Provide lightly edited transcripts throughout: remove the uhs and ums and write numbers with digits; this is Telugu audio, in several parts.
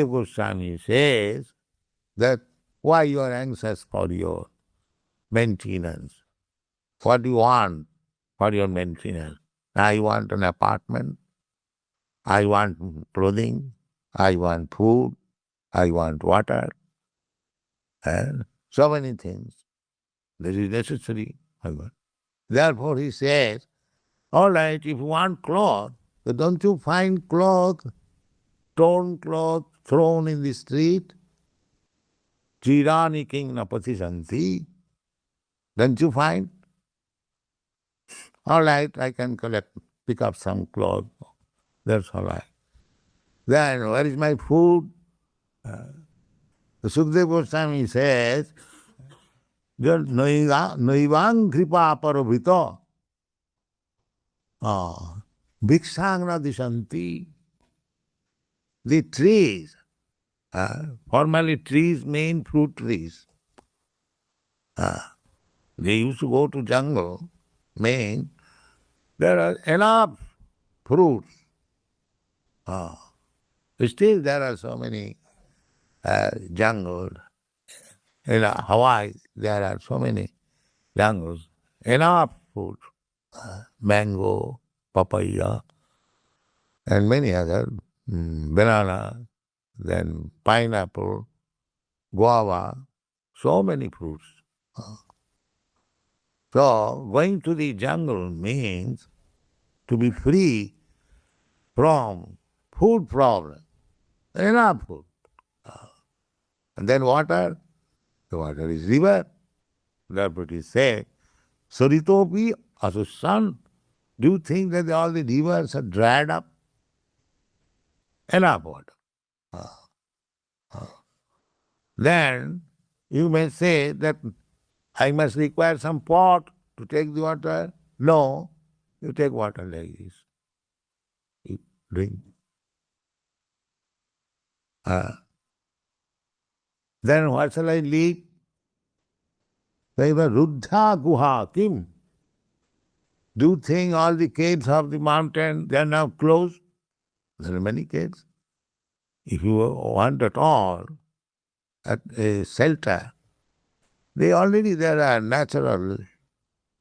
Goswami says that why you are anxious for your maintenance? What do you want for your maintenance? I want an apartment, I want clothing, I want food, I want water, and so many things. This is necessary. Therefore he says, all right, if you want cloth, so don't you find cloth, torn cloth thrown in the street? Chirani king napatisanti. Don't you find? All right, I can pick up some cloth. That's all right. Then where is my food? Sukadeva Goswami says, Naivang kripa parabhita bhikshangna dishanti. The trees, formerly trees mean fruit trees. They used to go to jungle, mean there are enough fruits. Still there are so many jungles. In Hawaii there are so many jungles, enough fruit, mango, papaya, and many other, banana, then pineapple, guava, so many fruits. So going to the jungle means to be free from food problem, enough food. And then water, the water is river. Therefore it is said, Saritopi Asussan. Do you think that all the rivers are dried up? Enough water. Then you may say that I must require some pot to take the water. No, you take water like this. You drink. Then what shall I lead? Ruddha guha kim. Do you think all the caves of the mountain, they are now closed? There are many caves. If you want at all, at a shelter, there are natural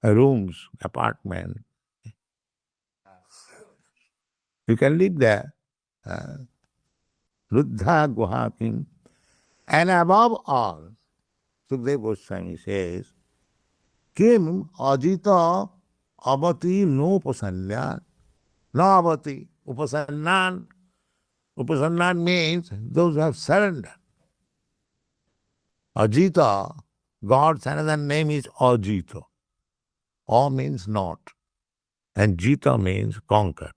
rooms, apartments. You can live there. Ruddha guha kim. And above all, Sukadeva Goswami says, Kim ajita avati no upasanyan. No avati. Upasanyan. Upasanyan means those who have surrendered. Ajita, God's another name is Ajita. A means not. And Jita means conquer.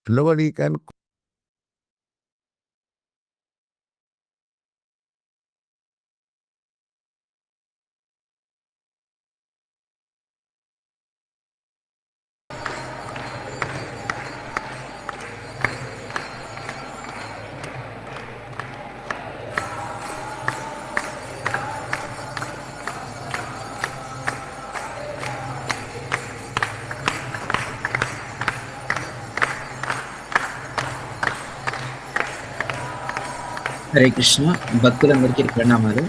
Nobody can Hare Krishna భక్తులందరికీ ప్రణామాలు.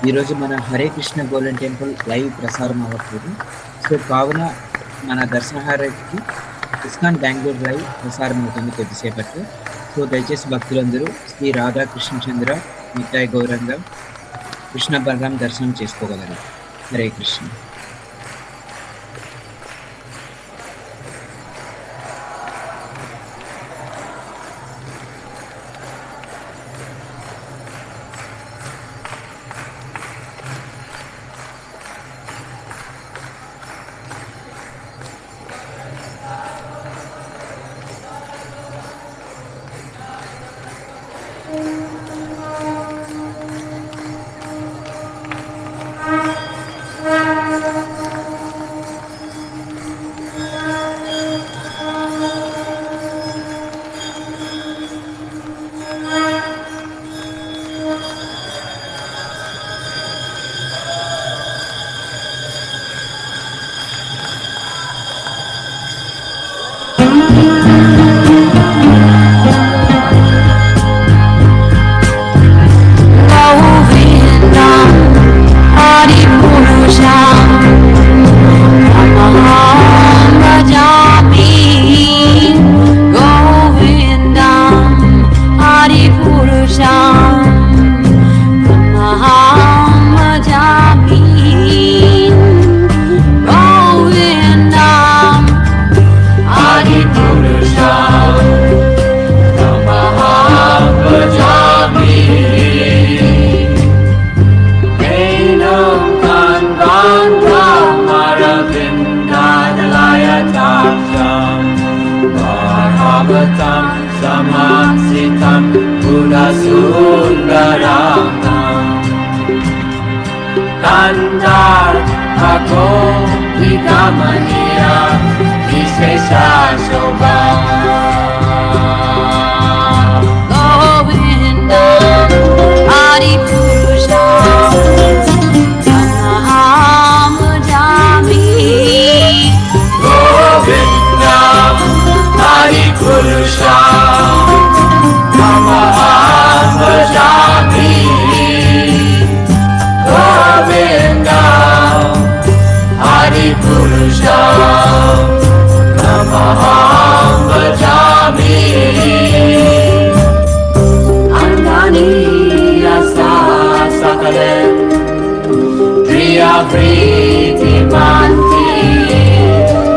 ఈరోజు మన Hare Krishna golden temple live ప్రసారం అవ్వట్లేదు. సో కావున మన దర్శనహారకి ఇస్కాన్ బెంగళూరు లైవ్ ప్రసారం అవుతుంది కొద్దిసేపట్లో. సో దయచేసి భక్తులందరూ శ్రీ రాధాకృష్ణచంద్ర నిత్యాయ గౌరంగ కృష్ణ బలరాం దర్శనం చేసుకోగలరు. Hare Krishna. Sundarama Kandar Ako Vikamaniya Vishesha Shobha Govinda Adi Purusha Tamaham Jami Govinda Hari Purusha Namaham Bhajami Govinda Hari Purusha Namaham Bhajami Andani Asa Sakale Priya Priti Manti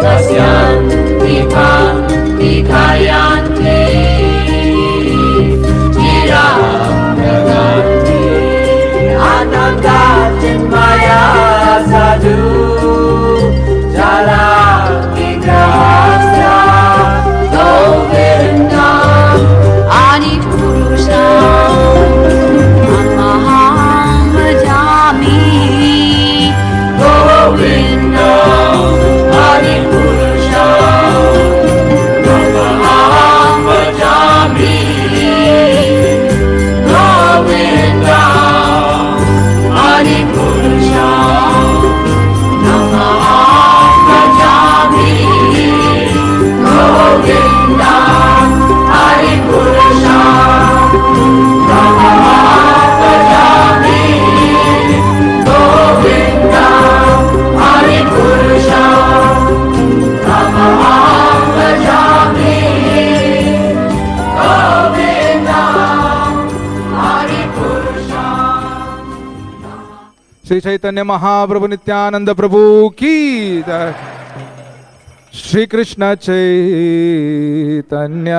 Tasyanti Bhakti Kayanti Chiraganti Ananda Chinmaya Sadhu Jala Vigrahasya Govinda Adi Purusha Tamaham Jami Govinda Hari Purusha Namaham Bhajami Govinda Hari Purusha Namaham Bhajami Govinda Hari Purusha Namaham Bhajami Govinda Hari Purusha Namaham Bhajami Govinda Hari Purusha Shri Chaitanya Mahaprabhu Nityanand प्रभु की जय। श्री कृष्ण चैतन्य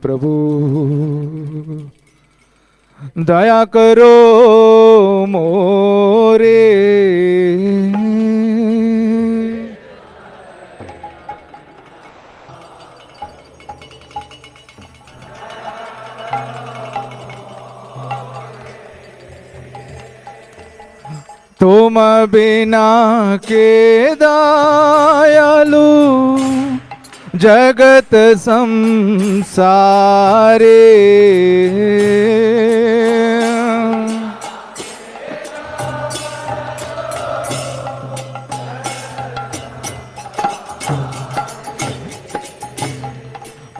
प्रभु दया करो मोरे तुम बिना के दयालु जगत संसारे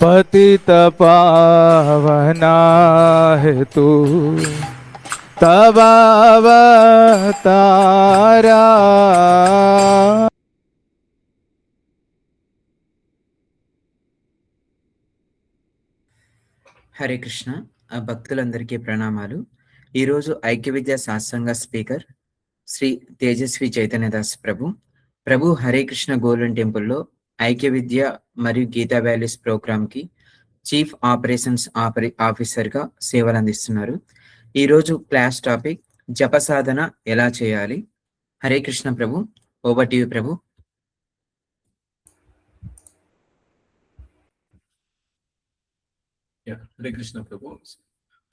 पतित पावना है तू तब अवतारा హరే కృష్ణ భక్తులందరికీ ప్రణామాలు. ఈరోజు ఐక్య విద్యా సాత్సంగ స్పీకర్ శ్రీ తేజస్వి చైతన్యదాస్ ప్రభు హరే కృష్ణ గోల్డెన్ టెంపుల్లో ఐక్య విద్య మరియు గీతా వ్యాలీస్ ప్రోగ్రామ్కి చీఫ్ ఆపరేషన్స్ ఆఫీసర్గా సేవలు అందిస్తున్నారు. ఈరోజు క్లాస్ టాపిక్ జప సాధన ఎలా చేయాలి. హరే కృష్ణ ప్రభు, ఓవర్ టు యు ప్రభు. Yeah, Hare Krishna Prabhu.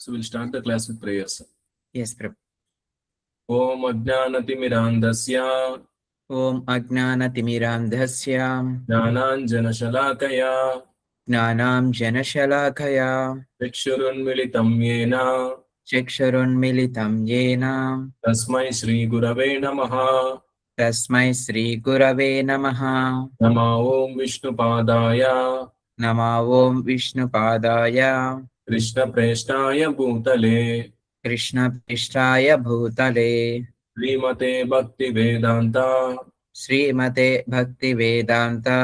So we'll start the class with prayers. Yes, Prabhu. Om Ajnanatimidandasya Om Ajnanatimidandasya Jnananjana Shalakaya Gnanam Janashalakaya Chakshurunmilitam Yena Chakshurunmilitam Yena Tasmai Shri Gurave Namaha Tasmai Shri Gurave Namaha Nama Om Vishnupadaya Nama Om Vishnupadaya Krishna Preshtaya Bhutale Krishna Prishtaya Bhutale Srimate Bhakti Vedanta Srimate Bhakti Vedanta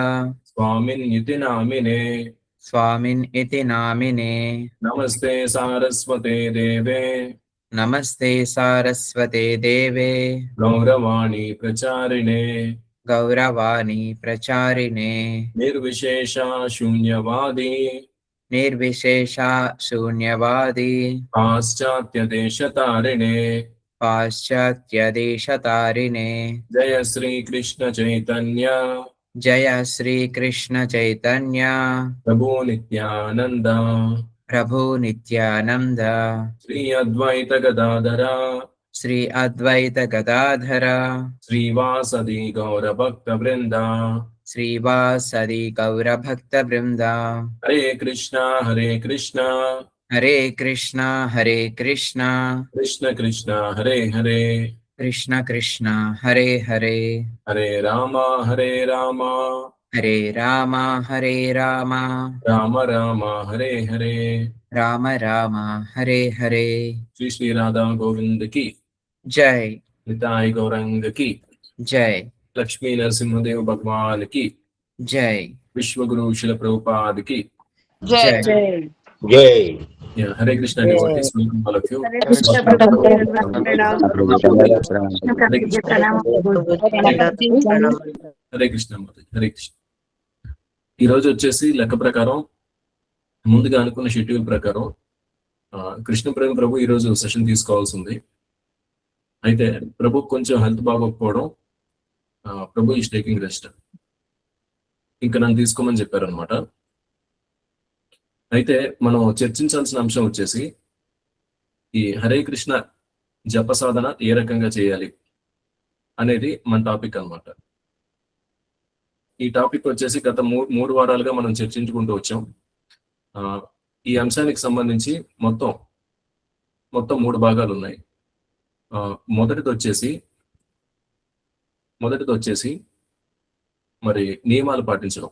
Swamin Iti Namine Swamin iti namine Namaste Saraswate Deve Namaste Saraswate Deve Gauravani Pracharine Gauravani Pracharine Nirvishesha Shunyavadi Nirvishesha Shunyavadi Paschatya Deshatarine Paschatya Deshatarine Jaya Sri Krishna Chaitanya Jaya Sri Krishna Chaitanya Prabhu Nityananda ప్రభు నిత్యానంద శ్రీ అద్వైత గదాధర శ్రీ అద్వైత గదాధర శ్రీవాసది గౌర భక్త బృంద శ్రీవాసది గౌర భక్త బృంద హరే కృష్ణ హరే కృష్ణ హరే కృష్ణ హరే కృష్ణ కృష్ణ కృష్ణ హరే హరే కృష్ణ కృష్ణ హరే హరే హరే రామ హరే రామ హరే రామ హరే రామ రామ రామ హరే హరే రామ రామ హరే హరే శ్రీ శ్రీ రాధా గోవింద్ కి జై నితాయి గౌరంగ కి జై లక్ష్మీ నరసింహదేవ్ భగవాన్ కి జై విశ్వగురు శిల ప్రభుపాద్ కి జై Jai. Yeah, Hare Krishna devotees, welcome all of you. Hare Krishna Hare Krishna. ఈ రోజు వచ్చేసి లెక్క ప్రకారం ముందుగా అనుకున్న షెడ్యూల్ ప్రకారం కృష్ణ ప్రేమ ప్రభు ఈ రోజు సెషన్ తీసుకోవాల్సి ఉంది. అయితే ప్రభు కొంచెం హెల్త్ బాగోకపోవడం, ప్రభు ఈస్ టేకింగ్ రెస్ట్, ఇంకా నన్ను తీసుకోమని చెప్పారనమాట. అయితే మనం చర్చించాల్సిన అంశం వచ్చేసి ఈ హరే కృష్ణ జప సాధన ఏ రకంగా చేయాలి అనేది మన టాపిక్ అన్నమాట. ఈ టాపిక్ వచ్చేసి గత మూడు వారాలుగా మనం చర్చించుకుంటూ వచ్చాం. ఈ అంశానికి సంబంధించి మొత్తం 3 భాగాలు ఉన్నాయి. మొదటిది వచ్చేసి మరి నియమాలు పాటించడం,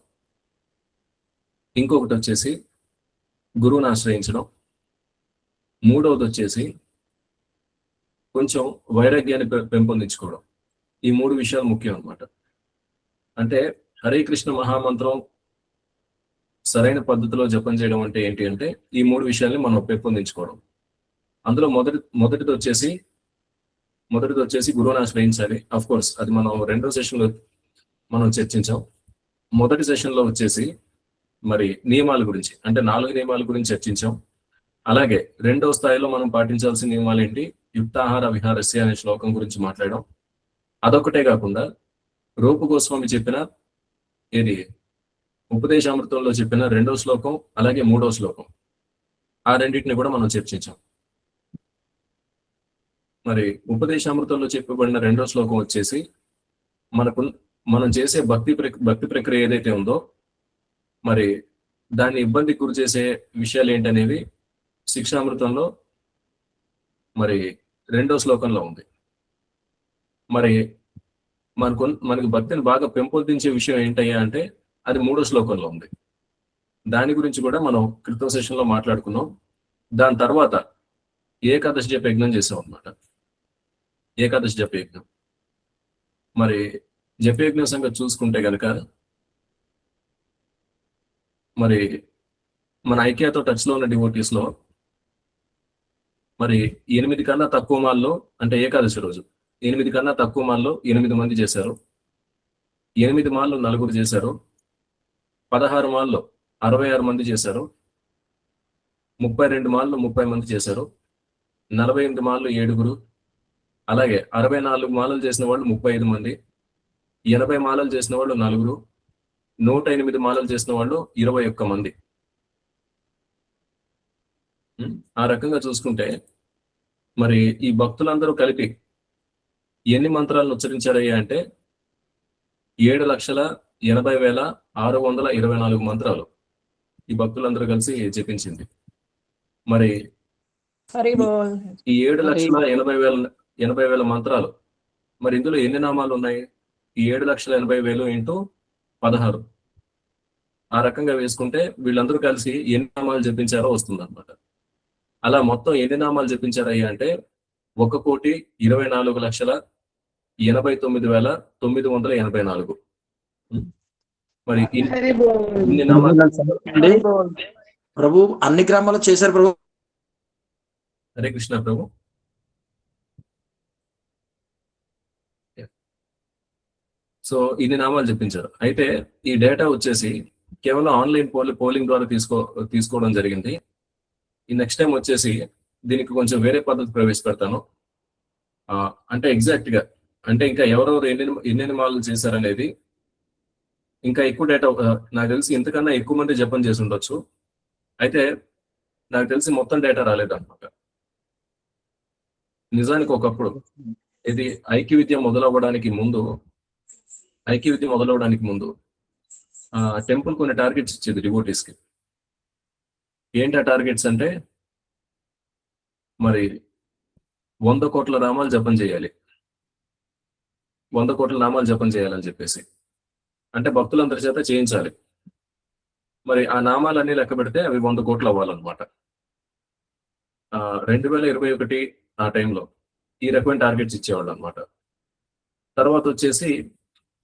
ఇంకొకటి వచ్చేసి గురువుని ఆశ్రయించడం, మూడవది వచ్చేసి కొంచెం వైరాగ్యాన్ని పెంపొందించుకోవడం. ఈ 3 విషయాలు ముఖ్యం అన్నమాట. అంటే హరే కృష్ణ మహామంత్రం సరైన పద్ధతిలో జపం చేయడం అంటే ఏంటి అంటే ఈ 3 విషయాల్ని మనం పెంపొందించుకోవడం. అందులో మొదటిది వచ్చేసి గురువుని ఆశ్రయించాలి. అఫ్ కోర్స్ అది మనం 2వ సెషన్లో మనం చర్చించాం. మొదటి సెషన్లో వచ్చేసి మరి నియమాల గురించి, అంటే 4 నియమాల గురించి చర్చించాం. అలాగే 2వ స్థాయిలో మనం పాటించాల్సిన నియమాలు ఏంటి, యుక్తాహార విహారస్య అనే శ్లోకం గురించి మాట్లాడడం. అదొకటే కాకుండా రూప గోస్వామి చెప్పిన ఏది ఉపదేశామృతంలో చెప్పిన 2వ శ్లోకం, అలాగే 3వ శ్లోకం, ఆ రెండింటిని కూడా మనం చర్చించాం. మరి ఉపదేశామృతంలో చెప్పబడిన 2వ శ్లోకం వచ్చేసి మనం చేసే భక్తి ప్రక్రియ ఏదైతే ఉందో మరి దాన్ని ఇబ్బందికి గురి చేసే విషయాలు ఏంటనేవి శిక్షామృతంలో మరి 2వ శ్లోకంలో ఉంది. మరి మనకి భక్తిని బాగా పెంపొందించే విషయం ఏంటయ్యా అంటే అది 3వ శ్లోకంలో ఉంది. దాని గురించి కూడా మనం క్రితం సెషన్లో మాట్లాడుకున్నాం. దాని తర్వాత ఏకాదశి జప యజ్ఞం చేసాం అన్నమాట. ఏకాదశి జప యజ్ఞం, మరి జపయజ్ఞం సంగతి చూసుకుంటే కనుక మరి మన ఐక్యతో టచ్లో ఉన్న డివోటీస్ లో మరి 8 కన్నా తక్కువ మాల్లో, అంటే ఏకాదశి రోజు 8 కన్నా తక్కువ మాల్లో 8 మంది చేశారు. 8 మాల్లో 4 చేశారు. 16 మాల్లో 66 మంది చేశారు. 32 మాల్లో 30 మంది చేశారు. 48 మాల్లో 7. అలాగే 64 మాలలు చేసిన వాళ్ళు 35 మంది. 80 మాలలు చేసిన వాళ్ళు 4. 108 మాలలు చేసిన వాళ్ళు 21 మంది. ఆ రకంగా చూసుకుంటే మరి ఈ భక్తులందరూ కలిపి ఎన్ని మంత్రాలను ఉచ్చరించారయ్యా అంటే 7,80,624 మంత్రాలు ఈ భక్తులందరూ కలిసి జపించింది. మరి ఈ 7,80,000 మంత్రాలు, మరి ఇందులో ఎన్ని నామాలు ఉన్నాయి? ఈ 7,80,000 ఇంటూ 16, ఆ రకంగా వేసుకుంటే వీళ్ళందరూ కలిసి ఎన్ని నామాలు జపించారో వస్తుంది అనమాట. అలా మొత్తం ఎన్ని నామాలు జపించారయ్యా అంటే 1,24,89,984. మరి ఇన్ని నామాలు ప్రభు అన్ని గ్రామాల్లో చేశారు ప్రభు. హరే కృష్ణ ప్రభు. సో ఇన్ని నామాలు చెప్పించారు. అయితే ఈ డేటా వచ్చేసి కేవలం ఆన్లైన్ పోలింగ్ ద్వారా తీసుకోవడం జరిగింది. ఈ నెక్స్ట్ టైం వచ్చేసి దీనికి కొంచెం వేరే పద్ధతి ప్రవేశపెడతాను. అంటే ఎగ్జాక్ట్ గా, అంటే ఇంకా ఎవరెవరు ఎన్ని నామాలు చేశారనేది ఇంకా ఎక్కువ డేటా, నాకు తెలిసి ఇంతకన్నా ఎక్కువ మంది జపం చేసి ఉండొచ్చు. అయితే నాకు తెలిసి మొత్తం డేటా రాలేదన్నమాట. నిజానికి ఒకప్పుడు ఇది ఐక్యవిద్య మొదలవ్వడానికి ముందు టెంపుల్ కొన్ని టార్గెట్స్ ఇచ్చేది డివోటీస్ కి. ఏంటి ఆ టార్గెట్స్ అంటే, మరి 100 కోట్ల నామాలు జపం చేయాలి, 100 కోట్ల నామాలు జపం చేయాలని చెప్పేసి, అంటే భక్తులందరి చేత చేయించాలి. మరి ఆ నామాలన్నీ లెక్క పెడితే అవి 100 కోట్లు అవ్వాలన్నమాట. 2021 ఆ టైంలో ఈ రకమైన టార్గెట్స్ ఇచ్చేవాళ్ళు అనమాట. తర్వాత వచ్చేసి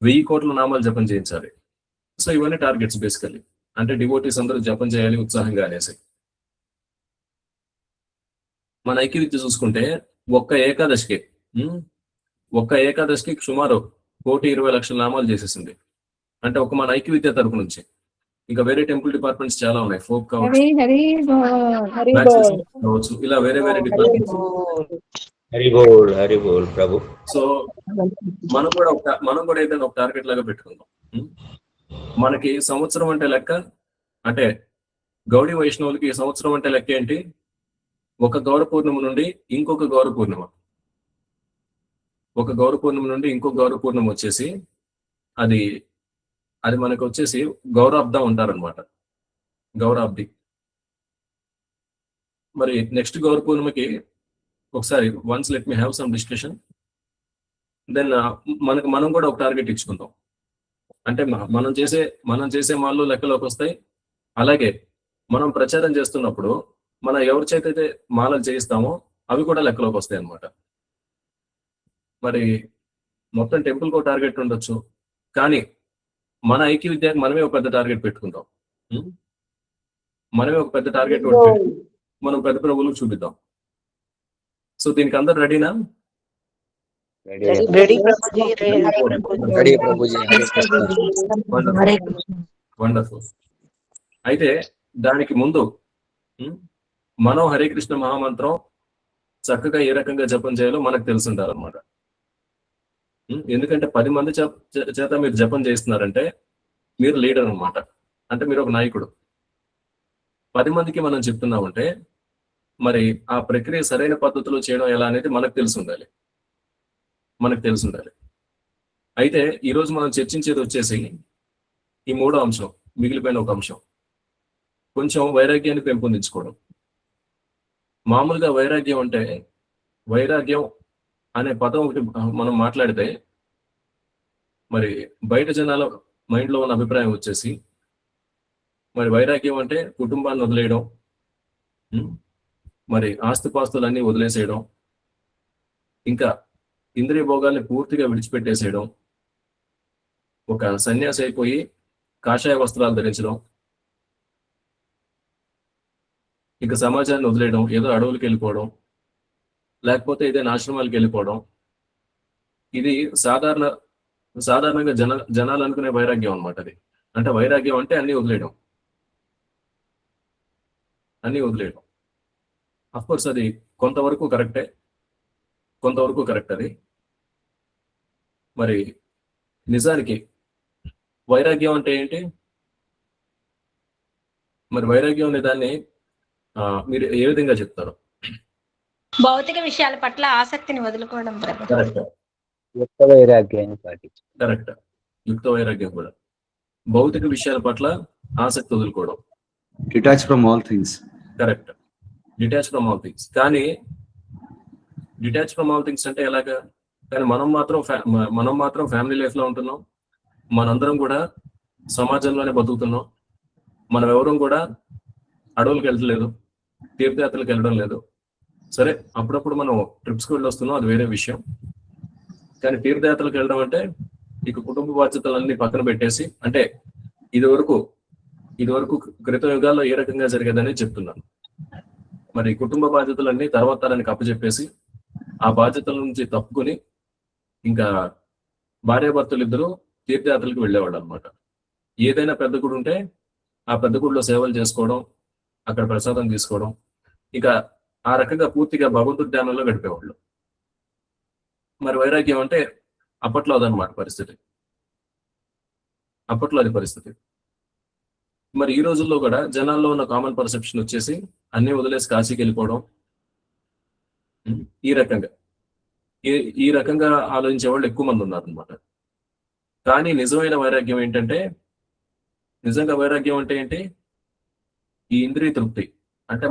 1000 కోట్ల నామాలు జపం చేయించాలి. సో ఇవన్నీ టార్గెట్స్ బేసికల్లీ, అంటే డివోటీస్ అందరూ జపం చేయాలి ఉత్సాహంగా అనేసి. మన ఐక్యవిద్య చూసుకుంటే ఒక్క ఏకాదశికి సుమారు 1,20,00,000 నామాలు చేసేసింది. అంటే ఒక మన ఐక్యవిద్య తరపు నుంచి. ఇంకా వేరే టెంపుల్ డిపార్ట్మెంట్స్ చాలా ఉన్నాయి, ఫోక్ కావచ్చు, కావచ్చు, ఇలా వేరే డిపార్ట్మెంట్స్. హరి బోల్ ప్రభు. సో మనం కూడా ఏదైనా ఒక టార్గెట్ లాగా పెట్టుకుందాం. మనకి సంవత్సరం అంటే లెక్క, అంటే గౌడీ వైష్ణవులకి సంవత్సరం అంటే లెక్క ఏంటి? ఒక గౌర పూర్ణిమ నుండి ఇంకొక గౌర పూర్ణిమ, ఇంకొక గౌర పూర్ణిమ వచ్చేసి అది మనకు వచ్చేసి గౌరాబ్దం అంటారనమాట, గౌరాబ్ది. మరి నెక్స్ట్ గౌర పూర్ణిమకి ఒకసారి once let me have some discussion, then మనం కూడా ఒక టార్గెట్ ఇచ్చుకుందాం. అంటే మనం చేసే మాల్లో లెక్కలోకి వస్తాయి. అలాగే మనం ప్రచారం చేస్తున్నప్పుడు మనం ఎవరి చేతైతే మాలలు చేయిస్తామో అవి కూడా లెక్కలోకి వస్తాయి అన్నమాట. మరి మొత్తం టెంపుల్కి ఒక టార్గెట్ ఉండొచ్చు, కానీ మన ఐక్యవిద్యకి మనమే ఒక పెద్ద టార్గెట్ పెట్టుకుందాం. మనమే ఒక పెద్ద టార్గెట్ పెట్టి మనం పెద్ద ప్రభువులకు చూపిద్దాం. సో దీనికి అందరు రెడీనా? వండర్ఫుల్. అయితే దానికి ముందు మనం హరే కృష్ణ మహామంత్రం చక్కగా ఏ రకంగా జపం చేయాలో మనకు తెలుసుంటారనమాట. ఎందుకంటే 10 మంది చేత మీరు జపం చేస్తున్నారంటే మీరు లీడర్ అనమాట, అంటే మీరు ఒక నాయకుడు. 10 మందికి మనం చెప్తున్నామంటే మరి ఆ ప్రక్రియ సరైన పద్ధతిలో చేయడం ఎలా అనేది మనకు తెలిసి ఉండాలి. అయితే ఈరోజు మనం చర్చించేది వచ్చేసి ఈ 3వ అంశం, మిగిలిపోయిన ఒక అంశం, కొంచెం వైరాగ్యాన్ని పెంపొందించుకోవడం. మామూలుగా వైరాగ్యం అనే పదం ఒకటి మనం మాట్లాడితే మరి బయట జనాల మైండ్లో ఉన్న అభిప్రాయం వచ్చేసి మరి వైరాగ్యం అంటే కుటుంబాన్ని వదిలేయడం, మరి ఆస్తిపాస్తులన్నీ వదిలేసేయడం, ఇంకా ఇంద్రియ భోగాల్ని పూర్తిగా విడిచిపెట్టేసేయడం, ఒక సన్యాసి అయిపోయి కాషాయ వస్త్రాలు ధరించడం, ఇంకా సమాజాన్ని వదిలేయడం, ఏదో అడవులకు వెళ్ళిపోవడం, లేకపోతే ఏదైనా ఆశ్రమాలకు వెళ్ళిపోవడం. ఇది సాధారణంగా జనాలు అనుకునే వైరాగ్యం అనమాట. అది అంటే వైరాగ్యం అంటే అన్ని వదిలేయడం. అఫ్కోర్స్ అది కొంతవరకు కరెక్ట్ అది. మరి నిజానికి వైరాగ్యం అంటే ఏంటి? మరి వైరాగ్యం అనే దాన్ని మీరు ఏ విధంగా చెప్తారు? భౌతిక విషయాల పట్ల ఆసక్తిని వదులుకోవడం. కరెక్ట్. యుక్త వైరాగ్యం కూడా భౌతిక విషయాల పట్ల ఆసక్తి వదులుకోవడం. Detach from all things. Correct, detach from all things. కానీ డిటాచ్ ఫ్రమ్ ఆల్ థింగ్స్ అంటే ఎలాగా? కానీ మనం మాత్రం ఫ్యామిలీ లైఫ్ లో ఉంటున్నాం, మనందరం కూడా సమాజంలోనే బతుకుతున్నాం, మనం ఎవరం కూడా అడవులకు వెళ్ళట్లేదు, తీర్థయాత్రలకు వెళ్ళడం లేదు. సరే, అప్పుడప్పుడు మనం ట్రిప్స్కి వెళ్ళి వస్తున్నాం, అది వేరే విషయం. కానీ తీర్థయాత్రలకు వెళ్ళడం అంటే ఇక కుటుంబ బాధ్యతలన్నీ పక్కన పెట్టేసి, అంటే ఇది వరకు క్రితం యుగాల్లో ఏ రకంగా జరిగేదని చెప్తున్నాను. మరి కుటుంబ బాధ్యతలన్నీ తర్వాత తరానికి అప్పచెప్పేసి ఆ బాధ్యతల నుంచి తప్పుకొని ఇంకా భార్యాభర్తలు ఇద్దరు తీర్థయాత్రలకు వెళ్ళేవాడు అనమాట. ఏదైనా పెద్ద గుడి ఉంటే ఆ పెద్ద గుడిలో సేవలు చేసుకోవడం, అక్కడ ప్రసాదం తీసుకోవడం, ఇక ఆ రకంగా పూర్తిగా భగవంతుడి ధ్యానంలో గడిపేవాళ్ళు. మరి వైరాగ్యం అంటే అప్పట్లో అదనమాట పరిస్థితి. మరి ఈ రోజుల్లో కూడా జనాల్లో ఉన్న కామన్ పర్సెప్షన్ వచ్చేసి అన్ని వదిలేసి కాశీకి వెళ్ళిపోవడం, ఈ రకంగా ఈ రకంగా ఆలోచించే వాళ్ళు ఎక్కువ మంది ఉన్నారు అనమాట. కానీ నిజమైన వైరాగ్యం ఏంటంటే, నిజంగా వైరాగ్యం అంటే ఏంటి? ఈ ఇంద్రియ తృప్తి. అంటే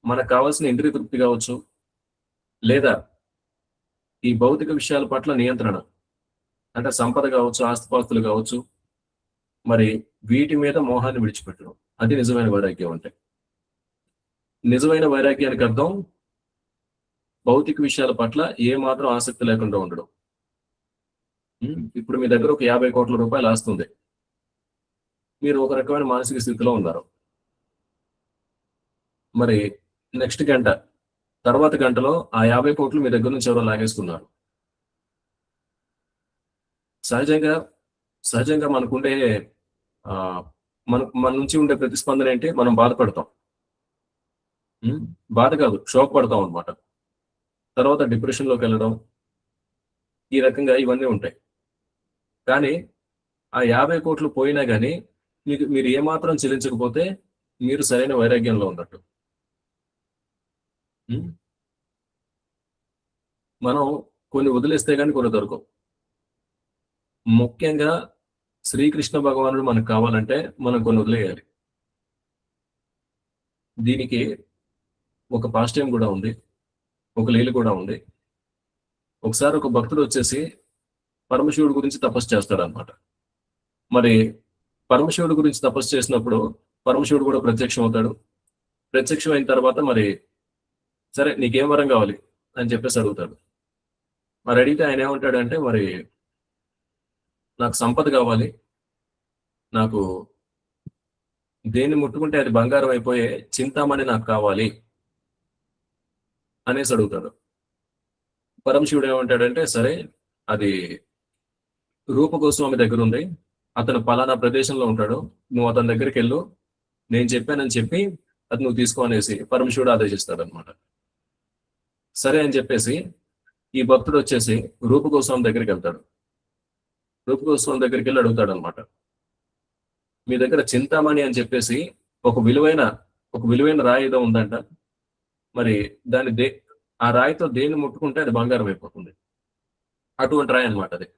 మనకు కావాల్సిన ఇంద్రియ తృప్తి కావచ్చు, లేదా ఈ భౌతిక విషయాల పట్ల నియంత్రణ, అంటే సంపద కావచ్చు, ఆస్తిపాస్తులు కావచ్చు, మరి వీటి మీద మోహాన్ని విడిచిపెట్టడం. అది నిజమైన వైరాగ్యం అంటే. నిజమైన వైరాగ్యానికి అర్థం భౌతిక విషయాల పట్ల ఏ మాత్రం ఆసక్తి లేకుండా ఉండడం. ఇప్పుడు మీ దగ్గర ఒక 50 కోట్ల రూపాయలు ఆస్తుంది, మీరు ఒక రకమైన మానసిక స్థితిలో ఉన్నారు. మరి నెక్స్ట్ గంట, తర్వాత గంటలో ఆ 50 కోట్లు మీ దగ్గర నుంచి ఎవరో లాగేసుకున్నారు. సహజంగా మనకుండే మన నుంచి ఉండే ప్రతిస్పందన ఏంటి? మనం బాధపడతాం. బాధ కాదు, షాక్ పడతాం అనమాట. తర్వాత డిప్రెషన్లోకి వెళ్ళడం, ఈ రకంగా ఇవన్నీ ఉంటాయి. కానీ ఆ 50 కోట్లు పోయినా కానీ మీరు ఏమాత్రం చెల్లించకపోతే మీరు సరైన వైరాగ్యంలో ఉన్నట్టు. మనం కొన్ని వదిలేస్తే కానీ కొన్ని దొరకవు. ముఖ్యంగా శ్రీకృష్ణ భగవానుడు మనకు కావాలంటే మనం కొన్ని వదిలేయాలి. దీనికి ఒక పాస్టైం కూడా ఉంది, ఒక లీల కూడా ఉంది. ఒకసారి ఒక భక్తుడు వచ్చేసి పరమశివుడి గురించి తపస్సు చేస్తాడు అనమాట. మరి పరమశివుడి గురించి తపస్సు చేసినప్పుడు పరమశివుడు కూడా ప్రత్యక్షం అవుతాడు. ప్రత్యక్షం అయిన తర్వాత మరి సరే నీకేం వరం కావాలి అని చెప్పేసి అడుగుతాడు. మరి అడిగితే ఆయన ఏమంటాడంటే, మరి నాకు సంపద కావాలి, నాకు దేన్ని ముట్టుకుంటే అది బంగారం అయిపోయే చింతామణి నాకు కావాలి అనేసి అడుగుతాడు. పరమశివుడు ఏమంటాడంటే, సరే అది రూపగోస్వామి దగ్గర ఉంది, అతను పలానా ప్రదేశంలో ఉంటాడు, నువ్వు అతని దగ్గరికి వెళ్ళు, నేను చెప్పానని చెప్పి అది నువ్వు తీసుకో అనేసి పరమశివుడు ఆదేశిస్తాడు అనమాట. సరే అని చెప్పేసి ఈ భక్తుడు వచ్చేసి రూపగోస్వామి దగ్గరికి వెళ్తాడు. రూపగోస్వామి దగ్గరికి వెళ్ళి అడుగుతాడు అనమాట, మీ దగ్గర చింతామణి అని చెప్పేసి ఒక విలువైన రాయి ఏదో ఉందంట, మరి ఆ రాయితో దేన్ని ముట్టుకుంటే అది బంగారం అయిపోతుంది, అటువంటి రాయి అనమాట అది.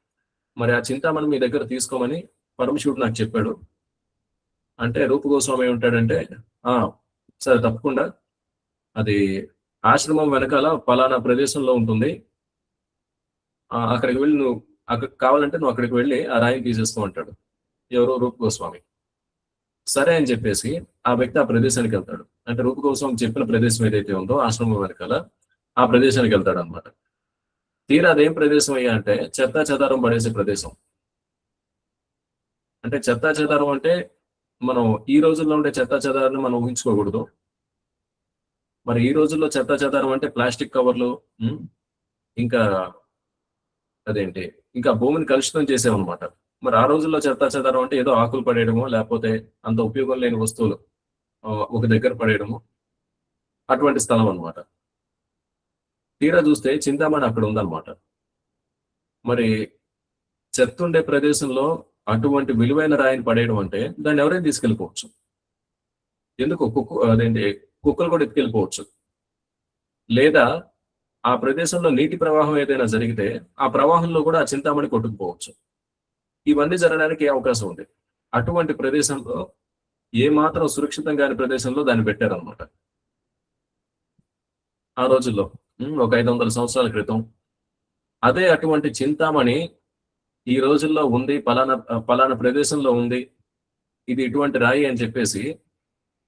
మరి ఆ చింతామణి మీ దగ్గర తీసుకోమని పరమశివుడు నాకు చెప్పాడు అంటే రూపగోస్వామి ఏమంటాడంటే, సరే తప్పకుండా, అది ఆశ్రమం వెనకాల పలానా ప్రదేశంలో ఉంటుంది, అక్కడికి వెళ్ళి నువ్వు కావాలంటే నువ్వు అక్కడికి వెళ్ళి ఆ రాయిని తీసేసుకో అంటాడు. ఎవరో రూపగోస్వామి. సరే అని చెప్పేసి ఆ వ్యక్తి ఆ ప్రదేశానికి వెళ్తాడు. అంటే రూపగోస్వామి చెప్పిన ప్రదేశం ఏదైతే ఉందో ఆశ్రమం వెనకాల ఆ ప్రదేశానికి వెళ్తాడు అనమాట. తీరా అదేం ప్రదేశం అయ్యా అంటే చెత్తా చెదారం పడేసే ప్రదేశం. అంటే చెత్తా చెదారం అంటే మనం ఈ రోజుల్లో ఉండే చెత్తా చెదారాన్ని మనం ఊహించుకోకూడదు. మరి ఈ రోజుల్లో చెత్తా చెదారం అంటే ప్లాస్టిక్ కవర్లు, ఇంకా ఇంకా భూమిని కలుషితం చేసామన్నమాట. మరి ఆ రోజుల్లో చెత్తా చెదారం అంటే ఏదో ఆకులు పడేయడమో, లేకపోతే అంత ఉపయోగం లేని వస్తువులు ఒక దగ్గర పడేయడము, అటువంటి స్థలం అనమాట. తీరా చూస్తే చింతామణి అక్కడ ఉందన్నమాట. మరి చెత్త ఉండే ప్రదేశంలో అటువంటి విలువైన రాయిని పడేయడం అంటే దాన్ని ఎవరైనా తీసుకెళ్ళిపోవచ్చు. ఎందుకు కుక్కలు కూడా ఎత్తుకెళ్ళిపోవచ్చు. లేదా ఆ ప్రదేశంలో నీటి ప్రవాహం ఏదైనా జరిగితే ఆ ప్రవాహంలో కూడా ఆ చింతామణి కొట్టుకుపోవచ్చు. ఇవన్నీ జరగడానికి అవకాశం ఉంది. అటువంటి ప్రదేశంలో ఏ మాత్రం సురక్షితం కాని ప్రదేశంలో దాన్ని పెట్టారనమాట ఆ రోజుల్లో, ఒక 500 సంవత్సరాల క్రితం. అదే అటువంటి చింతామణి ఈ రోజుల్లో ఉంది, పలానా ప్రదేశంలో ఉంది, ఇది ఇటువంటి రాయి అని చెప్పేసి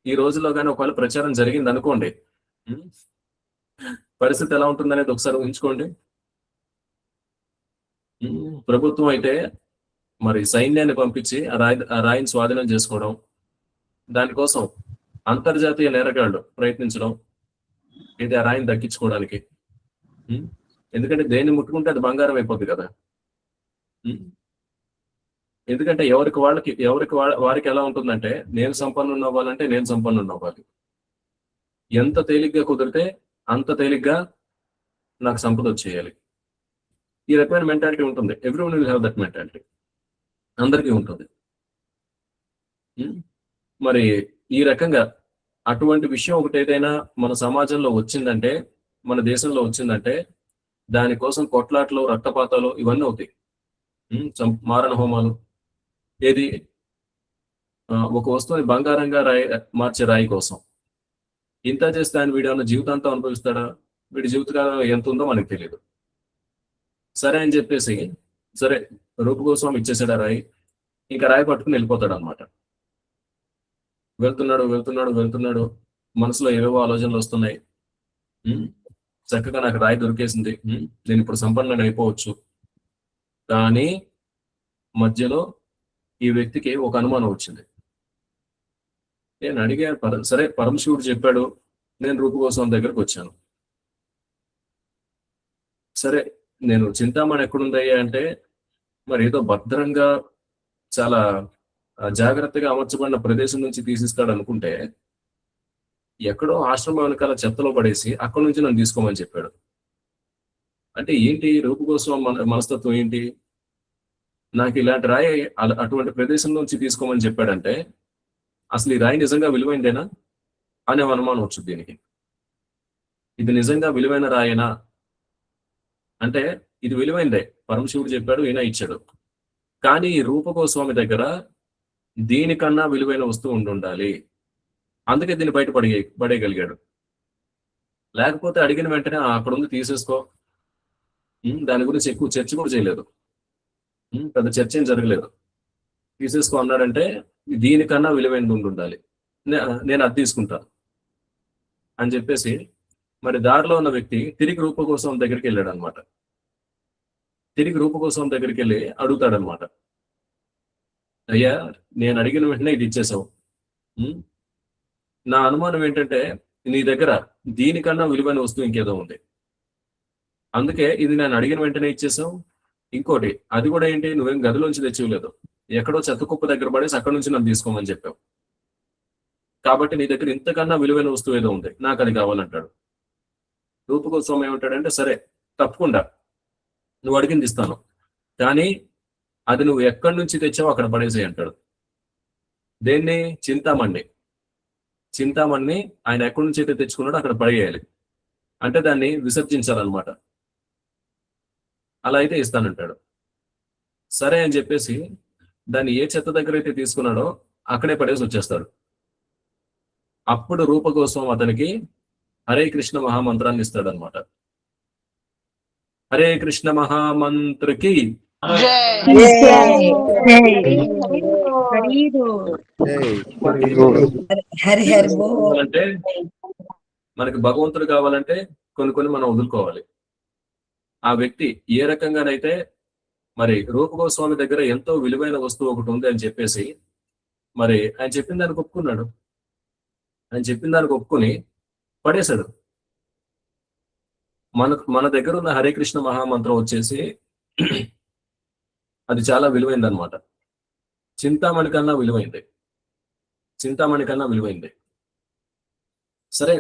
ఈ రోజుల్లో కానీ ఒకవేళ ప్రచారం జరిగింది అనుకోండి, పరిస్థితి ఎలా ఉంటుందనేది ఒకసారి ఊహించుకోండి. ప్రభుత్వం అయితే మరి సైన్యాన్ని పంపించి ఆ రాయిని స్వాధీనం చేసుకోవడం, దానికోసం అంతర్జాతీయ నేరగాళ్లు ప్రయత్నించడం, ఇది ఆ రాయిని దక్కించుకోవడానికి. ఎందుకంటే దేన్ని ముట్టుకుంటే అది బంగారం అయిపోద్ది కదా. ఎందుకంటే వారికి ఎలా ఉంటుందంటే, నేను సంపన్నుని అవ్వాలంటే నేను సంపన్నుని అవ్వాలి, ఎంత తేలిగ్గా కుదిరితే అంత తేలిగ్గా నాకు సంపద వచ్చేయాలి. ఈ రకమైన మెంటాలిటీ ఉంటుంది. Everyone will have that mentality. అందరికీ ఉంటుంది. మరి ఈ రకంగా అటువంటి విషయం ఒకటి ఏదైనా మన సమాజంలో వచ్చిందంటే, మన దేశంలో వచ్చిందంటే, దానికోసం కొట్లాట్లు, రక్తపాతాలు ఇవన్నీ అవుతాయి. మారణ హోమాలు. ఏది ఒక వస్తువుని బంగారంగా మార్చే రాయి కోసం. ఇంత చేస్తే ఆయన వీడేమన్నా జీవితాంతం అనుభవిస్తాడా? వీడి జీవితకాలం ఎంత ఉందో మనకు తెలియదు. సరే అని చెప్పేసి, సరే రూపగోస్వామి ఇచ్చేసాడు ఆ రాయి. ఇంకా రాయి పట్టుకుని వెళ్ళిపోతాడు అనమాట. వెళ్తున్నాడు. మనసులో ఏవేవో ఆలోచనలు వస్తున్నాయి. చక్కగా నాకు రాయి దొరికేసింది. నేను ఇప్పుడు సంపన్నుని అయిపోవచ్చు. కానీ మధ్యలో ఈ వ్యక్తికి ఒక అనుమానం వచ్చింది. నేను అడిగాను, సరే పరమశివుడు చెప్పాడు, నేను రూపగోస్వామి దగ్గరకు వచ్చాను. సరే నేను చింతామణి ఎక్కడుందయ్యా అంటే, మరి ఏదో భద్రంగా చాలా జాగ్రత్తగా అమర్చబడిన ప్రదేశం నుంచి తీసిస్తాడు అనుకుంటే, ఎక్కడో ఆశ్రమం వెనకాల చెత్తలో పడేసి అక్కడి నుంచి నన్ను తీసుకోమని చెప్పాడు. అంటే ఏంటి రూపగోస్వామి మనస్తత్వం ఏంటి? నాకు ఇలాంటి రాయి అటువంటి ప్రదేశం నుంచి తీసుకోమని చెప్పాడంటే అసలు ఈ రాయి నిజంగా విలువైందేనా అనే అనుమానం వచ్చింది దీనికి. ఇది నిజంగా విలువైన రాయేనా అంటే ఇది విలువైందే, పరమశివుడు చెప్పాడు, ఈయన ఇచ్చాడు. కానీ ఈ రూపగోస్వామి దగ్గర దీనికన్నా విలువైన వస్తువు ఉండాలి. అందుకే దీన్ని బయట పడేయగలిగాడు. లేకపోతే అడిగిన వెంటనే అక్కడ ఉంది తీసేసుకో, దాని గురించి ఎక్కువ చర్చ కూడా చేయలేదు, పెద్ద చర్చ ఏం జరగలేదు. తీసేసుకో అన్నాడంటే దీనికన్నా విలువైనది ఉండాలి, నేను అది తీసుకుంటాను అని చెప్పేసి మరి దారిలో ఉన్న వ్యక్తి తిరిగి రూపగోస్వామి దగ్గరికి వెళ్ళాడు అనమాట. తిరిగి రూపగోస్వామి దగ్గరికి వెళ్ళి అడుగుతాడనమాట, అయ్యా నేను అడిగిన వెంటనే ఇది ఇచ్చేసావు. నా అనుమానం ఏంటంటే నీ దగ్గర దీనికన్నా విలువైన వస్తువు ఇంకేదో ఉంది, అందుకే ఇది నేను అడిగిన వెంటనే ఇచ్చేసావు. ఇంకోటి అది కూడా ఏంటి, నువ్వేం గదిలోంచి తెచ్చివ్వలేదు, ఎక్కడో చెత్తకుప్ప దగ్గర పడేసి అక్కడి నుంచి నన్ను తీసుకోమని చెప్పావు. కాబట్టి నీ దగ్గర ఇంతకన్నా విలువైన వస్తువు ఏదో ఉంది, నాకు అది కావాలంటాడు. రూపగోస్వామి ఏమంటాడంటే సరే తప్పకుండా నువ్వు అడిగింది ఇస్తాను, కానీ అది నువ్వు ఎక్కడి నుంచి తెచ్చావో అక్కడ పడేసేయి అంటాడు. దేన్ని? చింతామణిని ఆయన ఎక్కడి నుంచి అయితే తెచ్చుకున్నాడో అక్కడ పడేయాలి, అంటే దాన్ని విసర్జించాలన్నమాట. అలా అయితే ఇస్తానంటాడు. సరే అని చెప్పేసి దాన్ని ఏ చెత్త దగ్గర అయితే తీసుకున్నాడో అక్కడే పడేసి వచ్చేస్తాడు. అప్పుడు రూపగోస్వామి అతనికి హరే కృష్ణ మహామంత్రాన్ని ఇస్తాడనమాట. హరే కృష్ణ మహామంత్రకి అంటే మనకి భగవంతుడు కావాలంటే కొన్ని మనం వదులుకోవాలి. ఆ వ్యక్తి ఏ రకంగానైతే మరి రూపగోస్వామి దగ్గర ఎంతో విలువైన వస్తువు ఒకటి ఉంది అని చెప్పేసి మరి ఆయన చెప్పిన దానికి ఒప్పుకున్నాడు. ఆయన చెప్పిన దానికి ఒప్పుకొని పడేశాడు. మన దగ్గర ఉన్న హరే కృష్ణ మహామంత్రం వచ్చేసి అది చాలా విలువైంది అనమాట. చింతామణి కన్నా విలువైంది. సరే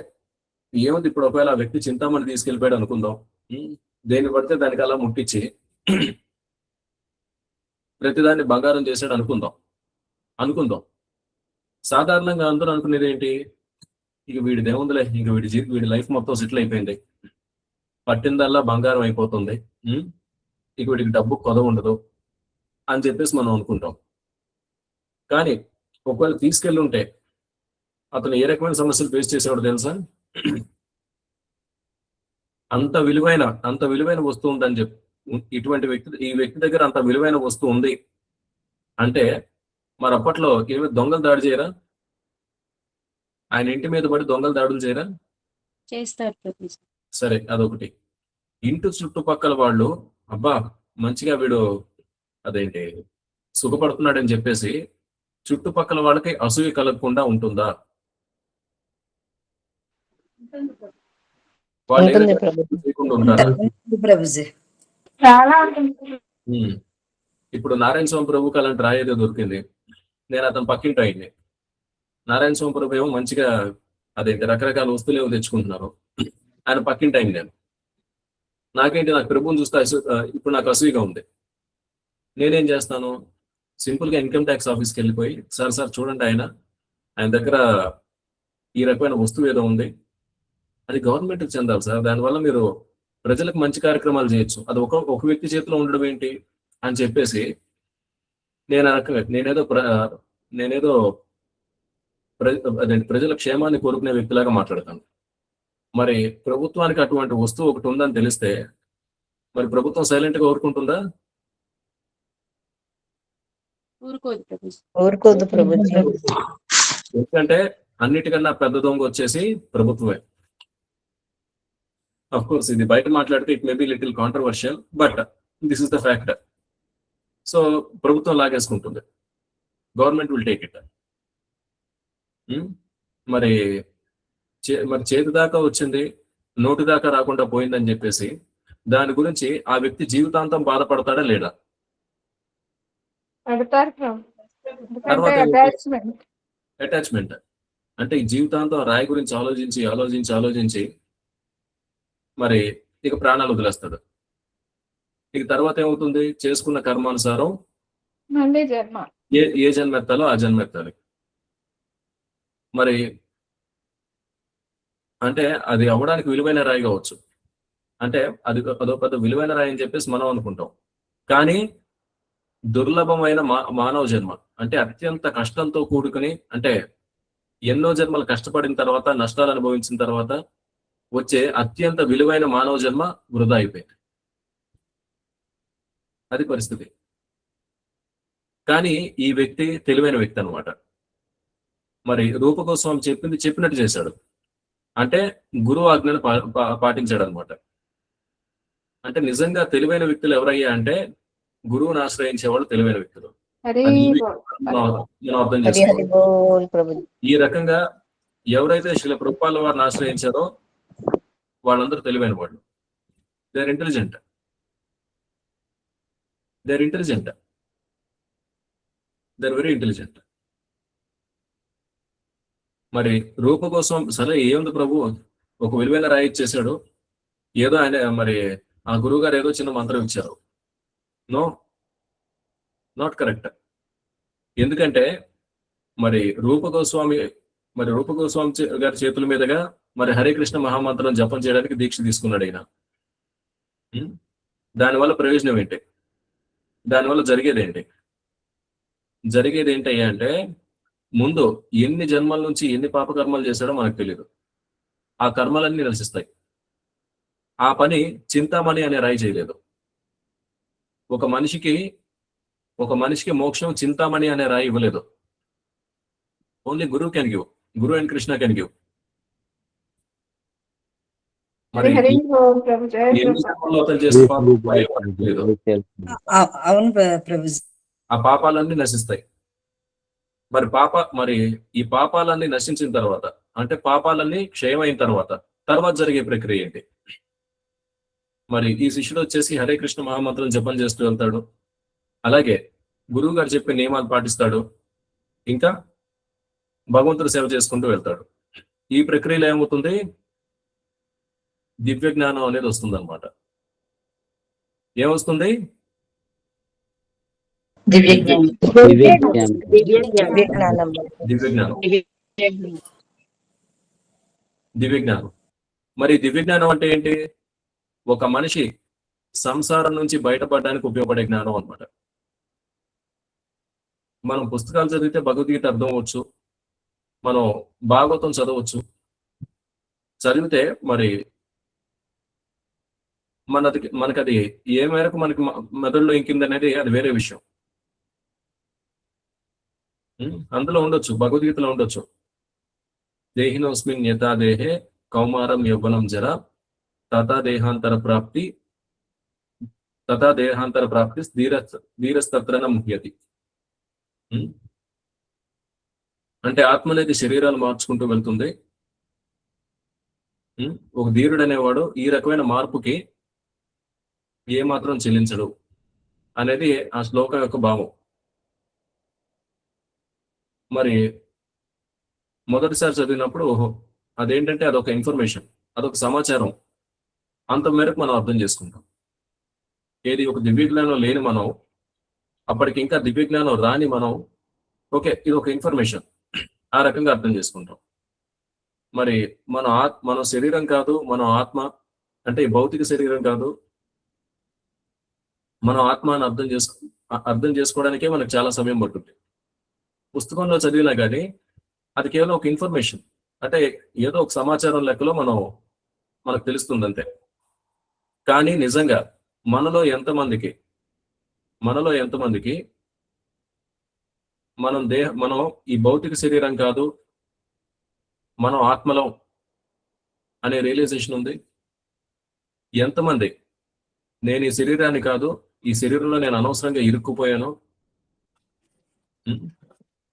ఏముంది, ఇప్పుడు ఒకవేళ ఆ వ్యక్తి చింతామణి తీసుకెళ్ళిపోయాడు అనుకుందాం, దేన్ని పడితే దానికి అలా ముట్టించి ప్రతిదాన్ని బంగారం చేశాడు అనుకుందాం. సాధారణంగా అందరూ అనుకునేది ఏంటి, ఇక వీడిదేముందిలే, ఇంక వీడి లైఫ్ మొత్తం సెటిల్ అయిపోయింది, పట్టిందల్లా బంగారం అయిపోతుంది, ఇక వీడికి డబ్బు కొదవ ఉండదు అని చెప్పేసి మనం అనుకుంటాం. కానీ ఒకవేళ తీసుకెళ్ళుంటే అతను ఏ రకమైన సమస్యలు ఫేస్ చేసేవాడు తెలుసా? అంత విలువైన వస్తువు ఉందని చెప్పి ఈ వ్యక్తి దగ్గర అంత విలువైన వస్తువు ఉంది అంటే మరి అప్పట్లో ఏమి దొంగలు దాడి చేయరా? ఆయన ఇంటి మీద పడి దొంగలు దాడులు చేయరా? చేస్తారు. సరే అదొకటి. ఇంటి చుట్టుపక్కల వాళ్ళు అబ్బా మంచిగా వీడు అదేంటి సుఖపడుతున్నాడని చెప్పేసి చుట్టుపక్కల వాళ్ళకి అసూయ కలగకుండా ఉంటుందా? ఇప్పుడు నారాయణ స్వామి ప్రభుకి అలాంటి రాయేదో దొరికింది. నేను అతను పక్కింటి అయింది. నారాయణ స్వామి ప్రభు ఏమో మంచిగా అదేంటి రకరకాల వస్తువులు ఏమో తెచ్చుకుంటున్నారు. ఆయన పక్కింటి అయింది. నాకు ప్రభువుని చూస్తే ఇప్పుడు నాకు అసూయగా ఉంది. నేనేం చేస్తాను, సింపుల్ గా ఇన్కమ్ ట్యాక్స్ ఆఫీస్కి వెళ్ళిపోయి సార్ చూడండి, ఆయన ఆయన దగ్గర ఈ రకమైన వస్తువు ఏదో ఉంది, అది గవర్నమెంట్కి చెందాలి సార్. దానివల్ల మీరు ప్రజలకు మంచి కార్యక్రమాలు చేయొచ్చు. అది ఒక వ్యక్తి చేతిలో ఉండడం ఏంటి అని చెప్పేసి నేనేదో ప్రజల క్షేమాన్ని కోరుకునే వ్యక్తిలాగా మాట్లాడతాను. మరి ప్రభుత్వానికి అటువంటి వస్తువు ఒకటి ఉందని తెలిస్తే మరి ప్రభుత్వం సైలెంట్ గా ఊరుకుంటుందా? ఊరుకోదు ప్రభుజీ. ఎందుకంటే అన్నిటికన్నా పెద్ద దొంగ వచ్చేసి ప్రభుత్వమే. అఫ్ కోర్స్ ఇది బయట మాట్లాడితే it may be little controversial, but this is the fact. So ప్రభుత్వం లాగేసుకుంటుంది, గవర్నమెంట్ విల్ టేక్ ఇట్. మరి చేతి దాకా వచ్చింది, నోటి దాకా రాకుండా పోయిందని చెప్పేసి దాని గురించి ఆ వ్యక్తి జీవితాంతం బాధపడతాడా లేడా? అటాచ్మెంట్ అంటే ఈ జీవితాంతం రాయి గురించి ఆలోచించి మరి ఇక ప్రాణాలు వదిలేస్తాడు. ఇక తర్వాత ఏమవుతుంది? చేసుకున్న కర్మానుసారం ఏ జన్మ ఎత్తాలో ఆ జన్మ ఎత్తాలి. మరి అంటే అది అవ్వడానికి విలువైన రాయి కావచ్చు, అంటే అదో పెద్ద విలువైన రాయి అని చెప్పేసి మనం అనుకుంటాం. కానీ దుర్లభమైన మానవ జన్మ అంటే అత్యంత కష్టంతో కూడుకుని, అంటే ఎన్నో జన్మలు కష్టపడిన తర్వాత, నష్టాలు అనుభవించిన తర్వాత వచ్చే అత్యంత విలువైన మానవ జన్మ వృధా అయిపోయింది. అది పరిస్థితి. కానీ ఈ వ్యక్తి తెలివైన వ్యక్తి అనమాట. మరి రూపగోస్వామి చెప్పినట్టు చేశాడు, అంటే గురువు ఆజ్ఞను పాటించాడు అనమాట. అంటే నిజంగా తెలివైన వ్యక్తులు ఎవరయ్యా అంటే గురువుని ఆశ్రయించే వాళ్ళు తెలివైన వ్యక్తులు. మనం అర్థం చేసుకోవాలి. ఈ రకంగా ఎవరైతే శిల ప్రభుపాల వారిని ఆశ్రయించారో వాళ్ళందరూ తెలివైన వాళ్ళు. They are intelligent. They are very intelligent. మరి రూప కోసం సరే ఏముంది ప్రభు, ఒక విలువైన రాయి ఇచ్చేసాడు, ఏదో ఆయన మరి ఆ గురువు గారు ఏదో చిన్న మంత్రం ఇచ్చారు. No, not correct. ఎందుకంటే మరి రూప గోస్వామి గారి చేతుల మీదుగా మరి హరే కృష్ణ మహామంత్రం జపం చేయడానికి దీక్ష తీసుకున్నాడు ఆయన. దానివల్ల ప్రయోజనం ఏంటి? దానివల్ల జరిగేది ఏంటయ్యా అంటే ముందు ఎన్ని జన్మల నుంచి ఎన్ని పాపకర్మలు చేశాడో మనకు తెలియదు. ఆ కర్మలన్నీ నశిస్తాయి. ఆ పని చింతామణి అనే రాయి చేయలేదు. ఒక మనిషికి మోక్షం చింతామణి అనే రాయి ఇవ్వలేదు. ఓన్లీ గురువు can give, Guru and Krishna can give. మరి ఆ పాపాలన్నీ నశిస్తాయి. మరి ఈ పాపాలన్నీ నశించిన తర్వాత, అంటే పాపాలన్నీ క్షయమైన తర్వాత జరిగే ప్రక్రియ ఏంటి? మరి ఈ శిష్యుడు వచ్చేసి హరే కృష్ణ మహామంత్రం జపం చేస్తూ వెళ్తాడు, అలాగే గురువు గారు చెప్పే నియమాలు పాటిస్తాడు, ఇంకా భగవంతుడు సేవ చేసుకుంటూ వెళ్తాడు. ఈ ప్రక్రియలో ఏమవుతుంది? దివ్య జ్ఞానం అనేది వస్తుంది అనమాట. ఏమొస్తుంది? దివ్య జ్ఞానం. మరి దివ్య జ్ఞానం అంటే ఏంటి? ఒక మనిషి సంసారం నుంచి బయటపడడానికి ఉపయోగపడే జ్ఞానం అన్నమాట. మనం పుస్తకాలు చదివితే భగవద్గీత అర్థం అవ్వచ్చు, మనం భాగవతం చదివితే మరి మనకి అది ఏ మేరకు మనకి మెదడులో ఇంకింది అనేది అది వేరే విషయం. అందులో ఉండొచ్చు, భగవద్గీతలో ఉండొచ్చు, దేహినోస్మిన్ యథా దేహే కౌమారం యవ్వనం జర తథా దేహాంతర ప్రాప్తి ధీరస్తత్రన ముహ్యతి. అంటే ఆత్మ అనేది శరీరాలు మార్చుకుంటూ వెళ్తుంది. ఒక ధీరుడు అనేవాడు ఈ రకమైన మార్పుకి ఏమాత్రం చెల్లించడు అనేది ఆ శ్లోకం యొక్క భావం. మరి మొదటిసారి చదివినప్పుడు అదేంటంటే అదొక ఇన్ఫర్మేషన్, అదొక సమాచారం, అంత మేరకు మనం అర్థం చేసుకుంటాం. ఏది ఒక దివ్య జ్ఞానం లేని మనం, అప్పటికి ఇంకా దివ్య జ్ఞానం రాని మనం, ఓకే ఇది ఒక ఇన్ఫర్మేషన్ ఆ రకంగా అర్థం చేసుకుంటాం. మరి మన శరీరం కాదు, మనం ఆత్మ, అంటే ఈ భౌతిక శరీరం కాదు, మనం ఆత్మ అని అర్థం చేసుకోవడానికే మనకు చాలా సమయం పడుతుంది. పుస్తకంలో చదివినా కానీ అది కేవలం ఒక ఇన్ఫర్మేషన్, అంటే ఏదో ఒక సమాచారం లెక్కలో మనకు తెలుస్తుంది అంతే. కానీ నిజంగా మనలో ఎంతమందికి మనం ఈ భౌతిక శరీరం కాదు, మనం ఆత్మలం అనే రియలైజేషన్ ఉంది? ఎంతమంది నేను ఈ శరీరాన్ని కాదు, ఈ శరీరంలో నేను అనవసరంగా ఇరుక్కుపోయాను,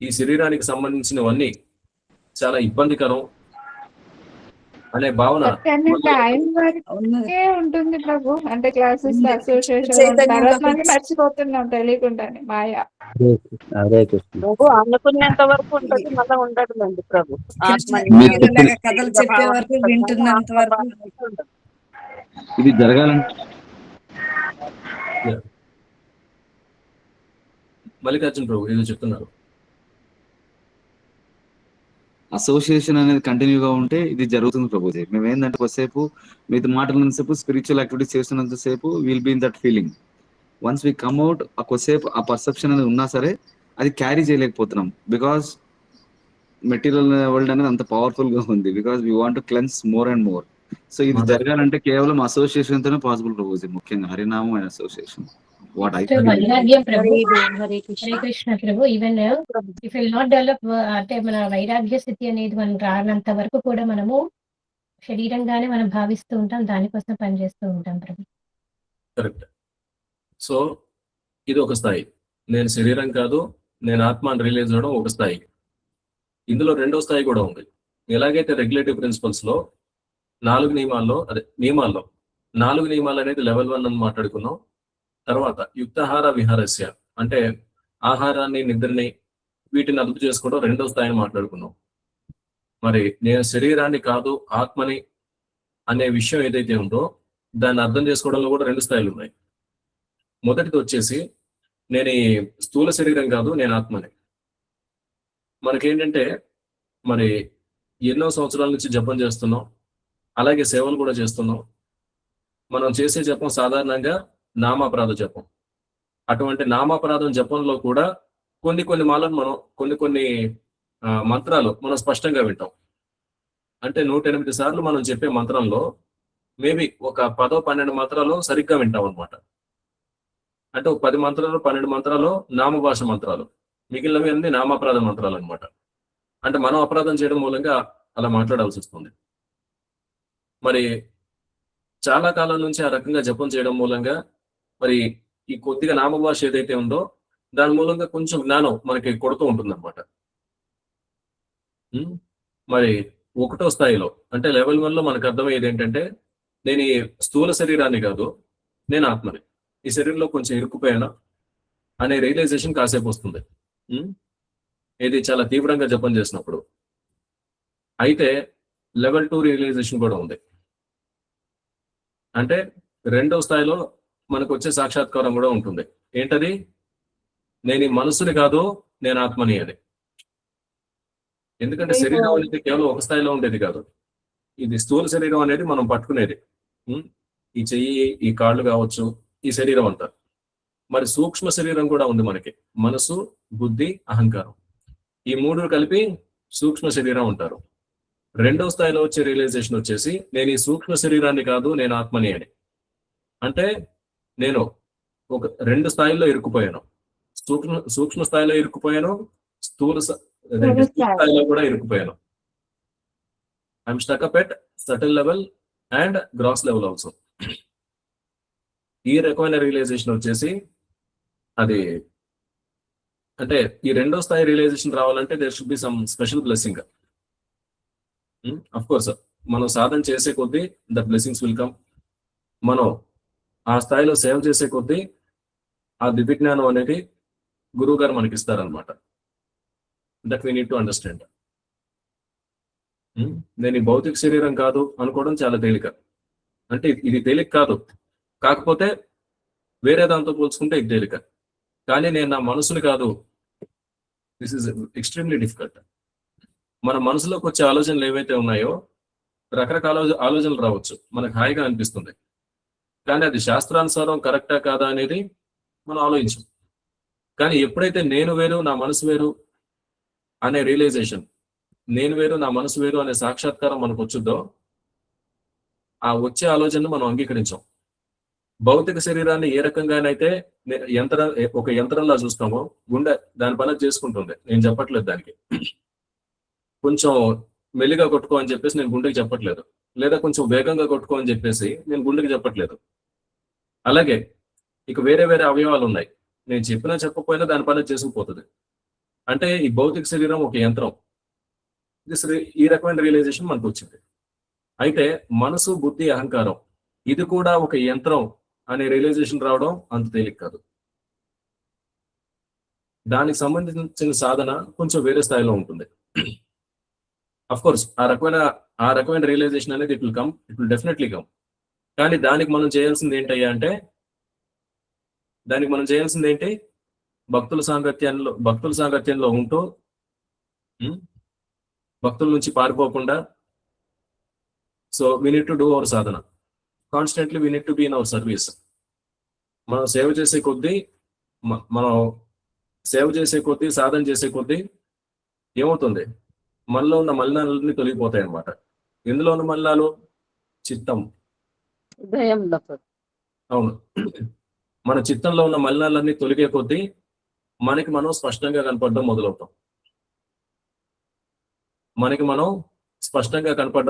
ఈ శరీరానికి సంబంధించినవన్నీ చాలా ఇబ్బందికరం అనే భావన టైం వరకే ఉంటుంది ప్రభు. అంటే క్లాసెస్ అసోసియేషన్ తర్వాత మనం మర్చిపోతున్నాం తెలియకుండానే మాయ. ప్రభు అనుకునేంత వరకు ఉంటుంది, మళ్ళీ ఉండదులేండి ప్రభు. కథలు చెప్పే వరకు వింటున్నంత వరకు ఇది జరగాలంటే మల్లికార్జున ప్రభు ఏదో చెప్తున్నారు. అసోసియేషన్ అనేది కంటిన్యూగా ఉంటే ఇది జరుగుతుంది ప్రభుజీ. మేము ఏంటంటే కొద్దిసేపు మీతో మాట్లాడినంతసేపు, స్పిరిచువల్ యాక్టివిటీస్ చేస్తున్నంతసేపు will be in that feeling. Once we come out, ఆ కొద్దిసేపు ఆ పర్సెప్షన్ అనేది ఉన్నా సరే అది క్యారీ చేయలేకపోతున్నాం. బికాస్ మెటీరియల్ వరల్డ్ అనేది అంత పవర్ఫుల్ గా ఉంది. Because we want to cleanse more and more. So ఇది జరగాలంటే కేవలం అసోసియేషన్ తోనే పాసిబుల్ ప్రభుజీ, ముఖ్యంగా హరినామం అండ్ అసోసియేషన్. వాట్ ఐ వైరాగ్యం ప్రభు. హరే కృష్ణ ప్రభు. Even if will not develop, అంటే మన వైరాగ్య స్థితి అనేది మనం రానంత వరకు కూడా మనము శరీరంగానే మనం భావిస్తూ ఉంటాం, దానికోసం పనిచేస్తూ ఉంటాం ప్రభు. కరెక్ట్. సో ఇది ఒక స్థాయి. నేను శరీరం కాదు, నేను ఆత్మ అని రియలైజ్ అవ్వడం ఒక స్థాయి. ఇందులో రెండో స్థాయి కూడా ఉంది. ఎలాగైతే రెగ్యులేటివ్ ప్రిన్సిపల్స్ లో 4 నియమాల్లో 4 నియమాలు అనేది లెవెల్ 1 అని మాట్లాడుకున్నాం. తర్వాత యుక్తాహార విహారస్య, అంటే ఆహారాన్ని, నిద్రని, వీటిని అదుపు చేసుకోవడం రెండో స్థాయిని మాట్లాడుకున్నాం. మరి నేను శరీరాన్ని కాదు ఆత్మని అనే విషయం ఏదైతే ఉందో దాన్ని అర్థం చేసుకోవడంలో కూడా 2 స్థాయిలు ఉన్నాయి. మొదటిది వచ్చేసి నేను ఈ స్థూల శరీరం కాదు, నేను ఆత్మని. మనకేంటంటే మరి ఎన్నో సంవత్సరాల నుంచి జపం చేస్తున్నాం, అలాగే సేవలు కూడా చేస్తున్నాం. మనం చేసే జపం సాధారణంగా నామాపరాధ జపం. అటువంటి నామాపరాధం జపంలో కూడా కొన్ని మాలను మనం కొన్ని మంత్రాలు మనం స్పష్టంగా వింటాం. అంటే 108 సార్లు మనం చెప్పే మంత్రంలో మేబీ ఒక 10-12 మంత్రాలు సరిగ్గా వింటాం అనమాట. అంటే ఒక 10 మంత్రాలు 12 మంత్రాలు నామభాష మంత్రాలు, మిగిలినవి అన్ని నామాపరాధ మంత్రాలు అనమాట. అంటే మనం అపరాధం చేయడం మూలంగా అలా మాట్లాడాల్సి వస్తుంది. మరి చాలా కాలం నుంచి ఆ రకంగా జపం చేయడం మూలంగా మరి ఈ కొద్దిగా నామభాష ఏదైతే ఉందో దాని మూలంగా కొంచెం జ్ఞానం మనకి కొడుతూ ఉంటుంది అనమాట. మరి 1వ స్థాయిలో అంటే లెవెల్ 1 లో మనకు అర్థమయ్యేది ఏంటంటే నేను ఈ స్థూల శరీరాన్ని కాదు, నేను ఆత్మని, ఈ శరీరంలో కొంచెం ఇరుక్కుపోయాను అనే రియలైజేషన్ కాసేపు వస్తుంది. ఇది చాలా తీవ్రంగా జపం చేసినప్పుడు. అయితే లెవెల్ 2 రియలైజేషన్ కూడా ఉంది. అంటే 2వ స్థాయిలో మనకు వచ్చే సాక్షాత్కారం కూడా ఉంటుంది. ఏంటది? నేను ఈ మనసుని కాదు, నేను ఆత్మని అని. ఎందుకంటే శరీరం అనేది కేవలం ఒక స్థాయిలో ఉండేది కాదు. ఇది స్థూల శరీరం అనేది మనం పట్టుకునేది. ఈ చెయ్యి, ఈ కాళ్ళు కావచ్చు, ఈ శరీరం అంతా. మరి సూక్ష్మ శరీరం కూడా ఉంది మనకి. మనసు, బుద్ధి, అహంకారం, ఈ 3 కలిపి సూక్ష్మ శరీరం ఉంటారు. 2వ స్థాయిలో వచ్చే రియలైజేషన్ వచ్చేసి నేను ఈ సూక్ష్మ శరీరాన్ని కాదు, నేను ఆత్మని అని. అంటే నేను ఒక 2 స్థాయిల్లో ఇరుక్కుపోయాను. సూక్ష్మ స్థాయిలో ఇరుక్కుపోయాను, స్థూల స్థాయిలో కూడా ఇరుక్కుపోయాను. I'm stuck up at subtle level and gross level also. ఈ రకమైన రియలైజేషన్ వచ్చేసి అది అంటే ఈ 2వ స్థాయి రియలైజేషన్ రావాలంటే there should be some special blessing. Of course మనం సాధన చేసే కొద్దీ ద బ్లెస్సింగ్స్ విల్ కమ్. మనం ఆ స్థాయిలో సేవ చేసే కొద్దీ ఆ దివ్య జ్ఞానం అనేది గురువు గారు మనకి ఇస్తారనమాట. That we need to understand. నేను ఈ భౌతిక శరీరం కాదు అనుకోవడం చాలా తేలిక. అంటే ఇది తేలిక కాదు, కాకపోతే వేరే దాంతో పోల్చుకుంటే ఇది తేలిక. కానీ నేను నా మనసుని కాదు, దిస్ ఈస్ ఎక్స్ట్రీమ్లీ డిఫికల్ట్. మన మనసులోకి వచ్చే ఆలోచనలు ఏవైతే ఉన్నాయో రకరకాల ఆలోచనలు రావచ్చు, మనకు హాయిగా అనిపిస్తుంది, కానీ అది శాస్త్రానుసారం కరెక్టా కాదా అనేది మనం ఆలోచించం. కానీ ఎప్పుడైతే నేను వేరు నా మనసు వేరు అనే రియలైజేషన్, నేను వేరు నా మనసు వేరు అనే సాక్షాత్కారం మనకు వచ్చుద్దో, ఆ వచ్చే ఆలోచనను మనం అంగీకరించాం. భౌతిక శరీరాన్ని ఏ రకంగానైతే ఒక యంత్రంలా చూస్తామో, గుండె దాని పని చేసుకుంటుంది. నేను చెప్పట్లేదు దానికి కొంచెం మెల్లిగా కొట్టుకో అని చెప్పేసి నేను గుండెకి చెప్పట్లేదు, లేదా కొంచెం వేగంగా కొట్టుకో అని చెప్పేసి నేను గుండెకి చెప్పట్లేదు. అలాగే ఇక వేరే వేరే అవయవాలు ఉన్నాయి, నేను చెప్పినా చెప్పకపోయినా దాని పని చేసుకుపోతుంది. అంటే ఈ భౌతిక శరీరం ఒక యంత్రం. ఈ రకమైన రియలైజేషన్ మనకు వచ్చింది. అయితే మనసు, బుద్ధి, అహంకారం ఇది కూడా ఒక యంత్రం అనే రియలైజేషన్ రావడం అంత తేలిక కాదు. దానికి సంబంధించిన సాధన కొంచెం వేరే స్థాయిలో ఉంటుంది. అఫ్ కోర్స్ ఆ రకమైన రియలైజేషన్ అనేది ఇట్ విల్ డెఫినెట్లీ కమ్. కానీ దానికి మనం చేయాల్సింది ఏంటయ్యా అంటే, భక్తుల సాంగత్యంలో ఉంటూ భక్తుల నుంచి పారిపోకుండా, so we need to do our sadhana constantly, we need to be in our service. మనం సేవ చేసే కొద్దీ సాధన చేసే కొద్దీ ఏమవుతుంది, మనలో ఉన్న మలినాలన్నీ తొలగిపోతాయి అన్నమాట. ఎందులో ఉన్న మలినాలు? చిత్తం. అవును, మన చిత్తంలో ఉన్న మలినాలన్నీ తొలగే కొద్దీ మనకి మనం స్పష్టంగా కనపడడం మొదలవుతాం.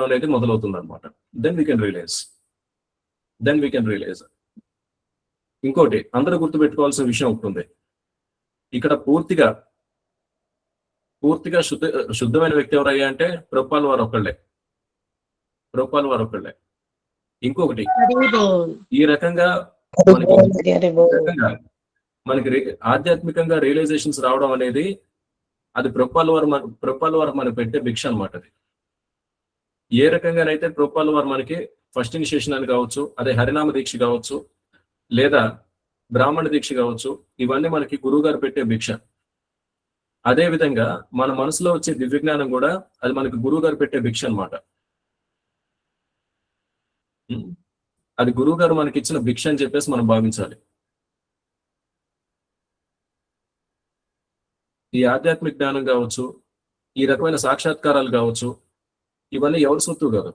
అనేది మొదలవుతుంది అనమాట. Then we can realize. ఇంకోటి అందరూ గుర్తుపెట్టుకోవాల్సిన విషయం ఉంటుంది. ఇక్కడ పూర్తిగా శుద్ధమైన వ్యక్తి ఎవరయ్యా అంటే ప్రభుపాల్ వారు ఒక్కళ్ళే. ఇంకొకటి, ఈ రకంగా మనకి ఆధ్యాత్మికంగా రియలైజేషన్స్ రావడం అనేది అది ప్రభుపాల్ వారు మనకు పెట్టే భిక్ష అనమాట. అది ఏ రకంగానైతే ప్రభుపాల్ వారు మనకి ఫస్ట్ ఇనిషియేషన్ అని కావచ్చు, అదే హరినామ దీక్ష కావచ్చు, లేదా బ్రాహ్మణ దీక్ష కావచ్చు, ఇవన్నీ మనకి గురువు గారు పెట్టే భిక్ష. అదే విధంగా మన మనసులో వచ్చే దివ్యజ్ఞానం కూడా అది మనకి గురువు గారు పెట్టే భిక్ష అనమాట. అది గురువు గారు మనకి ఇచ్చిన భిక్ష అని చెప్పేసి మనం భావించాలి. ఈ ఆధ్యాత్మిక జ్ఞానం కావచ్చు, ఈ రకమైన సాక్షాత్కారాలు కావచ్చు, ఇవన్నీ ఎవరి సొత్తు కాదు,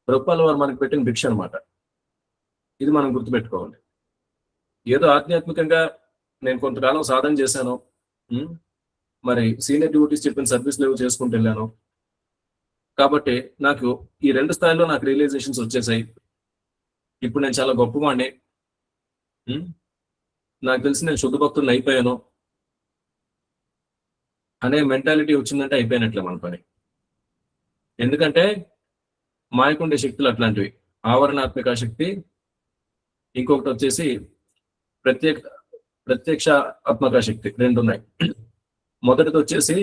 ప్రభుపాల్ వారు మనకి పెట్టిన భిక్ష అనమాట. ఇది మనం గుర్తుపెట్టుకోవాలి. ఏదో ఆధ్యాత్మికంగా నేను కొంతకాలం సాధన చేశాను, మరి సీనియర్ డ్యూటీస్ చెప్పిన సర్వీస్ లేవు చేసుకుంటూ వెళ్ళాను, కాబట్టి నాకు ఈ 2 స్థాయిలో నాకు రియలైజేషన్స్ వచ్చేసాయి, ఇప్పుడు నేను చాలా గొప్పవాడిని, నాకు తెలిసి నేను శుద్ధ భక్తుడిని అయిపోయాను అనే మెంటాలిటీ వచ్చిందంటే అయిపోయినట్లే మన పని. ఎందుకంటే మాయకుండే శక్తులు అట్లాంటివి, ఆవరణాత్మిక శక్తి, ఇంకొకటి వచ్చేసి ప్రత్యక్ష ఆత్మక శక్తి, 2 ఉన్నాయి. మొదటిది వచ్చేసి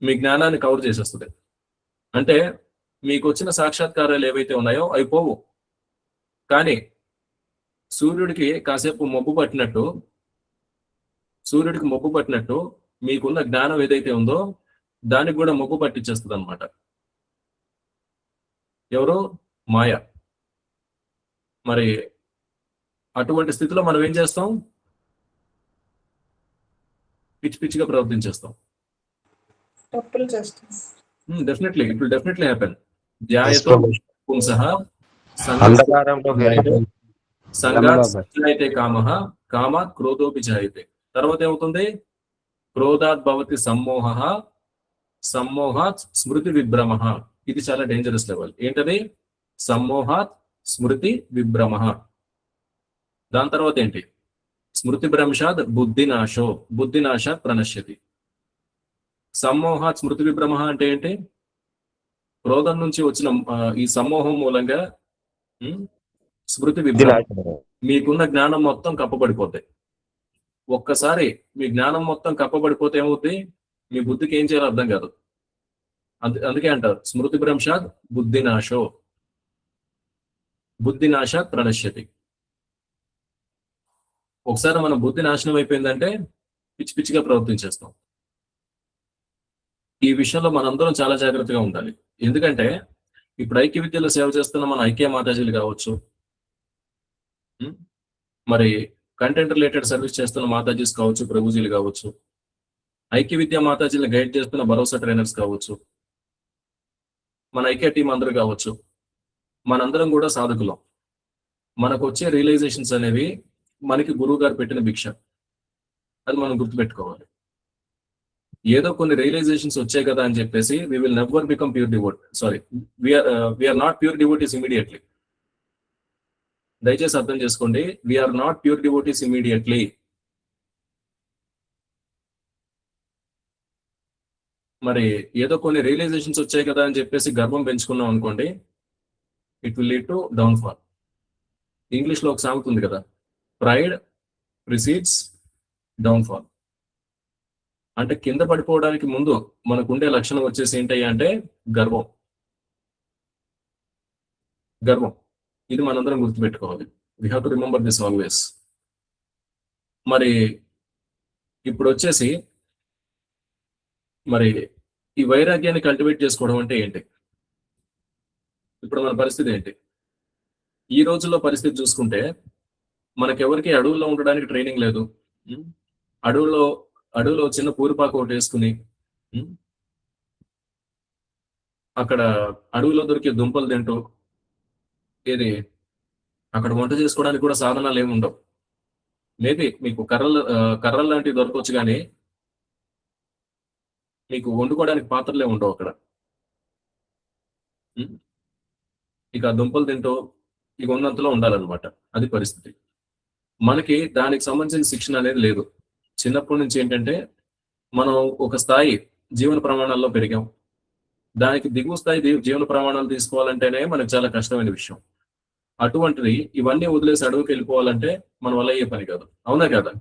మీ జ్ఞానాన్ని కవర్ చేసేస్తుంది. అంటే మీకు వచ్చిన సాక్షాత్కారాలు ఏవైతే ఉన్నాయో అవి పోవు, కానీ సూర్యుడికి మబ్బు పట్టినట్టు మీకున్న జ్ఞానం ఏదైతే ఉందో దానికి కూడా మబ్బు పట్టించేస్తుంది అనమాట. ఎవరు? మాయ. మరి అటువంటి స్థితిలో మనం ఏం చేస్తాం? పిచ్చిగా ప్రవర్తించేస్తాం. Definitely it will definitely happen. ధ్యాయతో పుంసః సంగాత్ కామః, కామాత్ క్రోధోపి జాయతే. తర్వాత ఏమవుతుంది? క్రోధాత్ భవతి సమ్మోహః, సమ్మోహాత్ స్మృతి విభ్రమః. ఇది చాలా డేంజరస్ లెవెల్. ఏంటది? సమ్మోహాత్ స్మృతి విభ్రమః. దాని తర్వాత ఏంటి? స్మృతి భ్రంశాత్ బుద్ధినాశాత్ ప్రణశ్యతి. సమ్మోహాత్ స్మృతి విభ్రమః అంటే ఏంటి? క్రోధం నుంచి వచ్చిన ఈ సమ్మోహం మూలంగా స్మృతి విభ్రమం, మీకున్న జ్ఞానం మొత్తం కప్పబడిపోతాయి. ఒక్కసారి మీ జ్ఞానం మొత్తం కప్పబడిపోతే ఏమవుతుంది? మీ బుద్ధికి ఏం చేయాలో అర్థం కాదు. అందుకే అంటారు స్మృతి భ్రంశాత్ బుద్ధినాశాత్ ప్రణశ్యతి. ఒకసారి మన బుద్ధి నాశనం అయిపోయిందంటే పిచ్చిగా ప్రవర్తించేస్తాం. ఈ విషయంలో మనందరం చాలా జాగ్రత్తగా ఉండాలి. ఎందుకంటే ఇప్పుడు ఐక్య విద్యలో సేవ చేస్తున్న మన ఐక్య మాతాజీలు కావచ్చు, మరి కంటెంట్ రిలేటెడ్ సర్వీస్ చేస్తున్న మాతాజీస్ కావచ్చు, ప్రభుజీలు కావచ్చు, ఐక్య విద్యా మాతాజీలను గైడ్ చేస్తున్న భరోసా ట్రైనర్స్ కావచ్చు, మన ఐక్య టీం అందరూ కావచ్చు, మనందరం కూడా సాధకులం. మనకు వచ్చే రియలైజేషన్స్ అనేవి మనకి గురువు గారు పెట్టిన భిక్ష. అది మనం గుర్తుపెట్టుకోవాలి. ఏదో కొన్ని రియలైజేషన్స్ వచ్చాయి కదా అని చెప్పేసి we will never become pure devote. Sorry, we're not pure devotees immediately. దయచేసి అర్థం చేసుకోండి, we're not pure devotees immediately. మరి ఏదో కొన్ని రియలైజేషన్స్ వచ్చాయి కదా అని చెప్పేసి గర్వం పెంచుకున్నాం అనుకోండి, it will lead to downfall. ఇంగ్లీష్లో ఒక సామెత ఉంది కదా, ప్రైడ్ ప్రిసీడ్స్ డౌన్ఫాల్. అంటే కింద పడిపోవడానికి ముందు మనకుండే లక్షణం వచ్చేసి ఏంటయ్యా అంటే గర్వం. గర్వం ఇది మనందరం గుర్తుపెట్టుకోవాలి. We have to remember this always. మరి ఇప్పుడు వచ్చేసి మరి ఈ వైరాగ్యాన్ని కల్టివేట్ చేసుకోవడం అంటే ఏంటి? ఇప్పుడు మన పరిస్థితి ఏంటి? ఈ రోజుల్లో పరిస్థితి చూసుకుంటే మనకెవరికి అడవుల్లో ఉండడానికి ట్రైనింగ్ లేదు. అడవులో చిన్న పూరిపాకు ఒకటి వేసుకుని అక్కడ అడవిలో దొరికే దుంపలు తింటూ ఏది అక్కడ వంట చేసుకోవడానికి కూడా సాధనాలు ఏమి ఉండవు. మేబీ మీకు కర్రలు లాంటివి దొరకవచ్చు, కానీ మీకు వండుకోవడానికి పాత్రలే ఉండవు అక్కడ. ఇక దుంపలు తింటూ ఇక ఉన్నంతలో ఉండాలన్నమాట. అది పరిస్థితి. మనకి దానికి సంబంధించిన శిక్షణ అనేది లేదు. చిన్నప్పటి నుంచి ఏంటంటే మనం ఒక స్థాయి జీవన ప్రమాణాల్లో పెరిగాం. దానికి దిగువ స్థాయి జీవన ప్రమాణాలు తీసుకోవాలంటేనే మనకు చాలా కష్టమైన విషయం. అటువంటిది ఇవన్నీ వదిలేసి అడవికి వెళ్ళిపోవాలంటే మన వల్ల అయ్యే పని కాదు. అవునా కదా?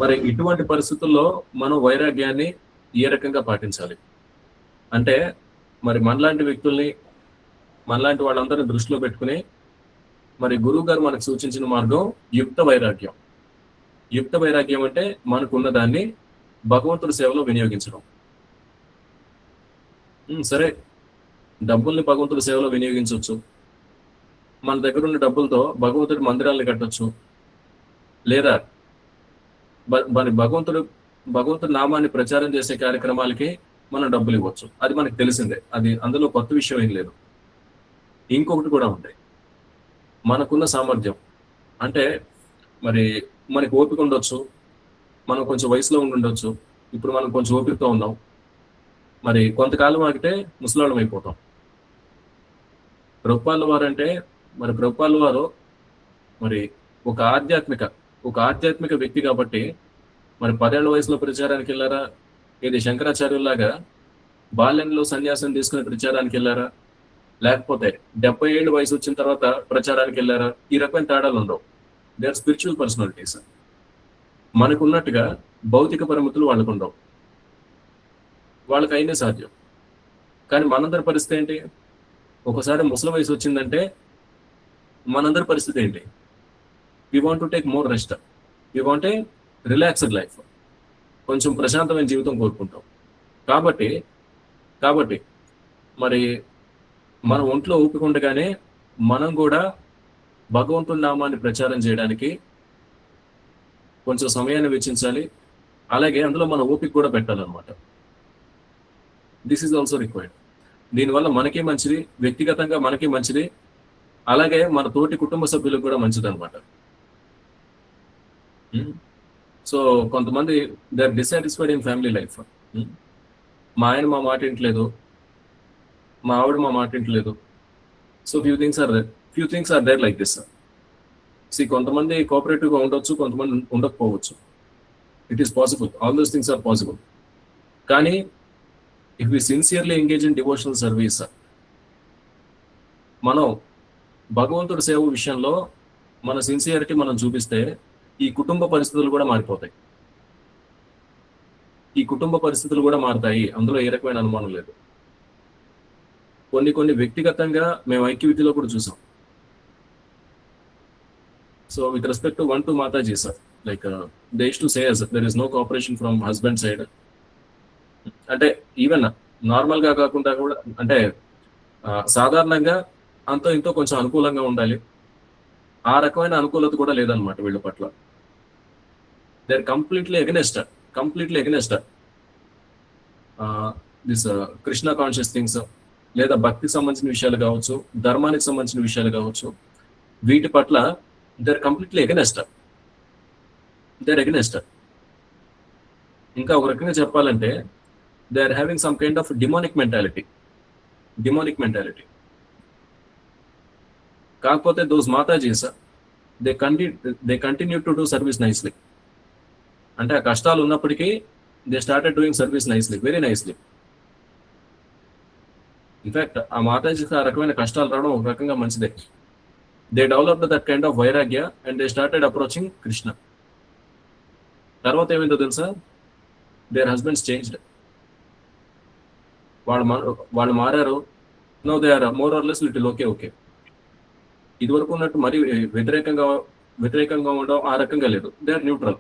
మరి ఇటువంటి పరిస్థితుల్లో మనం వైరాగ్యాన్ని ఏ రకంగా పాటించాలి అంటే, మరి మనలాంటి వ్యక్తుల్ని, మనలాంటి వాళ్ళందరినీ దృష్టిలో పెట్టుకుని మరి గురువు గారు మనకు సూచించిన మార్గం యుక్త వైరాగ్యం. యుక్త వైరాగ్యం అంటే మనకున్న దాన్ని భగవంతుడి సేవలో వినియోగించడం. సరే, డబ్బుల్ని భగవంతుడి సేవలో వినియోగించవచ్చు. మన దగ్గర ఉన్న డబ్బులతో భగవంతుడి మందిరాలను కట్టొచ్చు. లేదా మరి భగవంతుడి నామాన్ని ప్రచారం చేసే కార్యక్రమాలకి మనం డబ్బులు ఇవ్వచ్చు. అది మనకు తెలిసిందే. అది అందులో కొత్త విషయం ఏం లేదు. ఇంకొకటి కూడా ఉంది, మనకున్న సామర్థ్యం. అంటే మరి మనకి ఓపిక ఉండొచ్చు, మనం కొంచెం వయసులో ఉండొచ్చు. ఇప్పుడు మనం కొంచెం ఓపికతో ఉన్నాం. మరి కొంతకాలం ఆగితే ముసలాళ్ళం అయిపోతాం. ప్రభుపాదుల వారు అంటే మరి ప్రభుపాదుల వారు మరి ఒక ఆధ్యాత్మిక వ్యక్తి కాబట్టి మరి 10 ఏళ్ల వయసులో ప్రచారానికి వెళ్ళారా? ఇది శంకరాచార్యుల్లాగా బాల్యంలో సన్యాసం తీసుకుని ప్రచారానికి వెళ్ళారా? లేకపోతే 70 ఏళ్ళ వయసు వచ్చిన తర్వాత ప్రచారానికి వెళ్ళారా? ఈ రకమైన తేడాలు ఉండవు. They are spiritual personalities. మనకున్నట్టుగా భౌతిక పరిమితులు వాళ్ళకు ఉండవు. వాళ్ళకి అయినే సాధ్యం. కానీ మనందరి పరిస్థితి ఏంటి? ఒకసారి ముసలి వయసు వచ్చిందంటే మనందరి పరిస్థితి ఏంటి? We want to take more rest. We want a relaxed life. కొంచెం ప్రశాంతమైన జీవితం కోరుకుంటాం. కాబట్టి మరి మన ఒంట్లో ఓపిక ఉండగానే మనం కూడా భగవంతుడి నామాన్ని ప్రచారం చేయడానికి కొంచెం సమయాన్ని వెచ్చించాలి. అలాగే అందులో మన ఓపిక కూడా పెట్టాలన్నమాట. This is also required. దీనివల్ల మనకి మంచిది, వ్యక్తిగతంగా మనకి మంచిది, అలాగే మన తోటి కుటుంబ సభ్యులకు కూడా మంచిది అనమాట. సో కొంతమంది they are dissatisfied in family life. మా ఆయన మా మాట వింటలేదు, మా ఆవిడ మా మాట వింటలేదు. So few things are there like this. కొంతమంది కోఆపరేటివ్గా ఉండొచ్చు, కొంతమంది ఉండకపోవచ్చు. It is possible. All those things are possible. కానీ if we sincerely engage in devotional service, మనం భగవంతుడి సేవ విషయంలో మన సిన్సియారిటీ మనం చూపిస్తే ఈ కుటుంబ పరిస్థితులు కూడా మారిపోతాయి. మారుతాయి. అందులో ఏ రకమైన అనుమానం లేదు. కొన్ని వ్యక్తిగతంగా మేము ఐక్యవిధిలో కూడా చూసాం. So with respect to one to Mataji, sir, like they used to say as there is no cooperation from husband side. అంటే ఈవెన్ నార్మల్ గా కాకుండా కూడా అంటే సాధారణంగా అంతో ఇంతో కొంచెం అనుకూలంగా ఉండాలి. ఆ రకమైన అనుకూలత కూడా లేదనమాట వీళ్ళ పట్ల. They are completely against this Krishna conscious things, లేదా భక్తికి సంబంధించిన విషయాలు కావచ్చు, ధర్మానికి సంబంధించిన విషయాలు కావచ్చు, వీటి పట్ల దే ఆర్ కంప్లీట్లీ ఎగనెస్ట్. ఇంకా ఒక రకంగా చెప్పాలంటే they are having some kind of demonic mentality. కాకపోతే those matajis they continue to do service nicely. అంటే ఆ కష్టాలు ఉన్నప్పటికీ they started doing service nicely, very nicely. In fact ఆ మాతాజీకి ఆ రకమైన కష్టాలు రావడం ఒక రకంగా మంచిదే. They developed that kind of vairagya and they started approaching Krishna. తర్వాత ఏమైందో తెలుసా, దేర్ హస్బెండ్స్ చేంజ్డ్. వాళ్ళు మారారు. No they are more or less little okay. ఇది వరకు ఉన్నట్టు మరి వ్యతిరేకంగా ఉండడం ఆ రకంగా లేదు. They are neutral.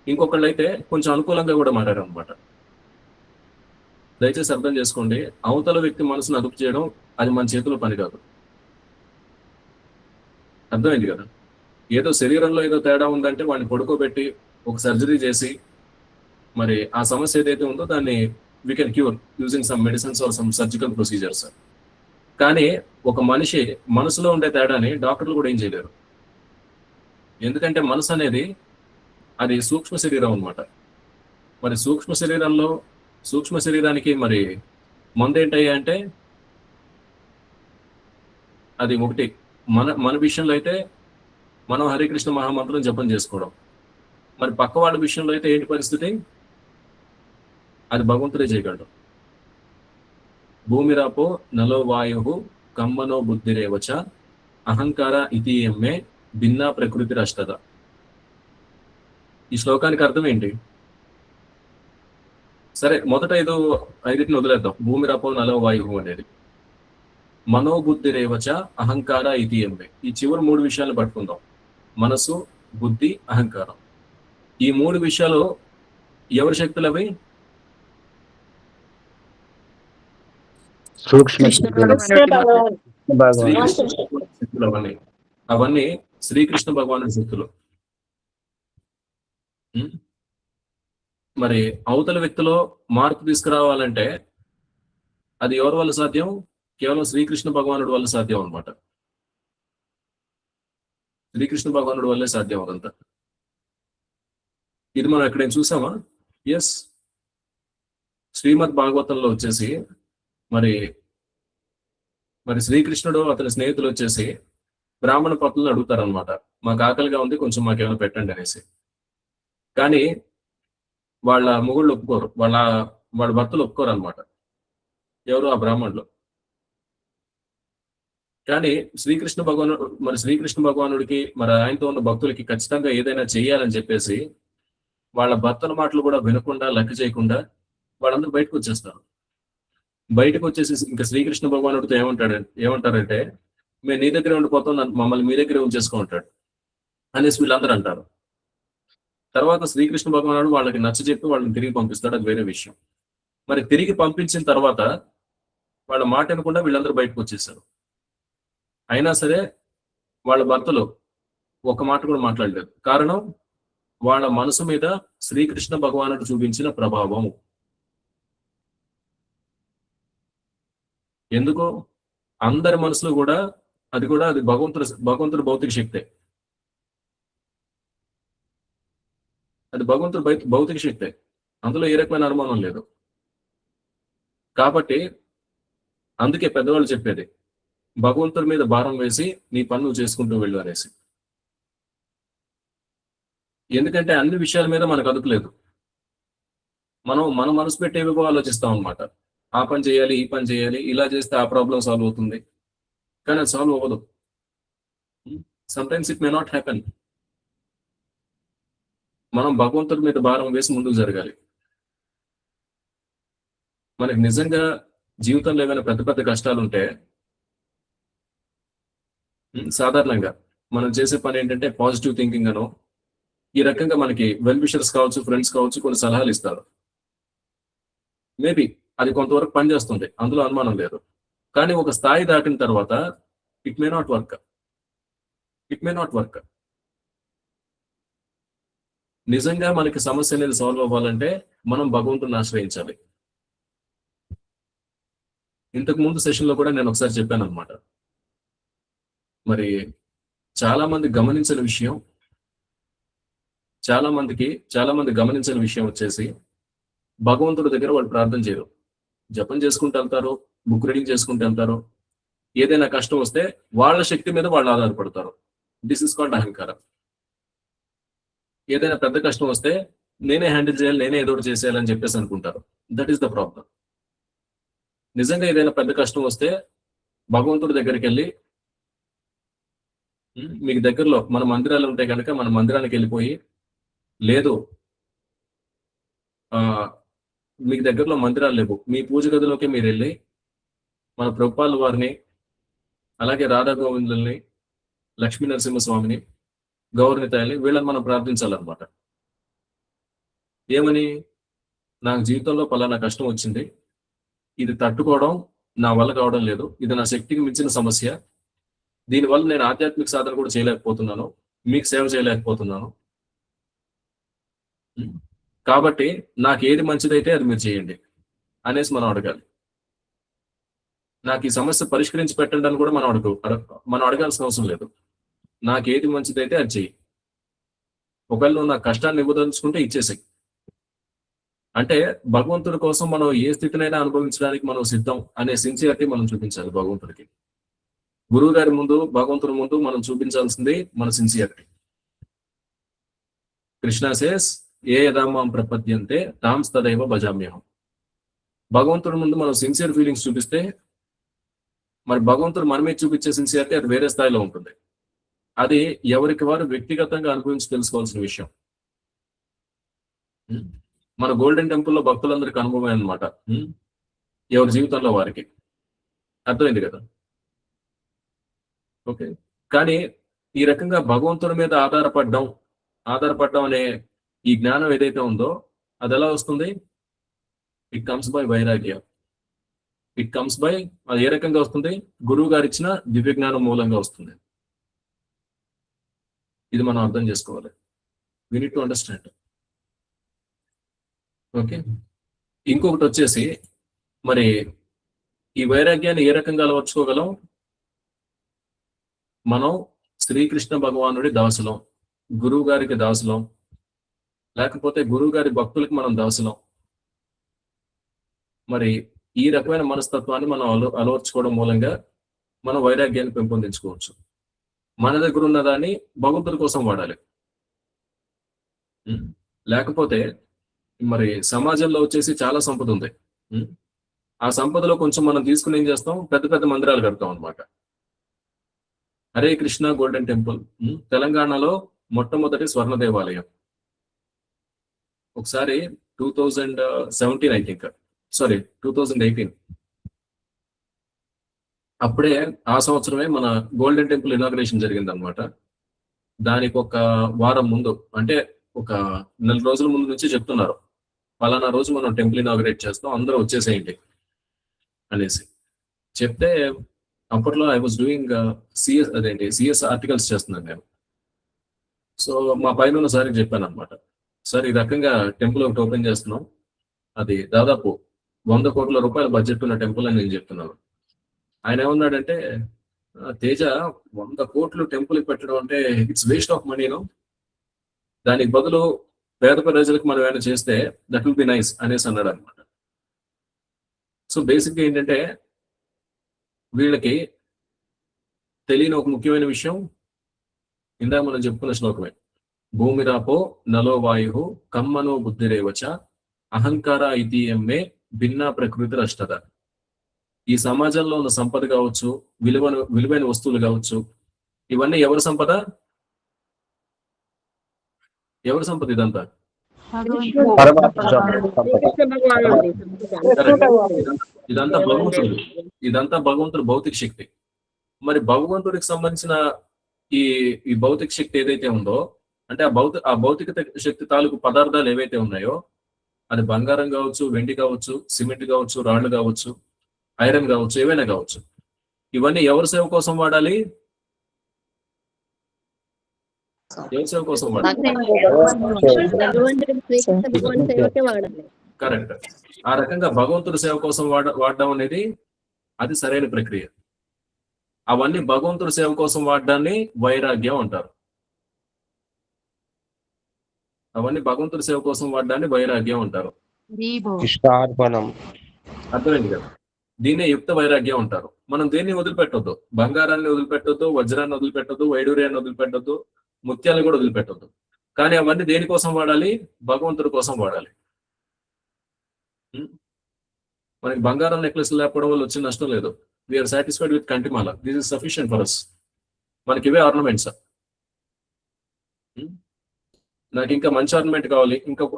ఇంకొకళ్ళు అయితే కొంచెం అనుకూలంగా కూడా మారారు అనమాట. దయచేసి అర్థం చేసుకోండి, అవతల వ్యక్తి మనసును అదుపు చేయడం అది మన చేతిలో పని కాదు. అర్థమైంది కదా? ఏదో శరీరంలో ఏదో తేడా ఉందంటే వాడిని పడుకోబెట్టి ఒక సర్జరీ చేసి మరి ఆ సమస్య ఏదైతే ఉందో దాన్ని we can cure using some medicines or some surgical procedures. కానీ ఒక మనిషి మనసులో ఉండే తేడాని డాక్టర్లు కూడా ఏం చేయలేరు. ఎందుకంటే మనసు అనేది అది సూక్ష్మ శరీరం అనమాట. మరి సూక్ష్మ శరీరానికి మరి మందు ఏంటయ్యా అంటే అది ఒకటి. మన విషయంలో అయితే మనం హరే కృష్ణ మహామంత్రం జపం చేసుకోవడం. మరి పక్క వాళ్ళ విషయంలో అయితే ఏంటి పరిస్థితి? అది భగవంతుడే చేయగలడు. భూమిరాపో నలో వాయు కమ్మనో బుద్ధిరేవచ అహంకార ఇతి ఎమ్మే భిన్నా ప్రకృతి రష్టద. ఈ శ్లోకానికి అర్థం ఏంటి? సరే, మొదట ఐదుటిని వదిలేద్దాం. భూమిరాపో నలో వాయు అనేది. మనోబుద్ధి రేవచ అహంకార ఇతి ఎమ్మే. ఈ చివరి 3 విషయాలు పట్టుకుందాం. మనసు, బుద్ధి, అహంకారం. ఈ 3 విషయాలు ఎవరి శక్తులు అవి? శక్తులు అవన్నీ శ్రీకృష్ణ భగవానుడి శక్తులు. మరి అవతల వ్యక్తిలో మార్పు తీసుకురావాలంటే అది ఎవరి వల్ల సాధ్యం? కేవలం శ్రీకృష్ణ భగవానుడి వల్ల సాధ్యం అనమాట. శ్రీకృష్ణ భగవానుడి వల్లే సాధ్యం అదంతా. ఇది మనం ఎక్కడైనా చూసామా? ఎస్. శ్రీమద్ భాగవతంలో వచ్చేసి మరి శ్రీకృష్ణుడు అతని స్నేహితులు వచ్చేసి బ్రాహ్మణ పత్రులను అడుగుతారనమాట, మాకు ఆకలిగా ఉంది, కొంచెం మాకేమైనా పెట్టండి అనేసి. కానీ వాళ్ళ మొగుళ్ళు ఒప్పుకోరు, వాళ్ళ భర్తలు ఒప్పుకోరు అనమాట. ఎవరు? ఆ బ్రాహ్మణులు. కానీ శ్రీకృష్ణ భగవానుడికి మరి ఆయనతో ఉన్న భక్తులకి ఖచ్చితంగా ఏదైనా చెయ్యాలని చెప్పేసి వాళ్ళ భర్తల మాటలు కూడా వినకుండా, లెక్క చేయకుండా వాళ్ళందరూ బయటకు వచ్చేస్తారు. బయటకు వచ్చేసి ఇంకా శ్రీకృష్ణ భగవానుడితో ఏమంటారంటే మేము నీ దగ్గరే ఉండిపోతాం, మమ్మల్ని మీ దగ్గరే ఉంచేసుకో ఉంటాడు అనేసి వీళ్ళందరూ అంటారు. తర్వాత శ్రీకృష్ణ భగవానుడు వాళ్ళకి నచ్చజెప్పి వాళ్ళని తిరిగి పంపిస్తాడు, అది వేరే విషయం. మరి తిరిగి పంపించిన తర్వాత వాళ్ళ మాట వినకుండా వీళ్ళందరూ బయటకు వచ్చేసారు. అయినా సరే వాళ్ళ భర్తలు ఒక మాట కూడా మాట్లాడలేదు. కారణం, వాళ్ళ మనసు మీద శ్రీకృష్ణ భగవానుడు చూపించిన ప్రభావం. ఎందుకో అందరి మనసులో కూడా అది భగవంతుడి భౌతిక శక్తే. అది భగవంతుడి భౌతిక శక్తే, అందులో ఏ రకమైన అనుమానం లేదు. కాబట్టి అందుకే పెద్దవాళ్ళు చెప్పేది, భగవంతుడి మీద భారం వేసి నీ పని నువ్వు చేసుకుంటూ వెళ్ళు అనేసి. ఎందుకంటే అన్ని విషయాల మీద మనకు అదుపు లేదు. మన మనసు పెట్టేవిగో ఆలోచిస్తాం అనమాట. ఆ పని చేయాలి, ఈ పని చేయాలి, ఇలా చేస్తే ఆ ప్రాబ్లం సాల్వ్ అవుతుంది. కానీ అది సాల్వ్ అవ్వదు. Sometimes it may not happen. మనం భగవంతుడి మీద భారం వేసి ముందుకు జరగాలి. మనకి నిజంగా జీవితంలో ఏమైనా పెద్ద పెద్ద కష్టాలు ఉంటే సాధారణంగా మనం చేసే పని ఏంటంటే పాజిటివ్ థింకింగ్ అనో ఈ రకంగా మనకి వెల్ విషర్స్ కావచ్చు, ఫ్రెండ్స్ కావచ్చు, కొన్ని సలహాలు ఇస్తారు. మేబీ అది కొంతవరకు పనిచేస్తుంది, అందులో అనుమానం లేదు. కానీ ఒక స్థాయి దాటిన తర్వాత ఇట్ మే నాట్ వర్క్. నిజంగా మనకి సమస్య అనేది సాల్వ్ అవ్వాలంటే మనం భగవంతుని ఆశ్రయించాలి. ఇంతకు ముందు సెషన్లో కూడా నేను ఒకసారి చెప్పాను అనమాట. మరి చాలా మంది గమనించిన విషయం వచ్చేసి భగవంతుడి దగ్గర వాళ్ళు ప్రార్థన చేయరు. జపం చేసుకుంటూ వెళ్తారు, బుక్ రీడింగ్ చేసుకుంటూ వెళ్తారు. ఏదైనా కష్టం వస్తే వాళ్ళ శక్తి మీద వాళ్ళు ఆధారపడతారు. దిస్ ఇస్ కాల్డ్ అహంకారం. ఏదైనా పెద్ద కష్టం వస్తే నేనే హ్యాండిల్ చేయాలి, నేనే ఏదో ఒకటి చేసేయాలని చెప్పేసి అనుకుంటారు. That is the problem. నిజంగా ఏదైనా పెద్ద కష్టం వస్తే భగవంతుడి దగ్గరికి వెళ్ళి, మీకు దగ్గరలో మన మందిరాలు ఉంటే కనుక మన మందిరానికి వెళ్ళిపోయి, లేదు మీకు దగ్గరలో మందిరాలు లేవు, మీ పూజ గదిలోకి మీరు వెళ్ళి మన ప్రభుపాల వారిని, అలాగే రాధా గోవిందుల్ని, లక్ష్మీ నరసింహస్వామిని, గౌరనితాయని వీళ్ళని మనం ప్రార్థించాలన్నమాట. ఏమని? నాకు జీవితంలో పలానా కష్టం వచ్చింది, ఇది తట్టుకోవడం నా వల్ల కావడం లేదు, ఇది నా శక్తికి మించిన సమస్య, దీనివల్ల నేను ఆధ్యాత్మిక సాధన కూడా చేయలేకపోతున్నాను, మీకు సేవ చేయలేకపోతున్నాను, కాబట్టి నాకు ఏది మంచిదైతే అది మీరు చేయండి అనేసి మనం అడగాలి. నాకు ఈ సమస్య పరిష్కరించి పెట్టండి అని కూడా మనం అడగాల్సిన అవసరం లేదు. నాకు ఏది మంచిదైతే అది చెయ్యి. ఒకవేళ నువ్వు నాకు కష్టాన్ని ఇవ్వదలుచుకుంటే ఇచ్చేసాయి. అంటే భగవంతుడి కోసం మనం ఏ స్థితినైనా అనుభవించడానికి మనం సిద్ధం అనే సిన్సియారిటీ మనం చూపించాలి భగవంతుడికి. గురువు గారి ముందు, భగవంతుడి ముందు మనం చూపించాల్సింది మన సిన్సియారిటీ. కృష్ణ సేస్ ఏ యదామాం ప్రపద్యంతే తాంస్ తదైవ భజామ్యహం. భగవంతుడి ముందు మనం సిన్సియర్ ఫీలింగ్స్ చూపిస్తే మరి భగవంతుడు మన మీద చూపించే సిన్సియారిటీ అది వేరే స్థాయిలో ఉంటుంది. అది ఎవరికి వారు వ్యక్తిగతంగా అనుభవించి తెలుసుకోవాల్సిన విషయం. మన గోల్డెన్ టెంపుల్లో భక్తులందరికీ అనుభవం అనమాట, ఎవరి జీవితంలో వారికి. అర్థమైంది కదా? ఓకే. కానీ ఈ రకంగా భగవంతుడి మీద ఆధారపడడం అనే ఈ జ్ఞానం ఏదైతే ఉందో అది ఎలా వస్తుంది? ఇట్ కమ్స్ బై వైరాగ్య. అది ఏ రకంగా వస్తుంది? గురువు గారు ఇచ్చిన దివ్య జ్ఞానం మూలంగా వస్తుంది. ఇది మనం అర్థం చేసుకోవాలి. We need to understand. Okay. ఇంకొకటి వచ్చేసి, మరి ఈ వైరాగ్యాన్ని ఏ రకంగా అలవర్చుకోగలం? మనం శ్రీకృష్ణ భగవానుడి దాసులం, గురువు గారికి దాసులం, లేకపోతే గురువు గారి భక్తులకి మనం దాసులం. మరి ఈ రకమైన మనస్తత్వాన్ని మనం అలవర్చుకోవడం మూలంగా మనం వైరాగ్యాన్ని పెంపొందించుకోవచ్చు. మన దగ్గర ఉన్న దాన్ని భగవంతుడి కోసం వాడాలి. లేకపోతే మరి సమాజంలో వచ్చేసి చాలా సంపద ఉంది. ఆ సంపదలో కొంచెం మనం తీసుకుని ఏం చేస్తాం? పెద్ద పెద్ద మందిరాలు కడతాం అనమాట. హరే కృష్ణ గోల్డెన్ టెంపుల్ తెలంగాణలో మొట్టమొదటి స్వర్ణ దేవాలయం. ఒకసారి 2017 ఐ థింక్, 2018 అప్పుడే ఆ సంవత్సరమే మన గోల్డెన్ టెంపుల్ ఇనాగ్రేషన్ జరిగింది అనమాట. దానికి ఒక వారం ముందు, అంటే ఒక 4 రోజుల ముందు నుంచి చెప్తున్నారు, పలానా రోజు మనం టెంపుల్ ఇనాగ్రేట్ చేస్తాం, అందరూ వచ్చేసేయండి అనేసి చెప్తే, అప్పట్లో I was doing CS articles చేస్తున్నాను నేను. సో మా పైన ఉన్న సార్కి చెప్పాను అనమాట, సార్ ఈ రకంగా టెంపుల్ ఒకటి ఓపెన్ చేస్తున్నాం, అది దాదాపు 100 కోట్ల రూపాయల బడ్జెట్ ఉన్న టెంపుల్ అని నేను చెప్తున్నాను. ఆయన ఏమన్నాడంటే, తేజ 100 కోట్లు టెంపుల్ పెట్టడం అంటే ఇట్స్ వేస్ట్ ఆఫ్ మనీను, దానికి బదులు పేద ప్రజలకు మనం ఏమైనా చేస్తే దట్ విల్ బి నైస్ అనేసి అన్నాడు అనమాట. సో బేసిక్గా ఏంటంటే, వీళ్ళకి తెలియని ఒక ముఖ్యమైన విషయం, ఇందాక మనం చెప్పుకున్న శ్లోకమే, భూమిరాపో నలో వాయు కమ్మనో బుద్ధిరేవచ అహంకార ఇతిఎంఏ భిన్న ప్రకృతి అష్టద. ఈ సమాజంలో ఉన్న సంపద కావచ్చు, విలువైన వస్తువులు కావచ్చు, ఇవన్నీ ఎవరి సంపద? ఇదంతా ఇదంతా భగవంతుడు భౌతిక శక్తి. మరి భగవంతుడికి సంబంధించిన ఈ ఈ భౌతిక శక్తి ఏదైతే ఉందో, అంటే ఆ భౌతిక శక్తి తాలూకు పదార్థాలు ఏవైతే ఉన్నాయో, అది బంగారం కావచ్చు, వెండి కావచ్చు, సిమెంట్ కావచ్చు, రాళ్లు కావచ్చు, ఐరన్ కావచ్చు, ఏవైనా కావచ్చు, ఇవన్నీ ఎవరి సేవ కోసం వాడాలి? ఎవరి సేవ కోసం వాడాలి? కరెక్ట్. ఆ రకంగా భగవంతుడి సేవ కోసం వాడడం అనేది అది సరైన ప్రక్రియ. అవన్నీ భగవంతుడి సేవ కోసం వాడడాన్ని వైరాగ్యం అంటారు. అవన్నీ భగవంతుడి సేవ కోసం వాడడాన్ని వైరాగ్యం అంటారు. అర్థమైంది కదా? దీన్నే యుక్త వైరాగ్యం అంటారు. మనం దేన్ని వదిలిపెట్టొద్దు. బంగారాన్ని వదిలిపెట్టొద్దు, వజ్రాన్ని వదిలిపెట్టొద్దు, వైడూర్యాన్ని వదిలిపెట్టొద్దు, ముత్యాలను కూడా వదిలిపెట్టొద్దు. కానీ అవన్నీ దేనికోసం వాడాలి? భగవంతుడి కోసం వాడాలి. మనకి బంగారం నెక్లెస్ లేకపోవడం వల్ల వచ్చిన నష్టం లేదు. We are satisfied with kantimala. This is sufficient for us. మనకి ఇవే ఆర్నమెంట్స్. నాకు ఇంకా మంచి ఆర్నమెంట్ కావాలి,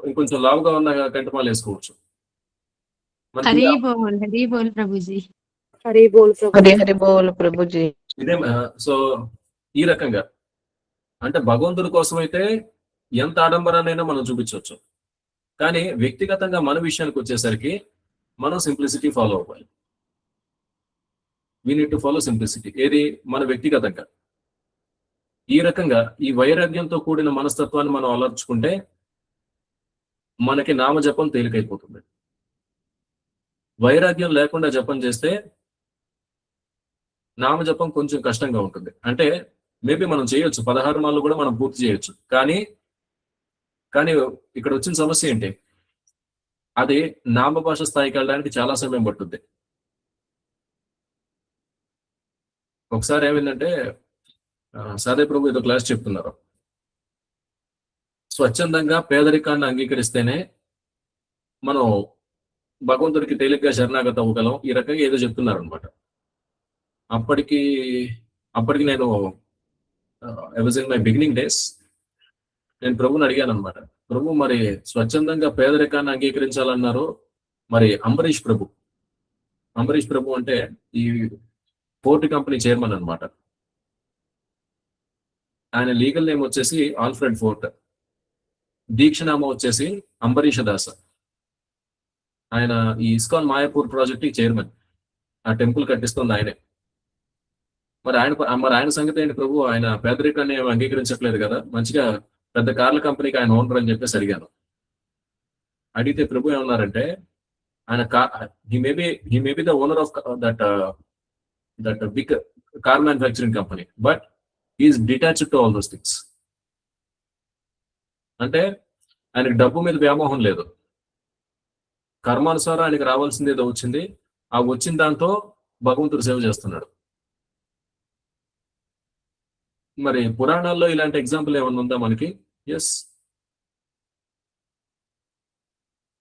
ఇంకొంచెం లావుగా ఉన్న కంటిమాల వేసుకోవచ్చు. ఇదే. సో ఈ రకంగా అంటే భగవంతుడి కోసం అయితే ఎంత ఆడంబరాన్నైనా మనం చూపించవచ్చు. కానీ వ్యక్తిగతంగా మన విషయానికి వచ్చేసరికి మనం సింప్లిసిటీ ఫాలో అవ్వాలి. We need to follow simplicity. ఏది? మన వ్యక్తిగతంగా. ఈ రకంగా ఈ వైరాగ్యంతో కూడిన మనస్తత్వాన్ని మనం అలర్చుకుంటే మనకి నామజపం తేలికైపోతుంది. వైరాగ్యం లేకుండా జపం చేస్తే నామజపం కొంచెం కష్టంగా ఉంటుంది. అంటే మేబీ మనం చేయొచ్చు, 16 మాలు కూడా మనం పూర్తి చేయొచ్చు. కానీ ఇక్కడ వచ్చిన సమస్య ఏంటి? అది నామభాష స్థాయికి వెళ్ళడానికి చాలా సమయం పట్టుద్ది. ఒకసారి ఏమైందంటే సాదే ప్రభు ఏదో క్లాస్ చెప్తున్నారు. స్వచ్ఛందంగా పేదరికాన్ని అంగీకరిస్తేనే మనం భగవంతుడికి తేలిగ్గా శరణాగత అవ్వగలం. ఈ రకంగా ఏదో చెప్తున్నారు అనమాట. అప్పటికి నేను I was in my beginning days. నేను ప్రభుని అడిగాను అనమాట, ప్రభు మరి స్వచ్ఛందంగా పేదరికాన్ని అంగీకరించాలన్నారు, మరి అంబరీష్ ప్రభు అంటే ఈ పోర్ట్ కంపెనీ చైర్మన్ అనమాట. ఆయన లీగల్ నేమ్ వచ్చేసి ఆల్ఫ్రెడ్ ఫోర్ట్, దీక్షనామా వచ్చేసి అంబరీష దాస్. ఆయన ఈ ఇస్కాన్ మాయాపూర్ ప్రాజెక్ట్ చైర్మన్. ఆ టెంపుల్ కట్టిస్తుంది ఆయనే. మరి ఆయన సంగతి ఏంటి ప్రభు? ఆయన పేదరికాన్ని అంగీకరించట్లేదు కదా, మంచిగా పెద్ద కార్ల కంపెనీకి ఆయన ఓనర్ అని చెప్పేసి అడిగాను. అడిగితే ప్రభు ఏమన్నారంటే, ఆయన he may be the owner of that big car manufacturing company, but he is detached to all those things. అంటే ఆయనకి డబ్బు మీద వ్యామోహం లేదు. కర్మానుసారం ఆయనకి రావాల్సింది ఏదో వచ్చింది, ఆ వచ్చిన దాంతో భగవంతుడు సేవ చేస్తున్నాడు. మరి పురాణాల్లో ఇలాంటి ఎగ్జాంపుల్ ఏమన్నా ఉందా మనకి? ఎస్.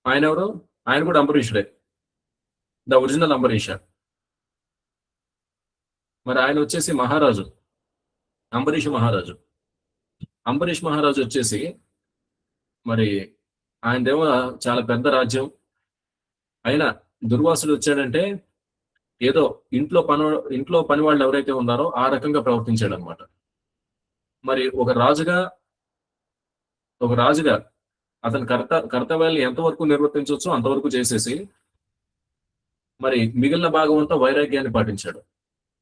ఆయన ఎవరు? ఆయన కూడా అంబరీషుడే, ద ఒరిజినల్ అంబరీష. మరి ఆయన వచ్చేసి మహారాజు, అంబరీష్ మహారాజు వచ్చేసి మరి ఆయనదేమో చాలా పెద్ద రాజ్యం. అయినా దుర్వాసుడు వచ్చాడంటే ఏదో ఇంట్లో పని వాళ్ళు ఎవరైతే ఉన్నారో ఆ రకంగా ప్రవర్తించాడు అనమాట. మరి ఒక రాజుగా అతని కర్తవ్యాన్ని ఎంతవరకు నిర్వర్తించవచ్చో అంతవరకు చేసేసి మరి మిగిలిన భాగం అంతా వైరాగ్యాన్ని పాటించాడు.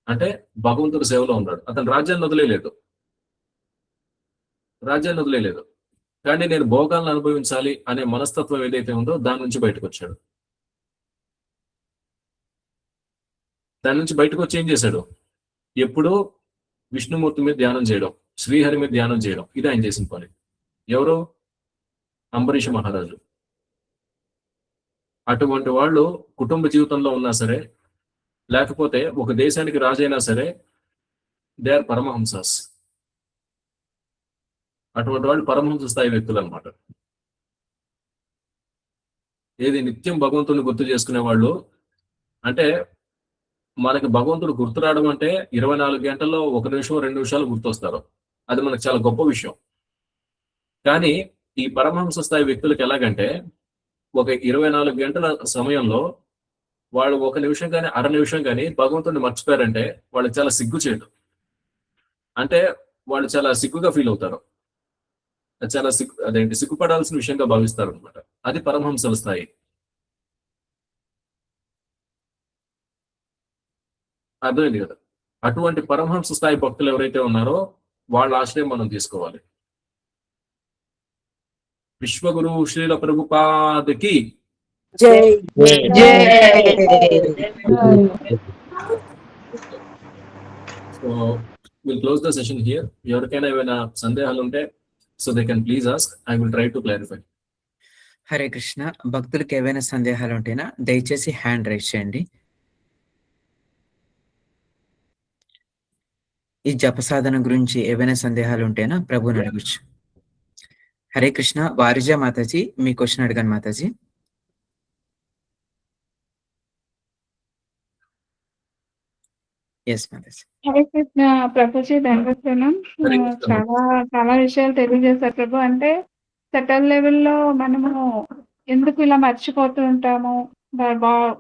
అంటే భగవంతుడి సేవలో ఉన్నాడు. అతను రాజ్యాన్ని వదిలేలేదు. కానీ నేను భోగాలను అనుభవించాలి అనే మనస్తత్వం ఏదైతే ఉందో దాని నుంచి బయటకు వచ్చాడు. దాని నుంచి బయటకు వచ్చి ఏం చేశాడు? ఎప్పుడూ విష్ణుమూర్తి మీద ధ్యానం చేయడం, శ్రీహరి మీద ధ్యానం చేయడం, ఇది ఆయన చేసిన పని. ఎవరు? అంబరీష మహారాజు. అటువంటి వాళ్ళు కుటుంబ జీవితంలో ఉన్నా సరే, లేకపోతే ఒక దేశానికి రాజైనా సరే, దే ఆర్ పరమహంసాస్. అటువంటి వాళ్ళు పరమహంస స్థాయి వ్యక్తులు అనమాట. ఏది నిత్యం భగవంతుడిని గుర్తు చేసుకునే వాళ్ళు. అంటే మనకి భగవంతుడు గుర్తు రావడం అంటే 24 గంటల్లో 1 నిమిషం 2 నిమిషాలు గుర్తొస్తారు. అది మనకు చాలా గొప్ప విషయం. కానీ ఈ పరమహంస స్థాయి వ్యక్తులకు ఎలాగంటే ఒక 24 గంటల సమయంలో వాళ్ళు ఒక నిమిషం కానీ అర నిమిషం కానీ భగవంతుడిని మర్చిపోయారంటే వాళ్ళు చాలా సిగ్గు చేయడం, అంటే వాళ్ళు చాలా సిగ్గుగా ఫీల్ అవుతారు, చాలా సిగ్గుపడాల్సిన విషయంగా భావిస్తారు అనమాట. అది పరమహంసల స్థాయి. అర్థమైంది కదా? అటువంటి పరమహంస స్థాయి భక్తులు ఎవరైతే ఉన్నారో వాళ్ళ ఆశ్రయం మనం తీసుకోవాలి. విశ్వగురు శ్రీల ప్రభుపాదకి జై జై. So will close the session here. ఎవరికైనా ఏమైనా సందేహాలు ఉంటే so they can please ask, I will try to clarify. Hare Krishna. భక్తులకు ఏవైనా సందేహాలు ఉంటేనా దయచేసి హ్యాండ్ రైజ్ చేయండి. ఈ జప సాధన గురించి ఏవైనా సందేహాలు ఉంటేనా ప్రభుని అడగచ్చు. హరే కృష్ణ. వారిజ మాతాజీ మీ క్వశ్చన్ అడగాను మాతాజీ. ఎస్ మాతాజీ. హరే కృష్ణ ప్రభుజీ, ధన్యవాదాలు. హరే కృష్ణ. చాలా చాలా విషయాలు తెలియజేశారు ప్రభు. అంటే సెటల్ లెవెల్లో మనము ఎందుకు ఇలా మర్చిపోతూ ఉంటాము,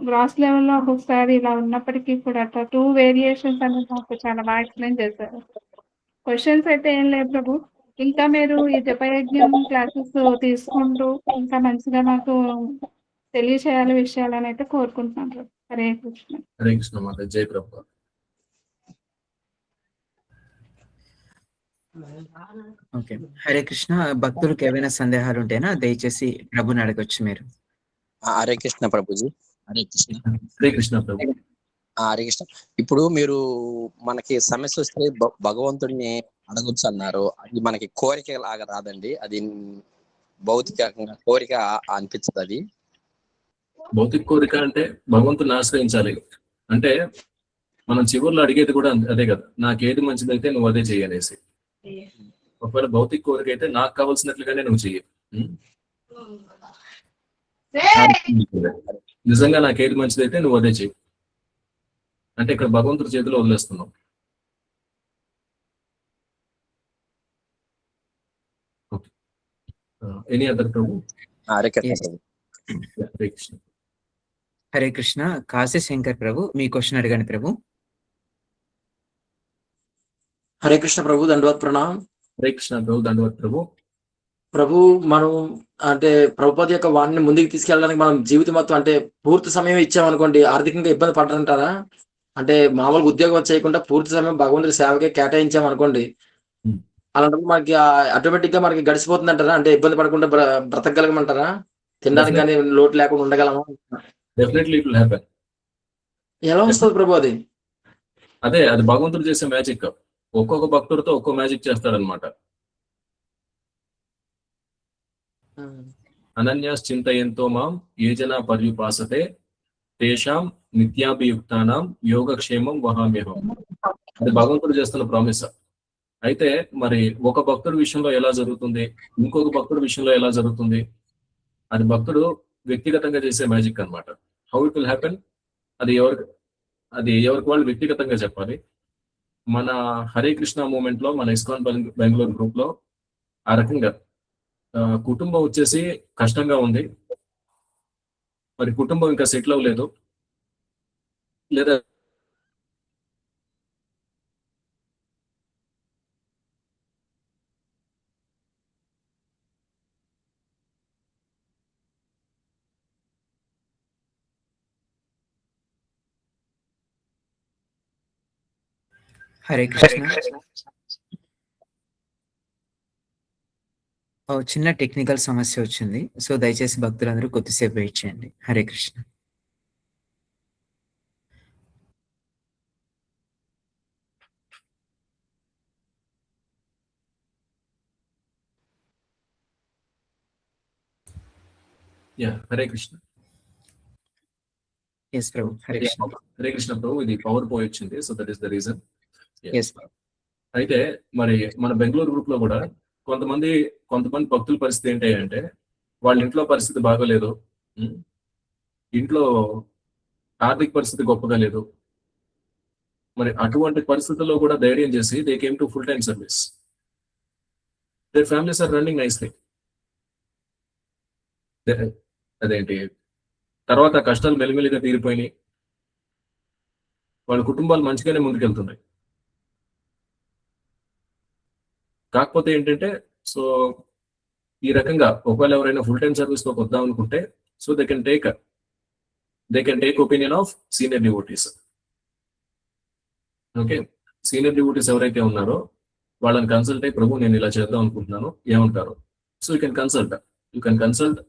గ్రాస్ లెవెల్లో ఒక్కొక్కసారి ఇలా ఉన్నప్పటికీ కూడా అట్లా 2 వేరియేషన్స్ అనేది నాకు చాలా బాగా ఎక్స్ప్లెయిన్ చేశారు. క్వశ్చన్స్ అయితే ఏం లేదు ప్రభు. ఇంకా మీరు ఈ జపయజ్ఞం క్లాసెస్ తీసుకుంటూ ఇంకా మంచిగా నాకు తెలియచేయాలి విషయాలని అయితే కోరుకుంటున్నాను ప్రభు. హరే కృష్ణ. హరే కృష్ణ మాత. జై ప్రభు. ఓకే. హరే కృష్ణ. భక్తులకు ఏవైనా సందేహాలు ఉంటేనా దయచేసి ప్రభుని అడగొచ్చు మీరు. హరే కృష్ణ ప్రభుజీ. హరే కృష్ణ. హరే కృష్ణ ప్రభు. హరే కృష్ణ. ఇప్పుడు మీరు మనకి సమస్య వస్తే భగవంతుడిని అడగొచ్చు అన్నారు. అది మనకి కోరిక లాగా రాదండి, అది భౌతికంగా కోరిక అనిపించదు. అది భౌతిక కోరిక అంటే భగవంతుని ఆశ్రయించాలి. అంటే మనం చివరిలో అడిగేది కూడా అదే కదా, నాకేది మంచిదైతే నువ్వు అదే చెయ్యనేసి. ఒకవేళ భౌతిక కోరిక అయితే నాకు కావాల్సినట్లుగానే నువ్వు చెయ్యి. నిజంగా నాకేది మంచిదైతే నువ్వు అదే చెయ్యి అంటే ఇక్కడ భగవంతుడి చేతిలో వదిలేస్తున్నావు. ఎనీ అదర్ ప్రభు? హరే కృష్ణ. హరే కృష్ణ. హరే కృష్ణ. కాశీ శంకర్ ప్రభు మీ క్వశ్చన్ అడగండి ప్రభు. హరే కృష్ణ ప్రభు. దండవత్ ప్రణామ్. హరే కృష్ణ ప్రభు. దండవత్ ప్రభు. ప్రభు, మనం అంటే ప్రభుపాద యొక్క వాణిని ముందుకు తీసుకెళ్ళడానికి మనం జీవితం మొత్తం అంటే పూర్తి సమయం ఇచ్చామనుకోండి, ఆర్థికంగా ఇబ్బంది పడరంటారా? అంటే మామూలుగా ఉద్యోగం చేయకుండా పూర్తి సమయం భగవంతుడి సేవకే కేటాయించామనుకోండి, అలాంటప్పుడు మనకి ఆటోమేటిక్ గా మనకి గడిచిపోతుంది అంటారా? అంటే ఇబ్బంది పడకుండా బ్రతకగలగమంటారా? తినడానికి కానీ లోటు లేకుండా ఉండగలమా? Definitely it will happen. ఎలా వస్తుంది ప్రభు అది? అదే, అది భగవంతుడు చేసే మ్యాజిక్. ఒక్కొక్క భక్తుడితో ఒక్కో మ్యాజిక్ చేస్తాడనమాట. అనన్యాశ్చింతయంతో మాం ఏ జనా పర్యుపాసతే తేషాం నిత్యాభియుక్తానాం యోగక్షేమం వహామ్యహం. అది భగవంతుడు చేస్తున్న ప్రామిస్. అయితే మరి ఒక భక్తుడి విషయంలో ఎలా జరుగుతుంది, ఇంకొక భక్తుడి విషయంలో ఎలా జరుగుతుంది, అది భక్తుడు వ్యక్తిగతంగా చేసే మ్యాజిక్ అన్నమాట. హౌ ఇట్ విల్ హ్యాపెన్, అది ఎవరికి వాళ్ళు వ్యక్తిగతంగా చెప్పాలి. మన హరే కృష్ణ మూమెంట్ లో, మన ఇస్కాన్ బెంగళూరు గ్రూప్ లో ఆ రకంగా కుటుంబం వచ్చేసి కష్టంగా ఉంది, మరి కుటుంబం ఇంకా సెటిల్ అవ్వలేదు, లేదా హరే కృష్ణ. చిన్న టెక్నికల్ సమస్య వచ్చింది, సో దయచేసి భక్తులందరూ కొద్దిసేపు వెయిట్ చేయండి. హరే కృష్ణ. హరే కృష్ణ. ఎస్ ప్రభు. హరే కృష్ణ. హరే కృష్ణ ప్రభు. ఇది పవర్ పోయి వచ్చింది, so that is the reason. Yes. అయితే మరి మన బెంగళూరు గ్రూప్ లో కూడా కొంతమంది భక్తుల పరిస్థితి ఏంటి అంటే, వాళ్ళ ఇంట్లో పరిస్థితి బాగోలేదు, ఇంట్లో ఆర్థిక పరిస్థితి గొప్పగా లేదు, మరి అటువంటి పరిస్థితుల్లో కూడా ధైర్యం చేసి they came to full time service. Their families are running nicely. అదేంటి, తర్వాత కష్టాలు మెల్లిమెల్లిగా తీరిపోయినాయి, వాళ్ళ కుటుంబాలు మంచిగానే ముందుకెళ్తున్నాయి. కాకపోతే ఏంటంటే సో ఈ రకంగా ఒకవేళ ఎవరైనా ఫుల్ టైం సర్వీస్లోకి వద్దాం అనుకుంటే so they can take opinion of senior devotees. Okay, senior devotees ఎవరైతే ఉన్నారో వాళ్ళని కన్సల్ట్ అయ్యి ప్రభు నేను ఇలా చేద్దాం అనుకుంటున్నాను ఏమంటారు. So you can consult,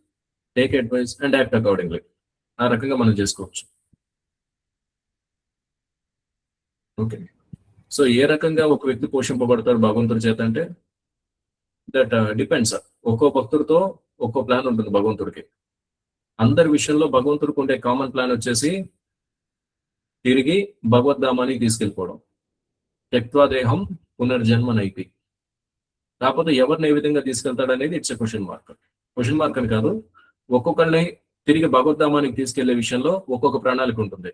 take advice and act accordingly. ఆ రకంగా మనం చేసుకోవచ్చు. ఓకే, సో ఏ రకంగా ఒక వ్యక్తి పోషింపబడతాడు భగవంతుడి చేత అంటే దట్ డిపెండ్స్. ఒక్కో భక్తుడితో ఒక్కో ప్లాన్ ఉంటుంది భగవంతుడికి. అందరి విషయంలో భగవంతుడికి ఉండే కామన్ ప్లాన్ వచ్చేసి తిరిగి భగవద్ధామానికి తీసుకెళ్ళిపోవడం. త్యక్త్వా దేహం పునర్జన్మ నైతి. కాకపోతే ఎవరిని ఏ విధంగా తీసుకెళ్తాడు అనేది ఇట్స్ ఎ క్వశ్చన్ మార్క్ అని కాదు. ఒక్కొక్కరిని తిరిగి భగవద్ధామానికి తీసుకెళ్లే విషయంలో ఒక్కొక్క ప్రణాళిక ఉంటుంది.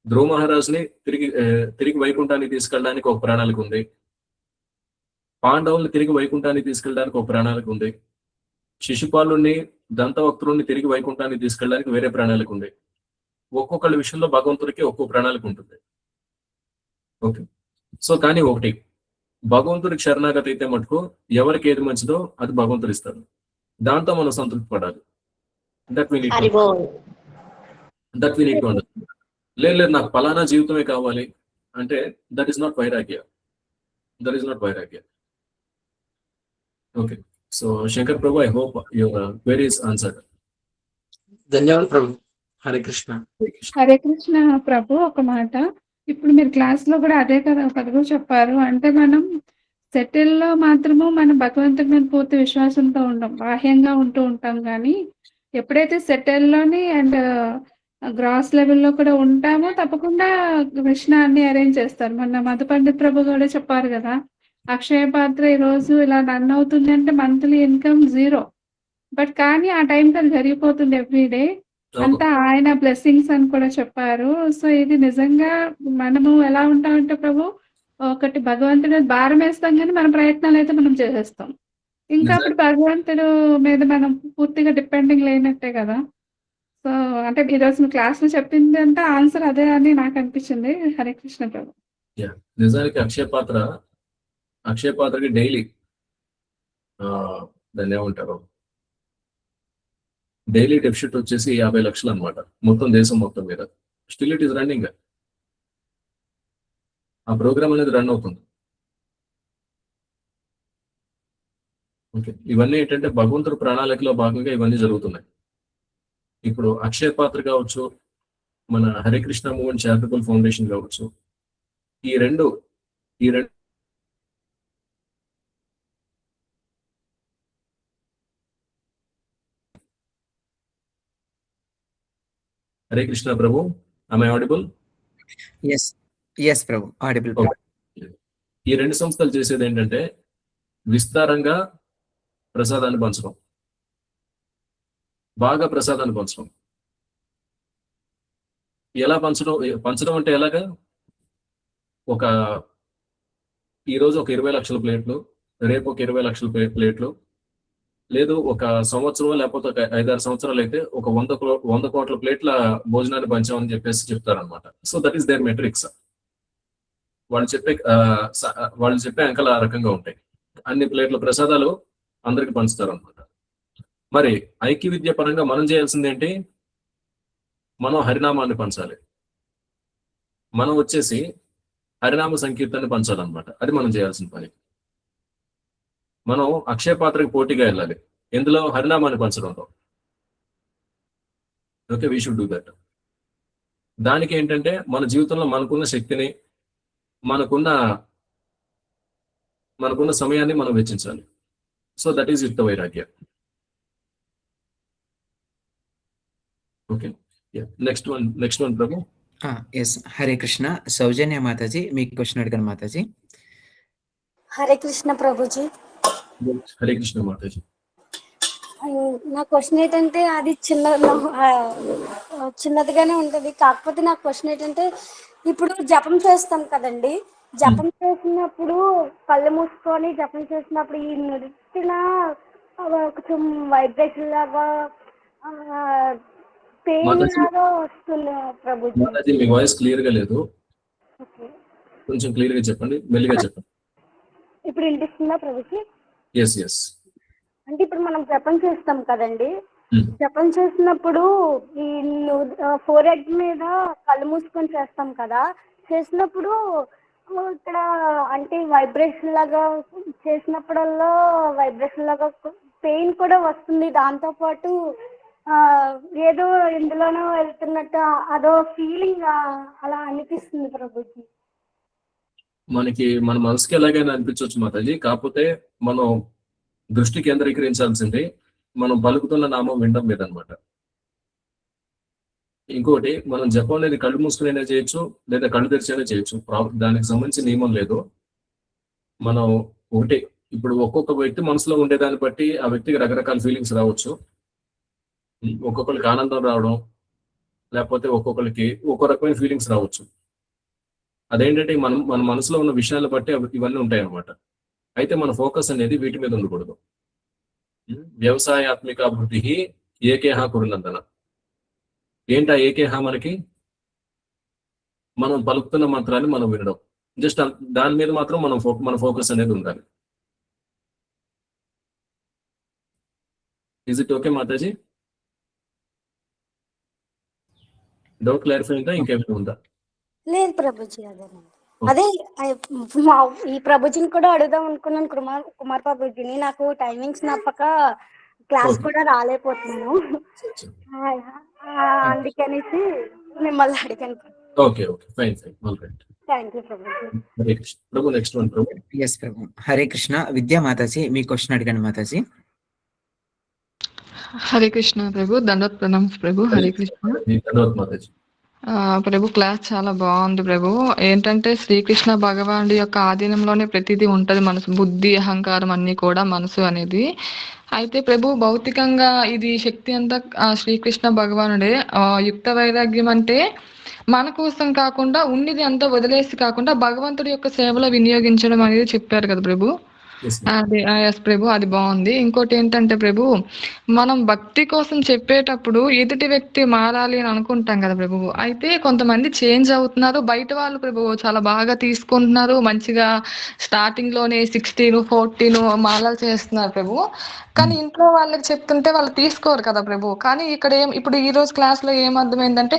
ధ్రువ మహారాజ్ని తిరిగి వైకుంఠానికి తీసుకెళ్ళడానికి ఒక ప్రణాళిక ఉంది. పాండవుల్ని తిరిగి వైకుంఠానికి తీసుకెళ్ళడానికి ఒక ప్రణాళిక ఉంది. శిశుపాలుని దంతవక్తుని తిరిగి వైకుంఠానికి తీసుకెళ్ళడానికి వేరే ప్రణాళిక ఉంది. ఒక్కొక్కళ్ళ విషయంలో భగవంతుడికి ఒక్కో ప్రణాళిక ఉంటుంది. ఓకే, సో కానీ ఒకటి భగవంతుడికి శరణాగతి అయితే మటుకు ఎవరికి ఏది మంచిదో అది భగవంతుడు ఇస్తాడు. దాంతో మనం సంతృప్తి పడాలి. That we need to understand. లేదు నాకు ఫలానా జీవితమే కావాలి అంటే దట్ ఈస్ నాట్ వైరాగ్య. Okay, so Shankar Prabhu, I hope your query is answered. ధన్యవాదాలు ప్రభు. హరే కృష్ణ. హరే కృష్ణ ప్రభు. ఒక మాట, ఇప్పుడు మీరు క్లాస్ లో కూడా అదే కదా ఒకరు చెప్పారు. అంటే మనం సెటిల్ లో మాత్రము మనం భగవంతుడి మీద పూర్తి విశ్వాసంతో ఉంటాం, బాహ్యంగా ఉంటూ ఉంటాం. కానీ ఎప్పుడైతే సెటిల్ లోని అండ్ గ్రాస్ లెవెల్లో కూడా ఉంటామో తప్పకుండా కృష్ణ అన్ని అరేంజ్ చేస్తారు. మొన్న మధు పండిత్ ప్రభు కూడా చెప్పారు కదా, అక్షయ పాత్ర ఈ రోజు ఇలా రన్ అవుతుంది అంటే మంత్లీ ఇన్కమ్ 0, బట్ కానీ ఆ టైంకి అది జరిగిపోతుంది ఎవ్రీడే. అంతా ఆయన బ్లెస్సింగ్స్ అని కూడా చెప్పారు. సో ఇది నిజంగా మనము ఎలా ఉంటామంటే ప్రభు, ఒకటి భగవంతుడి భారం వేస్తాం కానీ మన ప్రయత్నాలు అయితే మనం చేసేస్తాం. ఇంకా అప్పుడు భగవంతుడు మీద మనం పూర్తిగా డిపెండింగ్ లేనట్టే కదా. సో అంటే ఈరోజు క్లాస్ లో చెప్పింది అంటే ఆన్సర్ అదే అని నాకు అనిపించింది. హరే కృష్ణ ప్రభు. నిజానికి అక్షయ పాత్రకి డైలీ దాన్ని ఏమంటారు, డైలీ డెఫిసిట్ వచ్చేసి 50 లక్షలు అనమాట, మొత్తం దేశం మొత్తం మీద. Still it is running. ఆ ప్రోగ్రామ్ అనేది రన్ అవుతుంది. ఓకే, ఇవన్నీ ఏంటంటే భగవంతుడి ప్రణాళికలో భాగంగా ఇవన్నీ జరుగుతున్నాయి. ఇప్పుడు అక్షయ పాత్ర కావచ్చు, మన Hare Krishna movement charitable foundation కావచ్చు, ఈ రెండు హరే కృష్ణ ప్రభు, am I audible? yes Prabhu, audible. ఈ రెండు సంస్థలు చేసేది ఏంటంటే విస్తారంగా ప్రసాదాన్ని పంచడం, బాగా ప్రసాదాన్ని పంచడం. ఎలా పంచడం అంటే ఎలాగా, ఈరోజు ఒక 20 లక్షల ప్లేట్లు, రేపు ఒక 20 లక్షల ప్లేట్లు, లేదు ఒక సంవత్సరం లేకపోతే ఒక 5-6 సంవత్సరాలు అయితే ఒక 100 కోట్ల ప్లేట్ల భోజనాన్ని పంచామని చెప్పేసి చెప్తారనమాట. So that is their metrics. వాళ్ళు చెప్పే అంకెలు ఆ రకంగా ఉంటాయి. అన్ని ప్లేట్ల ప్రసాదాలు అందరికి పంచుతారు అనమాట. మరి ఐక్య విద్య పరంగా మనం చేయాల్సింది ఏంటి, మనం హరినామాన్ని పంచాలి. మనం వచ్చేసి హరినామ సంకీర్తనని పంచాలన్నమాట. అది మనం చేయాల్సిన పని. మనం అక్షయ పాత్రకి పోటీగా వెళ్ళాలి. ఎందులో? హరినామాన్ని పంచడంలో. Okay, we should do that. దానికి ఏంటంటే మన జీవితంలో మనకున్న శక్తిని, మనకున్న సమయాన్ని మనం వెచ్చించాలి. సో దట్ ఈస్ యుక్త వైరాగ్య. ఓకే, నెక్స్ట్ వన్ ప్రభు. ఎస్, హరే కృష్ణ. సౌజన్య మాతాజీ మీకు క్వశ్చన్ అడిగాను మాతాజీ. హరే కృష్ణ ప్రభుజీ. హరే కృష్ణ మాతాజీ. నా క్వశ్చన్ ఏంటంటే అది చిన్నదిగానే ఉంటుంది. కాకపోతే నా క్వశ్చన్ ఏంటంటే, ఇప్పుడు జపం చేస్తాం కదండి, జపం చేసినప్పుడు కళ్ళు మూసుకొని జపం చేసినప్పుడు ఈ నృత్యన కొంచెం వైబ్రేషన్ లాగా పెయిన్ లాగా వస్తుంది ప్రభుజీ. మీ వాయిస్ క్లియర్ గా లేదు. ఓకే. కొంచెం క్లియర్గా చెప్పండి, మెల్లిగా చెప్పండి. ఇప్పుడు వినిపిస్తుందా ప్రభుజీ? ఎస్. అంటే ఇప్పుడు మనం జపం చేస్తాం కదండి. జపం చేసినప్పుడు ఈ ఫోర్ హెడ్ మీద కళ్ళు మూసుకొని చేస్తాం కదా. చేసినప్పుడు ఇక్కడ అంటే వైబ్రేషన్ లాగా చేసినప్పుడల్లా వైబ్రేషన్ లాగా పెయిన్ కూడా వస్తుంది. దాంతోపాటు ఏదో ఎందులోనో వెళ్తున్నట్టు అదో ఫీలింగ్ అలా అనిపిస్తుంది ప్రభుజీ. మనకి మన మనసుకి ఎలాగైనా అనిపించవచ్చు మాతాజీ, కాకపోతే మనం దృష్టి కేంద్రీకరించాల్సింది మనం పలుకుతున్న నామం వినడం మీద అనమాట. ఇంకోటి, మనం జపం అనేది కళ్ళు మూసుకునైనా చేయొచ్చు, లేదా కళ్ళు తెరిచైనా చేయొచ్చు. దానికి సంబంధించిన నియమం లేదు. మనం ఒకటి, ఇప్పుడు ఒక్కొక్క వ్యక్తి మనసులో ఉండేదాన్ని బట్టి ఆ వ్యక్తికి రకరకాల ఫీలింగ్స్ రావచ్చు. ఒక్కొక్కరికి ఆనందం రావడం, లేకపోతే ఒక్కొక్కరికి ఒక్కో రకమైన ఫీలింగ్స్ రావచ్చు. అదేంటంటే మన మనసులో ఉన్న విషయాలను బట్టి ఇవన్నీ ఉంటాయి అన్నమాట. అయితే మన ఫోకస్ అనేది వీటి మీద ఉండకూడదు. వ్యవసాయాత్మిక అభివృద్ధి ఏకేహ కురునందన. ఏంటా ఏకేహ? మనకి మనం పలుకుతున్న మంత్రాన్ని మనం వినడం, జస్ట్ దాని మీద మాత్రం మన ఫోకస్ అనేది ఉండాలి. Is it okay Mataji? Doubt clarify అయిందా? ఇంకేమైనా ఉందా? లేదు ప్రభుజీ, అదే ఈ ప్రభుజీని కూడా అడుగుదాం అనుకున్నాను, కుమార్ ప్రభుజీని. నాకు టైమింగ్స్ నప్పక క్లాస్ కూడా రాలేకపోతున్నాను, అందుకనేసి మిమ్మల్ని అడిగాను. Okay, fine, all right. Thank you Prabhuji. Hare Krishna Prabhu. Next one Prabhu. Yes Prabhu. Hare Krishna. విద్యా మాతాజీ, మీ క్వశ్చన్ అడిగాను మాతాజీ. హరే కృష్ణ ప్రభు. దండవత్ ప్రణామ్ ప్రభు. హరే కృష్ణ. దండవత్ మాతాజీ. ప్రభు, క్లాస్ చాలా బాగుంది ప్రభు. ఏంటంటే శ్రీకృష్ణ భగవానుడి యొక్క ఆధీనంలోనే ప్రతిదీ ఉంటది. మనసు, బుద్ధి, అహంకారం అన్ని కూడా మనసు అనేది. అయితే ప్రభు, భౌతికంగా ఇది శక్తి అంతా శ్రీకృష్ణ భగవానుడే. యుక్త వైరాగ్యం అంటే మన కోసం కాకుండా ఉన్నది అంతా వదిలేసి కాకుండా భగవంతుడి యొక్క సేవలో వినియోగించడం అనేది చెప్పారు కదా ప్రభు. అదే ఎస్ ప్రభు, అది బాగుంది. ఇంకోటి ఏంటంటే ప్రభు, మనం భక్తి కోసం చెప్పేటప్పుడు ఎదుటి వ్యక్తి మారాలి అని అనుకుంటాం కదా ప్రభు. అయితే కొంతమంది చేంజ్ అవుతున్నారు. బయట వాళ్ళు ప్రభు చాలా బాగా తీసుకుంటున్నారు, మంచిగా స్టార్టింగ్ లోనే 16, 14 మాలలు చేస్తున్నారు ప్రభు. కానీ ఇంట్లో వాళ్ళకి చెప్తుంటే వాళ్ళు తీసుకోరు కదా ప్రభు. కానీ ఇక్కడ ఇప్పుడు ఈ రోజు క్లాస్ లో ఏం అర్థమైందంటే,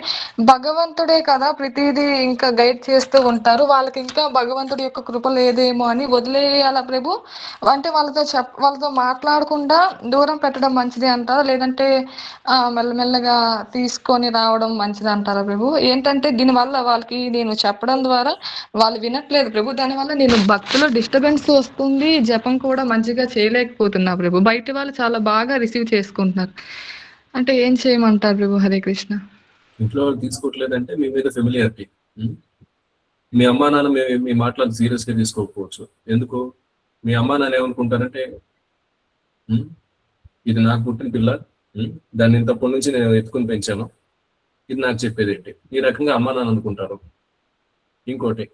భగవంతుడే కదా ప్రతిదీ ఇంకా గైడ్ చేస్తూ ఉంటారు, వాళ్ళకి ఇంకా భగవంతుడి యొక్క కృప లేదేమో అని వదిలేయాలా ప్రభు. అంటే వాళ్ళతో మాట్లాడకుండా దూరం పెట్టడం మంచిది అంటారా, లేదంటే మెల్లమెల్లగా తీసుకొని రావడం మంచిది అంటారా ప్రభు? ఏంటంటే దీనివల్ల వాళ్ళకి నేను చెప్పడం ద్వారా వాళ్ళు వినట్లేదు ప్రభు. దానివల్ల నేను భక్తిలో డిస్టర్బెన్స్ వస్తుంది, జపం కూడా మంచిగా చేయలేకపోతున్నా ప్రభు. బయట వాళ్ళు చాలా బాగా రిసీవ్ చేసుకుంటున్నారు. అంటే ఏం చేయమంటారు ప్రభు? హరే కృష్ణ. ఇంట్లో తీసుకోవట్లేదంటే మీ మీద ఫెమిలియారిటీ. మీ అమ్మా నాన్న మీ మాటలు సీరియస్ గా తీసుకోకపోవచ్చు. ఎందుకు? మీ అమ్మా నాన్న ఏమనుకుంటారంటే, ఇది నాకు పుట్టిన పిల్ల, దాన్ని ఇంతప్పటి నుంచి నేను ఎత్తుకుని పెంచాను, ఇది నాకు చెప్పేది ఏంటి, ఈ రకంగా అమ్మా నాన్న అనుకుంటారు. ఇంకోటి,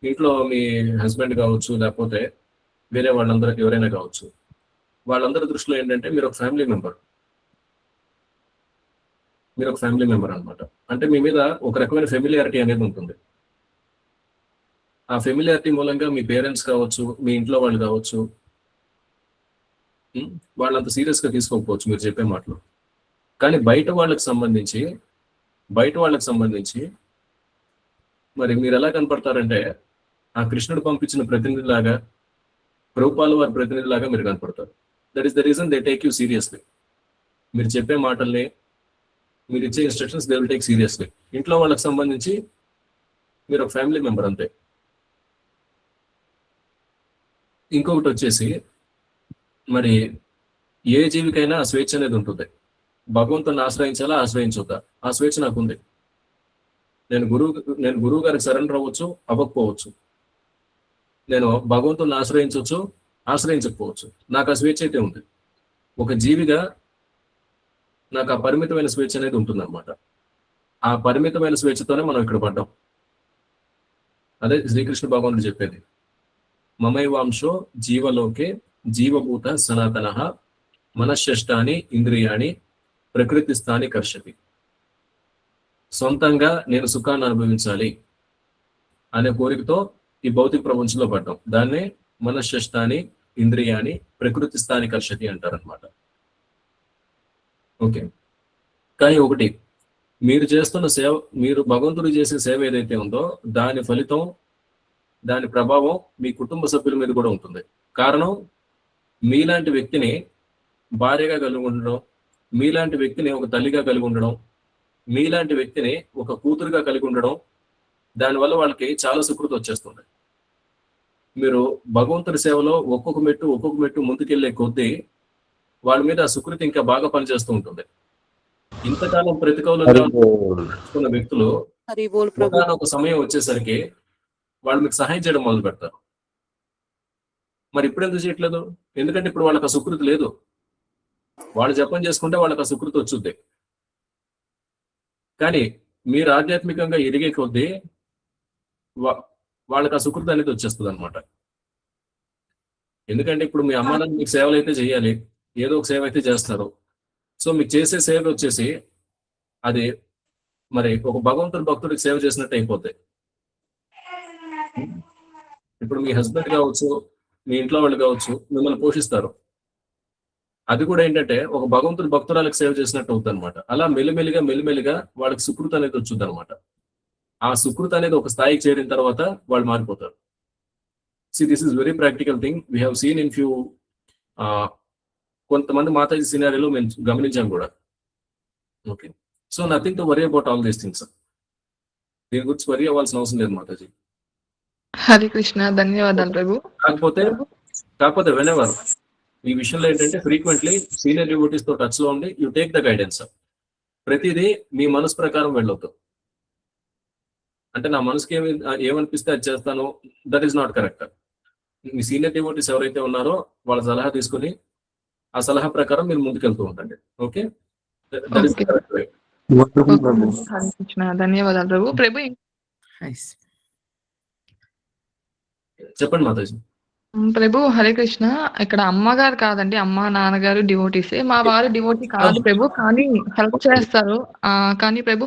ఇంట్లో మీ హస్బెండ్ కావచ్చు, లేకపోతే వేరే వాళ్ళందరూ ఎవరైనా కావచ్చు, వాళ్ళందరి దృష్టిలో ఏంటంటే మీరు ఒక ఫ్యామిలీ మెంబర్. అనమాట. అంటే మీ మీద ఒక రకమైన ఫెమిలియారిటీ అనేది ఉంటుంది. ఆ ఫెమిలియారిటీ మూలంగా మీ పేరెంట్స్ కావచ్చు, మీ ఇంట్లో వాళ్ళు కావచ్చు, వాళ్ళంత సీరియస్గా తీసుకోకపోవచ్చు మీరు చెప్పే మాటలు. కానీ బయట వాళ్ళకి సంబంధించి మరి మీరు ఎలా కనపడతారంటే, ఆ కృష్ణుడు పంపించిన ప్రతినిధిలాగా, ప్రభుపాల వారి ప్రతినిధిలాగా మీరు కనపడతారు. That is the reason they take you seriously. మీరు చెప్పే మాటల్ని, మీరు ఇచ్చే instructions they will take seriously. ఇంట్లో వాళ్ళకి సంబంధించి మీరు ఒక ఫ్యామిలీ మెంబర్ అంతే. ఇంకొకటి వచ్చేసి, మరి ఏ జీవికైనా ఆ స్వేచ్ఛ అనేది ఉంటుంది. భగవంతుని ఆశ్రయించాలా, ఆశ్రయించొద్దా, ఆ స్వేచ్ఛ నాకుంది. నేను గురువు గారికి సరెండర్ అవ్వచ్చు, అవ్వకపోవచ్చు. నేను భగవంతుని ఆశ్రయించవచ్చు, ఆశ్రయించకపోవచ్చు. నాకు ఆ స్వేచ్ఛ అయితే ఉంది. ఒక జీవిగా నాకు ఆ పరిమితమైన స్వేచ్ఛ అనేది ఉంటుందన్నమాట. ఆ పరిమితమైన స్వేచ్ఛతోనే మనం ఇక్కడ పడ్డాం. అదే శ్రీకృష్ణ భగవానుడు చెప్పేది, మమైవాంశో జీవలోకే జీవభూత సనాతన మనశ్శష్టాని ఇంద్రియాణి ప్రకృతి స్థాని కర్షతి. సొంతంగా నేను సుఖాన్ని అనుభవించాలి, అనే కోరికతో ఈ భౌతిక ప్రపంచంలో పడ్డాం. దాన్నే మనశ్శష్టాని ఇంద్రియాని ప్రకృతి స్థాని కర్షతి అంటారనమాట. ఓకే, కానీ ఒకటి, మీరు చేస్తున్న సేవ, మీరు భగవంతుడు చేసే సేవ ఏదైతే ఉందో దాని ఫలితం, దాని ప్రభావం మీ కుటుంబ సభ్యుల మీద కూడా ఉంటుంది. కారణం, మీలాంటి వ్యక్తిని భార్యగా కలిగి ఉండడం, మీలాంటి వ్యక్తిని ఒక తల్లిగా కలిగి ఉండడం, మీలాంటి వ్యక్తిని ఒక కూతురుగా కలిగి ఉండడం, దానివల్ల వాళ్ళకి చాలా సుకృతి వచ్చేస్తుంది. మీరు భగవంతుడి సేవలో ఒక్కొక్క మెట్టు ముందుకెళ్లే కొద్దీ వాళ్ళ మీద ఆ సుకృతి ఇంకా బాగా పనిచేస్తూ ఉంటుంది. ఇంతకాలం ప్రతికూలంగా ఉన్న వ్యక్తులు ఒక సమయం వచ్చేసరికి వాళ్ళు మీకు సహాయం చేయడం మొదలు పెడతారు. మరి ఇప్పుడు ఎందుకు చేయట్లేదు? ఎందుకంటే ఇప్పుడు వాళ్ళకి ఆ సుకృతి లేదు. వాళ్ళు జపం చేసుకుంటే వాళ్ళకి ఆ సుకృతి వచ్చుద్ది. కానీ మీరు ఆధ్యాత్మికంగా ఎదిగే కొద్దీ వాళ్ళకి ఆ సుకృతి అనేది వచ్చేస్తుంది అనమాట. ఎందుకంటే ఇప్పుడు మీ అమ్మ నాన్న మీకు సేవలు అయితే చేయాలి, ఏదో ఒక సేవ అయితే చేస్తారు. సో మీకు చేసే సేవ వచ్చేసి అది మరి ఒక భగవంతుడి భక్తుడికి సేవ చేసినట్టు అయిపోతాయి. ఇప్పుడు మీ హస్బెండ్ కావచ్చు, మీ ఇంట్లో వాళ్ళు కావచ్చు, మిమ్మల్ని పోషిస్తారు. అది కూడా ఏంటంటే ఒక భగవంతుడి భక్తురాలకు సేవ చేసినట్టు అవుతుంది అనమాట. అలా మెల్లిమెల్లిగా వాళ్ళకి సుకృతి అనేది వచ్చుద్ది అనమాట. ఆ సుకృతి అనేది ఒక స్థాయికి చేరిన తర్వాత వాళ్ళు మారిపోతారు. This is very practical thing we have seen in few కొంతమంది మాతాజీ సినారీలో మేము గమనించాం కూడా. Okay, so nothing to worry about all these things. దీని గురించి వరీ అవ్వాల్సిన అవసరం లేదు మాతాజీ. హరే కృష్ణ, ధన్యవాదాలు ప్రభు. కాకపోతే వెనెవర్ ఈ విషయంలో ఏంటంటే ఫ్రీక్వెంట్లీ సీనియర్ డివోటీస్ తో టచ్ లో ఉండి యూ టేక్ ద గైడెన్స్. ప్రతిదీ మీ మనసు ప్రకారం వెళ్ళొద్దు. అంటే నా మనసుకి ఏమనిపిస్తే అది చేస్తాను, that is not correct. Me senior devotees ఎవరైతే ఉన్నారో వాళ్ళ సలహా తీసుకుని ఆ సలహా ప్రకారం మీరు ముందుకెళ్తూ ఉండండి. ఓకే, ధన్యవాదాలు ప్రభు. ప్రభు చెప్పండి మాతాజీ. ప్రభు హరే కృష్ణ. ఇక్కడ అమ్మగారు కాదండి, అమ్మ నాన్నగారు డివోటీసే. మా వారు డివోటీ కాదు ప్రభు, కానీ హెల్ప్ చేస్తారు. కానీ ప్రభు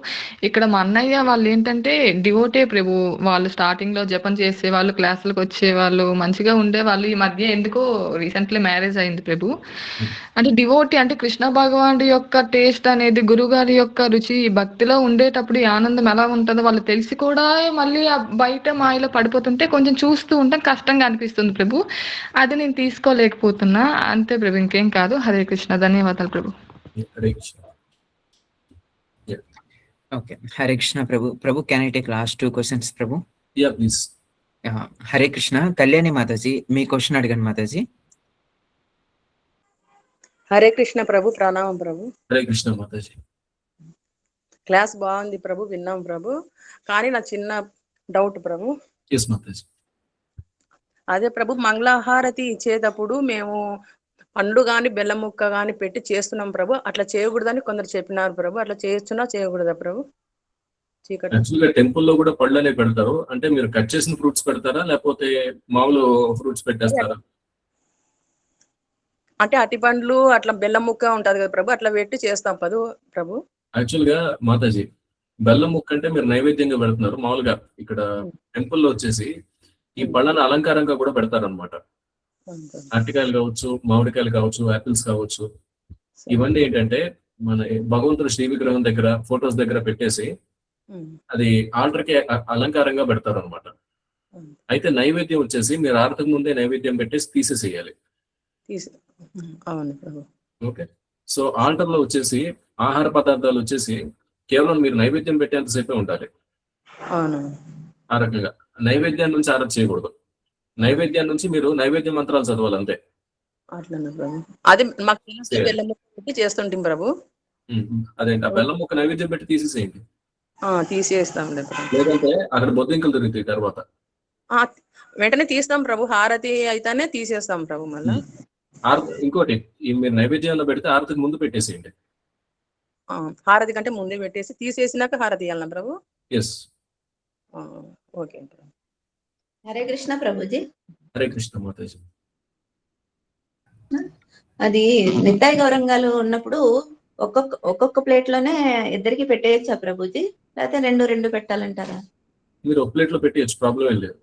ఇక్కడ మా అన్నయ్య వాళ్ళు ఏంటంటే డివోటే ప్రభు. వాళ్ళు స్టార్టింగ్ లో జపం చేసే వాళ్ళు, క్లాసులకు వచ్చే వాళ్ళు, మంచిగా ఉండేవాళ్ళు. ఈ మధ్య ఎందుకో రీసెంట్లీ మ్యారేజ్ అయింది ప్రభు. అంటే డివోటీ అంటే కృష్ణ భగవానుడి యొక్క టేస్ట్ అనేది, గురుగారి యొక్క రుచి భక్తిలో ఉండేటప్పుడు ఈ ఆనందం ఎలా ఉంటుందో వాళ్ళు తెలిసి కూడా మళ్ళీ ఆ బయట మాయలో పడిపోతుంటే కొంచెం చూస్తూ ఉంటాం, కష్టంగా అనిపిస్తుంది ప్రభు. అది నేను తీసుకోలేకపోతున్నా, అంతే ప్రభు, ఇంకేం కాదు. హరే కృష్ణ, ధన్యవాదాలు ప్రభు. ఓకే, హరే కృష్ణ ప్రభు. ప్రభు, can I take last 2 questions ప్రభు? Yeah please. హరే కృష్ణ. కళ్యాణి మాతాజీ, మీ క్వశ్చన్ అడగండి మాతాజీ. హరే కృష్ణ ప్రభు, ప్రణామం ప్రభు. హరే కృష్ణ మాతాజీ. క్లాస్ బాగుంది ప్రభు, విన్నాం ప్రభు. కానీ నా చిన్న డౌట్ ప్రభు. ఎస్ మాతాజీ. అదే ప్రభు, మంగళహారతి ఇచ్చేటప్పుడు మేము పండు గాని బెల్లం ముక్క గాని పెట్టి చేస్తున్నాం ప్రభు. అట్లా చేయకూడదని కొందరు చెప్పినారు ప్రభు. అట్లా చేయొచ్చునా చేయకూడదా ప్రభు? చీకటి యాక్చువల్గా టెంపుల్లో కూడా పళ్ళు అనేవి పెడతారు. అంటే మీరు కట్ చేసిన ఫ్రూట్స్ పెడతారా లేకపోతే మామూలు ఫ్రూట్స్ పెట్టేస్తారా? అంటే అట్టి పండ్లు అట్లా బెల్లం ముక్క ఉంటది కదా ప్రభు, అట్లా పెట్టి చేస్తాం ప్రభు. యాక్చువల్గా మాతాజీ, బెల్లం ముక్క అంటే మీరు నైవేద్యంగా పెడుతున్నారు. మామూలుగా ఇక్కడ టెంపుల్లో వచ్చేసి ఈ పళ్ళని అలంకారంగా కూడా పెడతారు అనమాట. అరటికాయలు కావచ్చు, మామిడికాయలు కావచ్చు, యాపిల్స్ కావచ్చు, ఇవన్నీ ఏంటంటే మన భగవంతుడు శ్రీ విగ్రహం దగ్గర, ఫొటోస్ దగ్గర పెట్టేసి అది ఆల్టర్కి అలంకారంగా పెడతారు అనమాట. అయితే నైవేద్యం వచ్చేసి మీరు ఆరతకు ముందే నైవేద్యం పెట్టేసి తీసేసేయాలి. ఓకే, సో ఆల్టర్ లో వచ్చేసి ఆహార పదార్థాలు వచ్చేసి కేవలం మీరు నైవేద్యం పెట్టేంతసేపే ఉండాలి. ఆ రకంగా నైవేద్యాన్ని నుంచి ఆరాధన చేయకూడదు. నైవేద్యాన్ని నుంచి మీరు నైవేద్య మంత్రాలు చదవాలి అంతే. అది మాకు తెలిసి బెల్లం ముక్క పెట్టి చేస్తుంటాం ప్రభు. అదేంటి, ఆ బెల్లం ముక్క నైవేద్యం పెట్టి తీసేసేయండి. తీసేస్తాం లేదంటే అక్కడ బొద్దింకలు దొరుకుతాయి తర్వాత. వెంటనే తీస్తాం ప్రభు. హారతి అయితేనే తీసేస్తాం ప్రభు. మళ్ళీ ఇంకోటి, మీరు నైవేద్యంలో పెడితే హారతికి ముందు పెట్టేసేయండి. హారతి కంటే ముందే పెట్టేసి తీసేసినాక హారతి ఇవ్వాలన్నా ప్రభు? ఎస్. ఓకే. హరే కృష్ణ ప్రభుజీ. హరే కృష్ణ మాతాజీ. అది నిత్తాయి గౌరంగాలు ఉన్నప్పుడు ఒక్కొక్క ప్లేట్ లోనే ఇద్దరికి పెట్టేయచ్చా ప్రభుజీ, లేకపోతే రెండు పెట్టాలంటారా? మీరు ఒక ప్లేట్లో పెట్టేయచ్చు, ప్రాబ్లం ఏం లేదు.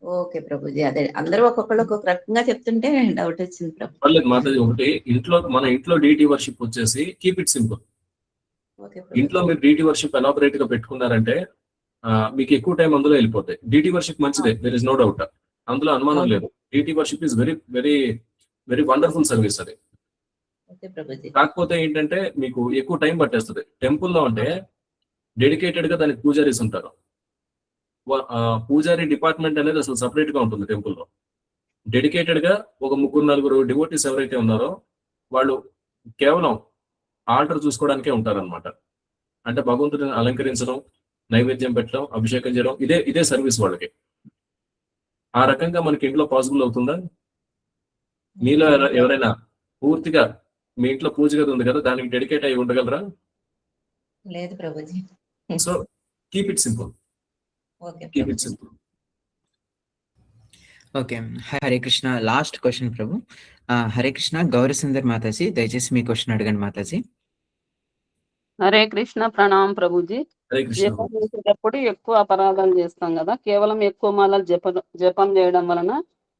ఓకే ప్రభుజీ. అదే అందరూ ఒక్కొక్కళ్ళు ఒక్కొక్క రకంగా చెప్తుంటే డౌట్ వచ్చింది ప్రభు. పర్లేదు మాతాజీ. ఒకటి మన ఇంట్లో డీటీ వర్షిప్ వచ్చేసి కీప్ ఇట్ సింపుల్. ఓకే ఇంట్లో ప్రభుజీ. మీరు డీటీ వర్షిప్ ఎలాబరేట్ గా పెట్టుకున్నారంటే మీకు ఎక్కువ టైం అందులో వెళ్ళిపోతాయి. డీటీ వర్షిప్ మంచిదే, దెర్ ఇస్ నో డౌట్, అందులో అనుమానం లేదు. Deity worship is very very very wonderful service అది. ఓకే ప్రభుజీ. కాకపోతే ఏంటంటే మీకు ఎక్కువ టైం పట్టేస్తుంది. టెంపుల్లో అంటే డెడికేటెడ్ గా దానికి పూజారీస్ ఉంటారు. పూజారి డిపార్ట్మెంట్ అనేది అసలు సపరేట్ గా ఉంటుంది టెంపుల్లో. డెడికేటెడ్ గా ఒక 3-4 డివోటీస్ ఎవరైతే ఉన్నారో వాళ్ళు కేవలం ఆల్టర్ చూసుకోవడానికే ఉంటారన్నమాట. అంటే భగవంతుడిని అలంకరించడం, నైవేద్యం పెట్టడం, అభిషేకం చేయడం, ఇదే సర్వీస్ వాళ్ళకి. ఆ రకంగా మనకి ఇంట్లో పాసిబుల్ అవుతుందా? మీలో ఎవరైనా పూర్తిగా మీ ఇంట్లో పూజ గది ఉంది కదా, దానికి డెడికేట్ అయి ఉండగలరా? లేదు ప్రభుజీ. So keep it simple. Okay keep it ప్రభుజీ. Simple. Okay. Hare Krishna. Last question ప్రభు. హరే కృష్ణ. గౌరీ సుందర్ మాతాజీ, దయచేసి మీ క్వశ్చన్ అడగండి మాతాజీ. హరే కృష్ణ. ప్రణామం ప్రభుజీ. హరే కృష్ణ. జపం చేసేటప్పుడు ఎక్కువ అపరాధాలు చేస్తాం కదా, కేవలం ఎక్కువ మాలలు జపం చేయడం వలన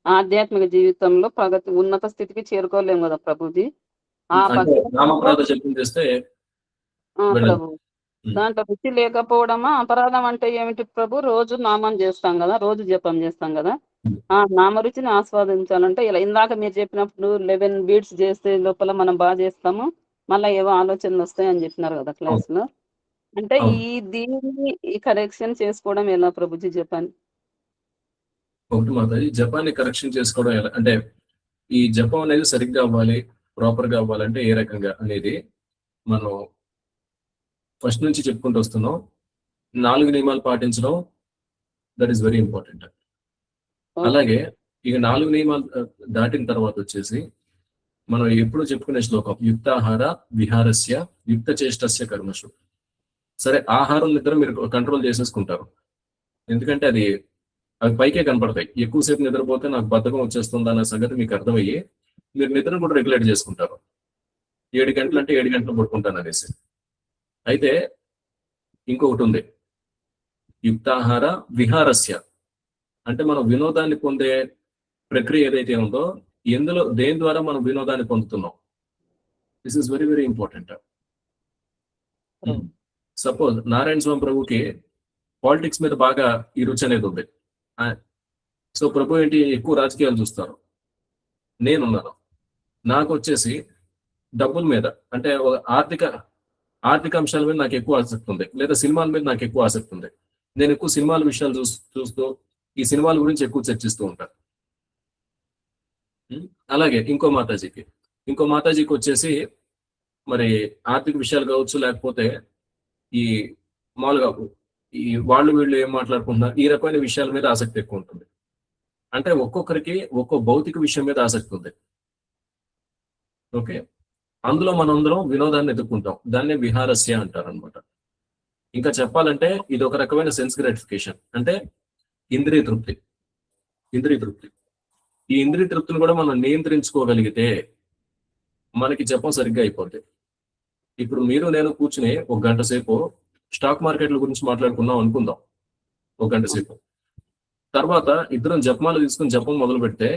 ఆధ్యాత్మిక జీవితంలో ప్రగతి ఉన్నత స్థితికి చేరుకోలేము కదా ప్రభుజీ. ఆ అంటే భక్తి నామప్రాధ జపం చేస్తే వెళ్ళదు. ప్రభు దాంట్లో రుచి లేకపోవడమా? అపరాధం అంటే ఏమిటి ప్రభు? రోజు నామం చేస్తాం కదా, రోజు జపం చేస్తాం కదా, ఆ నామరుచిని ఆస్వాదించాలంటే ఇలా ఇందాక మీరు చెప్పినప్పుడు 11 బీట్స్ చేస్తే లోపల మనం బాగా చేస్తాము, మళ్ళీ ఏవో ఆలోచనలు వస్తాయి అని చెప్పినారు కదా క్లాస్ లో. అంటే దీన్ని కరెక్షన్ చేసుకోవడం ఎలా ప్రభుజీ జపాన్? ఒకటి మాతాజీ, జపాన్ని కరెక్షన్ చేసుకోవడం ఎలా అంటే, ఈ జపం అనేది సరిగ్గా అవ్వాలి, ప్రాపర్ గా అవ్వాలంటే ఏ రకంగా అనేది మనం ఫస్ట్ నుంచి చెప్పుకుంటూ వస్తున్నాం. 4 నియమాలు పాటించడం, దట్ ఈస్ వెరీ ఇంపార్టెంట్. అలాగే ఇక 4 నియమాలు దాటిన తర్వాత వచ్చేసి మనం ఎప్పుడు చెప్పుకునే శ్లోకం యుక్తాహార విహారస్య యుక్త చేష్టస్య కర్మషు. సరే, ఆహారం నిద్ర మీరు కంట్రోల్ చేసేసుకుంటారు, ఎందుకంటే అది పైకే కనపడతాయి. ఎక్కువసేపు నిద్రపోతే నాకు బద్ధకం వచ్చేస్తుంది అన్న సంగతి మీకు అర్థమయ్యి మీరు నిద్రను కూడా రెగ్యులేట్ చేసుకుంటారు. 7 గంటలు అంటే 7 గంటలు పడుకుంటాను అనేసి. అయితే ఇంకొకటి ఉంది, యుక్తాహార విహారస్య అంటే మనం వినోదాన్ని పొందే ప్రక్రియ ఏదైతే ఉందో, దేని ద్వారా మనం వినోదాన్ని పొందుతున్నాం. This is very very important. Suppose Narayana Swami ప్రభుకి పాలిటిక్స్ మీద బాగా ఈ రుచి అనేది ఉంది. సో ప్రభు ఏంటి, ఎక్కువ రాజకీయాలు చూస్తారు. నేనున్నాను, నాకు వచ్చేసి డబ్బుల మీద అంటే ఆర్థిక అంశాల మీద నాకు ఎక్కువ ఆసక్తి ఉంది, లేదా సినిమాల మీద నాకు ఎక్కువ ఆసక్తి ఉంది. నేను ఎక్కువ సినిమాల విషయాలు చూస్తూ ఈ సినిమాల గురించి ఎక్కువ చర్చిస్తూ ఉంటాను. అలాగే ఇంకో మాతాజీకి వచ్చేసి మరి ఆర్థిక విషయాలు కావచ్చు, లేకపోతే ఈ మామూలుగా ఈ వీళ్ళు ఏం మాట్లాడుకుంటున్నారు, ఈ రకమైన విషయాల మీద ఆసక్తి ఎక్కువ ఉంటుంది. అంటే ఒక్కొక్కరికి ఒక్కో భౌతిక విషయం మీద ఆసక్తి ఉంది. ఓకే, అందులో మనందరం వినోదాన్ని ఎదుర్కొంటాం. దాన్నే విహారస్య అంటారు అనమాట. ఇంకా చెప్పాలంటే ఇది ఒక రకమైన సెన్స్ గ్రాటిఫికేషన్, అంటే ఇంద్రియ తృప్తి. ఈ ఇంద్రియ తృప్తిని కూడా మనం నియంత్రించుకోగలిగితే మనకి జపం సరిగ్గా అయిపోద్ది. ఇప్పుడు మీరు నేను కూర్చుని 1 గంట సేపు స్టాక్ మార్కెట్ల గురించి మాట్లాడుకుందాం అనుకుందాం, 1 గంట సేపు. తర్వాత ఇద్దరం జపమాలు తీసుకుని జపం మొదలు పెడితే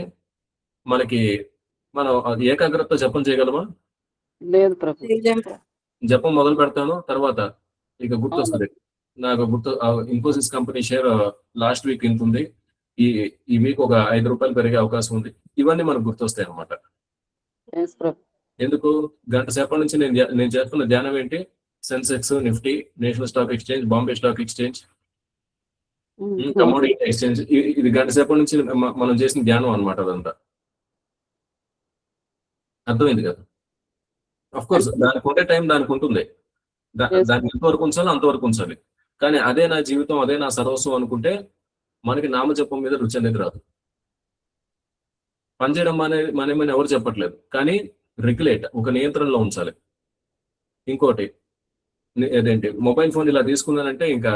మనం ఏకాగ్రత జపం చేయగలమా? లేదు ప్రభు. జపం మొదలు పెడతాను, తర్వాత ఇక గుర్తొస్తుంది నాకు. Infosys company share last week ఇంత ఉంది, ఈ వీక్ ఒక 5 రూపాయలు పెరిగే అవకాశం ఉంది. ఇవన్నీ మనకు గుర్తొస్తాయి అనమాట. ఎందుకు? గంట సేపటి నుంచి నేను చేస్తున్న ధ్యానం ఏంటి? Sensex, Nifty, national stock exchange, Bombay stock exchange, commodity exchange. ఇది గంట సేపటి నుంచి మనం చేసిన ధ్యానం అనమాట. అదంతా అర్థమైంది కదా? అఫ్ కోర్స్ దానికి ఉండే టైం దానికి ఉంటుంది, దాన్ని ఎంతవరకు ఉంచాలో అంతవరకు ఉంచాలి. కానీ అదే నా జీవితం, అదే నా సర్వస్వం అనుకుంటే మనకి నామజపం మీద రుచి అనేది రాదు. పనిచేయడం మనమని ఎవరు చెప్పట్లేదు, కానీ రెగ్యులేట్, ఒక నియంత్రణలో ఉంచాలి. ఇంకోటి ఏదేంటి, మొబైల్ ఫోన్ ఇలా తీసుకున్నానంటే ఇంకా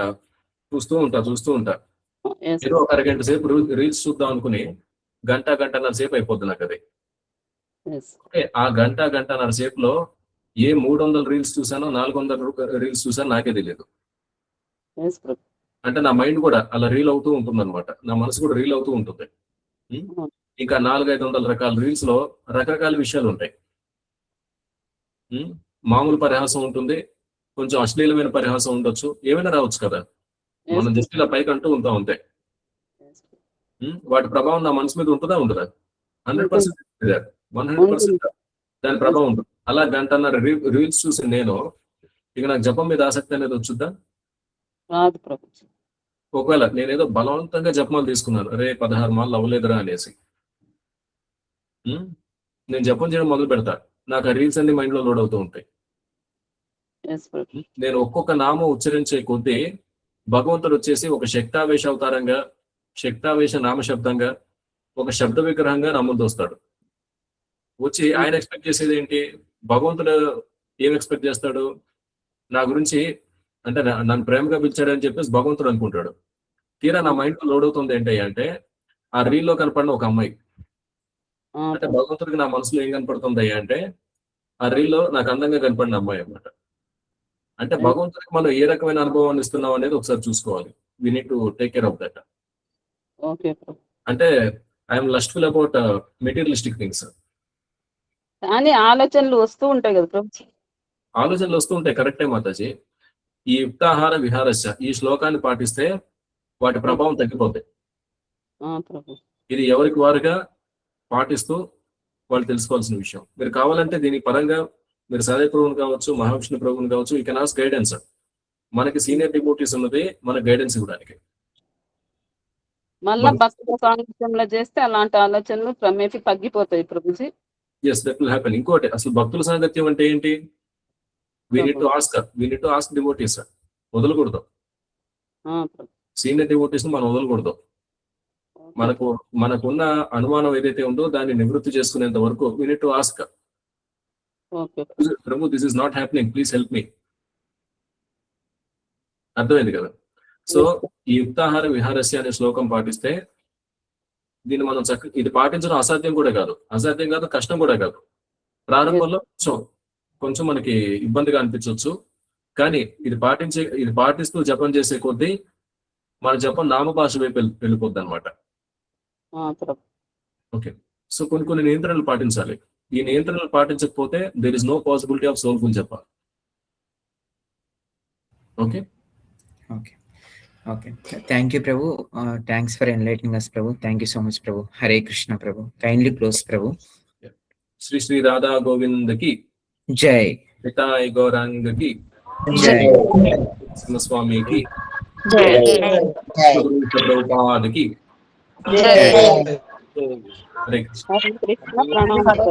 చూస్తూ ఉంటా. ఏదో ఒక అరగంట సేపు రీల్స్ చూద్దాం అనుకుని గంటన్నర సేపు అయిపోద్ది నాకు అది. ఆ గంటన్నర సేపులో ఏ 300 రీల్స్ చూసానో 400 రీల్స్ చూసానో నాకే తెలియదు. అంటే నా మైండ్ కూడా అలా రీల్ అవుతూ ఉంటుంది అనమాట, నా మనసు కూడా రీల్ అవుతూ ఉంటుంది. ఇంకా 400-500 రకాల రీల్స్ లో రకరకాల విషయాలు ఉంటాయి. మామూలు పరిహాసం ఉంటుంది, కొంచెం అశ్లీలమైన పరిహాసం ఉండొచ్చు, ఏమైనా రావచ్చు కదా. మనం జస్ట్ ఇలా పైకి అంటూ ఉంటాం అంతే. వాటి ప్రభావం నా మనసు మీద ఉంటుందా ఉండదా? 100% 100% దాని ప్రభావం ఉంటుంది. అలా గంటన్నర రీల్స్ చూసి నేను ఇక నాకు జపం మీద ఆసక్తి అనేది వచ్చుద్దా? ఒకవేళ నేనేదో బలవంతంగా జపమాలు తీసుకున్నాను, అరే 16 మాలు అవ్వలేదురా అనేసి, నేను జపం చేయడం మొదలు పెడతా, నాకు ఆ రీల్స్ అన్ని మైండ్ లో లోడ్ అవుతూ ఉంటాయి. నేను ఒక్కొక్క నామం ఉచ్చరించే కొద్దీ భగవంతుడు వచ్చేసి ఒక శక్తావేశ అవతారంగా, శక్తావేశ నామశబ్దంగా, ఒక శబ్ద విగ్రహంగా నా ముందు వస్తాడు. వచ్చి ఆయన ఎక్స్పెక్ట్ చేసేది ఏంటి? భగవంతుడు ఏం ఎక్స్పెక్ట్ చేస్తాడు? నా గురించి అంటే నన్ను ప్రేమగా పిలిచాడని చెప్పేసి భగవంతుడు అనుకుంటాడు. తీరా నా మైండ్ లో లోడ్ అవుతుంది ఏంటి అంటే ఆ రీల్లో కనపడిన ఒక అమ్మాయి. అంటే భగవంతుడికి నా మనసులో ఏం కనపడుతుంది అంటే ఆ రీల్లో నాకు అందంగా కనపడిన అమ్మాయి అన్నమాట. అంటే భగవంతుడికి మనం ఏ రకమైన అనుభవాన్ని ఇస్తున్నాం అనేది ఒకసారి చూసుకోవాలి. We need to take care of that. అంటే I'm lustful about materialistic things. కానీ ఆలోచనలు వస్తూ ఉంటాయి కదా ప్రభు. ఆలోచనలు వస్తూ ఉంటాయి, కరెక్టే మాతాజీ. ఈ యుక్తాహార విహారస్య ఈ శ్లోకాన్ని పాటిస్తే వాటి ప్రభావం తగ్గిపోతాయి. ఇది ఎవరికి వారుగా పాటిస్తూ వాళ్ళు తెలుసుకోవాల్సిన విషయం. మీరు కావాలంటే దీని పరంగా మీరు సదయ ప్రభువుని కావచ్చు, మహావిష్ణు ప్రభువుని కావచ్చు, యూ కెన్ ఆస్క్ గైడెన్స్. మనకి సీనియర్ డివోటీస్ ఉన్నది మన గైడెన్స్ ఇవ్వడానికి. మళ్ళా భక్తుల సాంగత్యంలో చేస్తే అలాంటి ఆలోచనలు క్రమేపీ తగ్గిపోతాయి Prabhuji. Yes, that will happen. ఇంకోటి, అసలు భక్తుల సాంగత్యం అంటే ఏంటి? we need to ask devotees. వదలకూడదు. సీనియర్ డివోటీస్ మనం వదలకూడదు. మనకున్న అనుమానం ఏదైతే ఉందో దాన్ని నివృత్తి చేసుకునేంత వరకు we need to ask. Prabhu, this is not happening, please help me. అర్థమైంది కదా? సో ఈ యుక్తాహార విహారస్య అనే శ్లోకం పాటిస్తే దీన్ని మనం ఇది పాటించడం అసాధ్యం కూడా కాదు, కష్టం కూడా కాదు. ప్రారంభంలో కొంచెం మనకి ఇబ్బందిగా అనిపించవచ్చు, కానీ ఇది పాటిస్తూ జపం చేసే కొద్దీ మన జపం నామభాష వైపు వెళ్ళిపోద్ది అనమాట. ఓకే, సో కొన్ని నియంత్రణలు పాటించాలి. ఈ నియంత్రణలు పాటించకపోతే there is no possibility of soulful japa. Okay okay okay, thank you ప్రభు. థ్యాంక్స్ ఫర్ ఎన్లైటనింగ్ us ప్రభు. థ్యాంక్ యూ సో మచ్ ప్రభు. హరే కృష్ణ ప్రభు. కైండ్లీ క్లోజ్ ప్రభు. శ్రీ శ్రీ రాధా గోవిందకి జై. పితాయి గౌరాంగకి జై. స్వామికి జై. ప్రభుపాదకి జై. హరే కృష్ణ. కృష్ణ ప్రణామాలు.